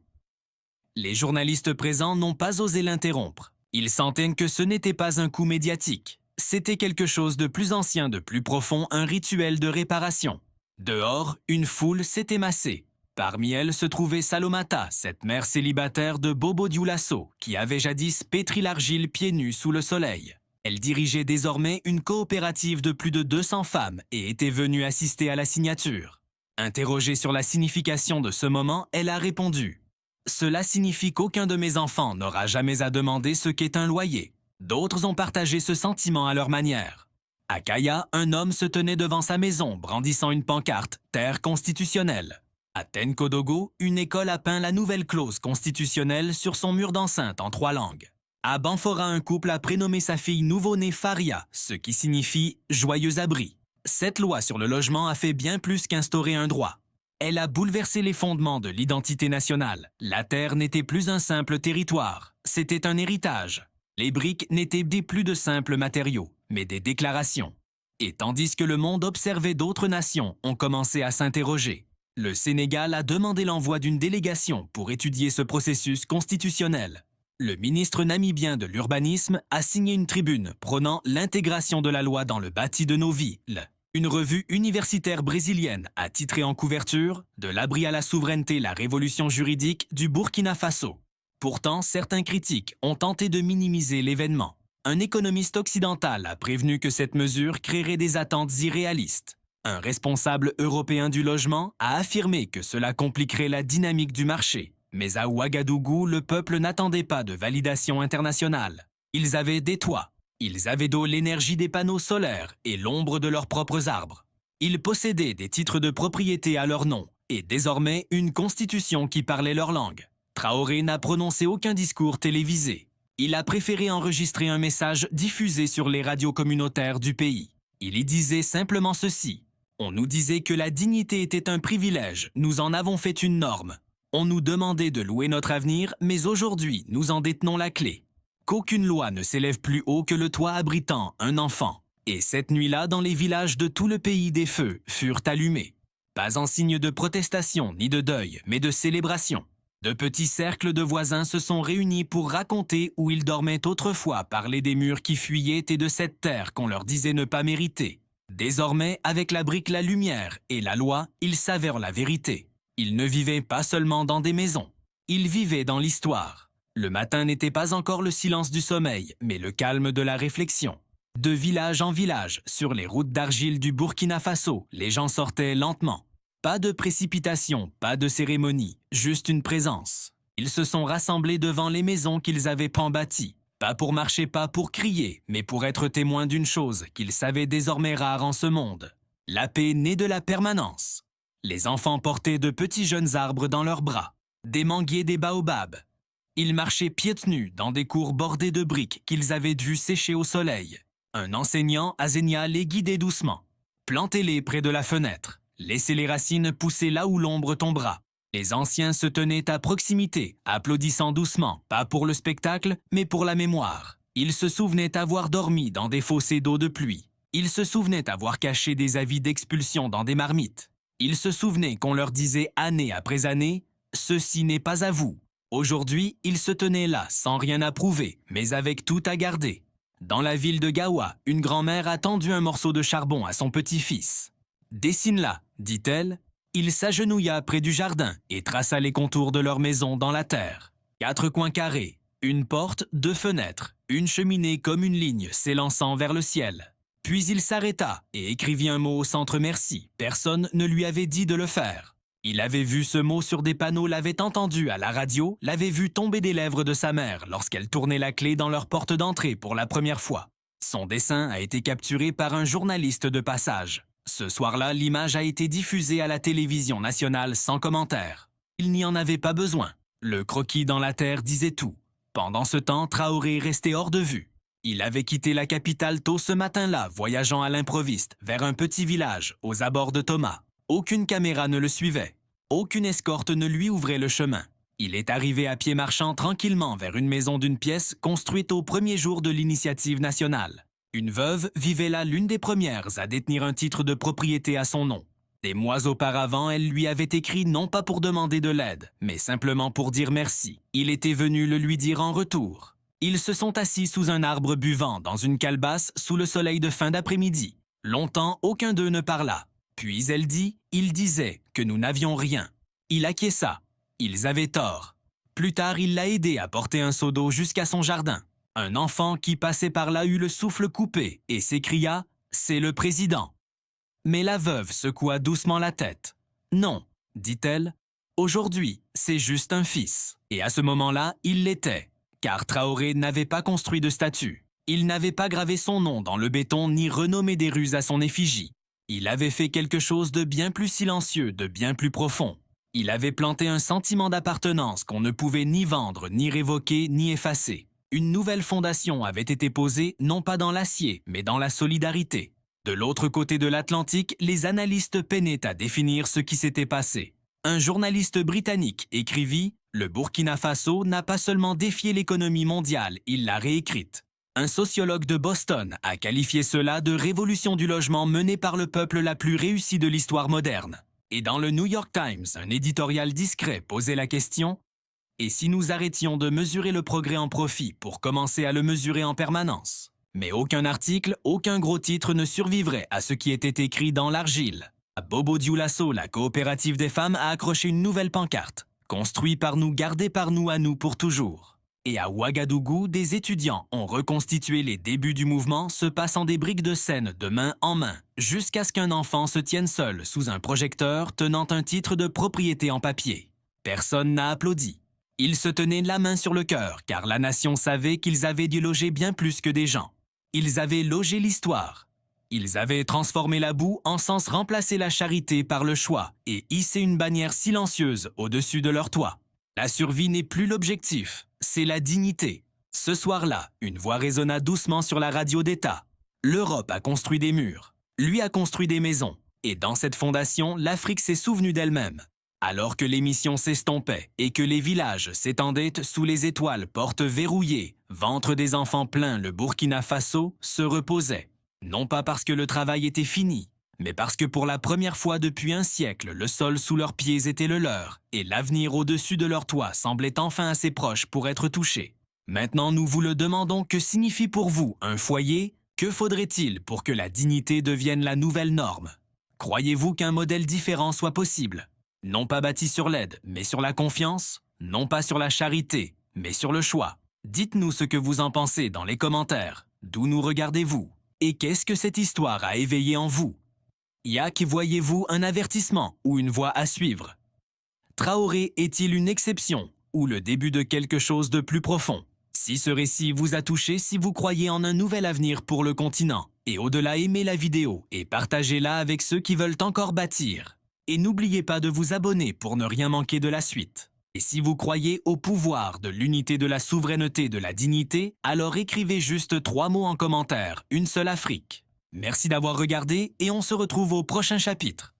Les journalistes présents n'ont pas osé l'interrompre. Ils sentaient que ce n'était pas un coup médiatique. C'était quelque chose de plus ancien, de plus profond, un rituel de réparation. Dehors, une foule s'était massée. Parmi elles se trouvait Salomata, cette mère célibataire de Bobo Dioulasso, qui avait jadis pétri l'argile pieds nus sous le soleil. Elle dirigeait désormais une coopérative de plus de 200 femmes et était venue assister à la signature. Interrogée sur la signification de ce moment, elle a répondu « Cela signifie qu'aucun de mes enfants n'aura jamais à demander ce qu'est un loyer. » D'autres ont partagé ce sentiment à leur manière. À Kaya, un homme se tenait devant sa maison, brandissant une pancarte « Terre constitutionnelle ». À Tenkodogo, une école a peint la nouvelle clause constitutionnelle sur son mur d'enceinte en 3 langues. À Banfora, un couple a prénommé sa fille nouveau-née Faria, ce qui signifie « joyeux abri ». Cette loi sur le logement a fait bien plus qu'instaurer un droit. Elle a bouleversé les fondements de l'identité nationale. La terre n'était plus un simple territoire, c'était un héritage. Les briques n'étaient plus de simples matériaux, mais des déclarations. Et tandis que le monde observait d'autres nations, on commençait à s'interroger. Le Sénégal a demandé l'envoi d'une délégation pour étudier ce processus constitutionnel. Le ministre namibien de l'urbanisme a signé une tribune prônant l'intégration de la loi dans le bâti de nos villes. Une revue universitaire brésilienne a titré en couverture « De l'abri à la souveraineté, la révolution juridique du Burkina Faso ». Pourtant, certains critiques ont tenté de minimiser l'événement. Un économiste occidental a prévenu que cette mesure créerait des attentes irréalistes. Un responsable européen du logement a affirmé que cela compliquerait la dynamique du marché. Mais à Ouagadougou, le peuple n'attendait pas de validation internationale. Ils avaient des toits, ils avaient d'eau l'énergie des panneaux solaires et l'ombre de leurs propres arbres. Ils possédaient des titres de propriété à leur nom et désormais une constitution qui parlait leur langue. Traoré n'a prononcé aucun discours télévisé. Il a préféré enregistrer un message diffusé sur les radios communautaires du pays. Il y disait simplement ceci. On nous disait que la dignité était un privilège, nous en avons fait une norme. On nous demandait de louer notre avenir, mais aujourd'hui, nous en détenons la clé. Qu'aucune loi ne s'élève plus haut que le toit abritant un enfant. Et cette nuit-là, dans les villages de tout le pays, des feux furent allumés. Pas en signe de protestation ni de deuil, mais de célébration. De petits cercles de voisins se sont réunis pour raconter où ils dormaient autrefois, parler des murs qui fuyaient et de cette terre qu'on leur disait ne pas mériter. Désormais, avec la brique, la lumière et la loi, ils s'avèrent la vérité. Ils ne vivaient pas seulement dans des maisons, ils vivaient dans l'histoire. Le matin n'était pas encore le silence du sommeil, mais le calme de la réflexion. De village en village, sur les routes d'argile du Burkina Faso, les gens sortaient lentement. Pas de précipitation, pas de cérémonie, juste une présence. Ils se sont rassemblés devant les maisons qu'ils avaient pan bâties. Pas pour marcher, pas pour crier, mais pour être témoins d'une chose qu'ils savaient désormais rare en ce monde. La paix née de la permanence. Les enfants portaient de petits jeunes arbres dans leurs bras, des manguiers, des baobabs. Ils marchaient pieds nus dans des cours bordés de briques qu'ils avaient vues sécher au soleil. Un enseignant, Azenia, les guidait doucement. Plantez-les près de la fenêtre. Laissez les racines pousser là où l'ombre tombera. Les anciens se tenaient à proximité, applaudissant doucement, pas pour le spectacle, mais pour la mémoire. Ils se souvenaient avoir dormi dans des fossés d'eau de pluie. Ils se souvenaient avoir caché des avis d'expulsion dans des marmites. Ils se souvenaient qu'on leur disait année après année « Ceci n'est pas à vous ». Aujourd'hui, ils se tenaient là, sans rien à prouver, mais avec tout à garder. Dans la ville de Gawa, une grand-mère a tendu un morceau de charbon à son petit-fils. « Dessine-la », dit-elle. Il s'agenouilla près du jardin et traça les contours de leur maison dans la terre. 4 coins carrés, une porte, 2 fenêtres, une cheminée comme une ligne s'élançant vers le ciel. Puis il s'arrêta et écrivit un mot au centre merci. Personne ne lui avait dit de le faire. Il avait vu ce mot sur des panneaux, l'avait entendu à la radio, l'avait vu tomber des lèvres de sa mère lorsqu'elle tournait la clé dans leur porte d'entrée pour la première fois. Son dessin a été capturé par un journaliste de passage. Ce soir-là, l'image a été diffusée à la télévision nationale sans commentaire. Il n'y en avait pas besoin. Le croquis dans la terre disait tout. Pendant ce temps, Traoré restait hors de vue. Il avait quitté la capitale tôt ce matin-là, voyageant à l'improviste vers un petit village aux abords de Thomas. Aucune caméra ne le suivait. Aucune escorte ne lui ouvrait le chemin. Il est arrivé à pied marchant tranquillement vers une maison d'une pièce construite au premier jour de l'initiative nationale. Une veuve vivait là, l'une des premières à détenir un titre de propriété à son nom. Des mois auparavant, elle lui avait écrit non pas pour demander de l'aide, mais simplement pour dire merci. Il était venu le lui dire en retour. Ils se sont assis sous un arbre buvant dans une calebasse sous le soleil de fin d'après-midi. Longtemps, aucun d'eux ne parla. Puis elle dit, il disait que nous n'avions rien. Il acquiesça. Ils avaient tort. Plus tard, il l'a aidé à porter un seau d'eau jusqu'à son jardin. Un enfant qui passait par là eut le souffle coupé et s'écria « C'est le président ». Mais la veuve secoua doucement la tête. « Non », dit-elle, « aujourd'hui, c'est juste un fils. » Et à ce moment-là, il l'était, car Traoré n'avait pas construit de statue. Il n'avait pas gravé son nom dans le béton ni renommé des rues à son effigie. Il avait fait quelque chose de bien plus silencieux, de bien plus profond. Il avait planté un sentiment d'appartenance qu'on ne pouvait ni vendre, ni révoquer, ni effacer. Une nouvelle fondation avait été posée non pas dans l'acier, mais dans la solidarité. De l'autre côté de l'Atlantique, les analystes peinaient à définir ce qui s'était passé. Un journaliste britannique écrivit « Le Burkina Faso n'a pas seulement défié l'économie mondiale, il l'a réécrite ». Un sociologue de Boston a qualifié cela de révolution du logement menée par le peuple la plus réussie de l'histoire moderne. Et dans le New York Times, un éditorial discret posait la question « Et si nous arrêtions de mesurer le progrès en profit pour commencer à le mesurer en permanence ?» Mais aucun article, aucun gros titre ne survivrait à ce qui était écrit dans l'argile. À Bobo Dioulasso, la coopérative des femmes a accroché une nouvelle pancarte « Construit par nous, gardé par nous, à nous pour toujours ». Et à Ouagadougou, des étudiants ont reconstitué les débuts du mouvement se passant des briques de scène de main en main, jusqu'à ce qu'un enfant se tienne seul sous un projecteur tenant un titre de propriété en papier. Personne n'a applaudi. Ils se tenaient la main sur le cœur, car la nation savait qu'ils avaient dû loger bien plus que des gens. Ils avaient logé l'histoire. Ils avaient transformé la boue en sens remplacer la charité par le choix et hissé une bannière silencieuse au-dessus de leur toit. La survie n'est plus l'objectif, c'est la dignité. Ce soir-là, une voix résonna doucement sur la radio d'État. L'Europe a construit des murs, lui a construit des maisons. Et dans cette fondation, l'Afrique s'est souvenue d'elle-même. Alors que l'émission s'estompait et que les villages s'étendaient sous les étoiles, portes verrouillées, ventre des enfants pleins, le Burkina Faso se reposait. Non pas parce que le travail était fini, mais parce que pour la première fois depuis un siècle, le sol sous leurs pieds était le leur, et l'avenir au-dessus de leur toit semblait enfin assez proche pour être touché. Maintenant, nous vous le demandons, que signifie pour vous un foyer? Que faudrait-il pour que la dignité devienne la nouvelle norme? Croyez-vous qu'un modèle différent soit possible? Non pas bâti sur l'aide, mais sur la confiance? Non pas sur la charité, mais sur le choix? Dites-nous ce que vous en pensez dans les commentaires. D'où nous regardez-vous? Et qu'est-ce que cette histoire a éveillé en vous? Yak, voyez-vous un avertissement ou une voie à suivre? Traoré est-il une exception ou le début de quelque chose de plus profond? Si ce récit vous a touché, si vous croyez en un nouvel avenir pour le continent, et au-delà, aimez la vidéo et partagez-la avec ceux qui veulent encore bâtir. Et n'oubliez pas de vous abonner pour ne rien manquer de la suite. Et si vous croyez au pouvoir de l'unité, de la souveraineté, de la dignité, alors écrivez juste 3 mots en commentaire, une seule Afrique. Merci d'avoir regardé et on se retrouve au prochain chapitre.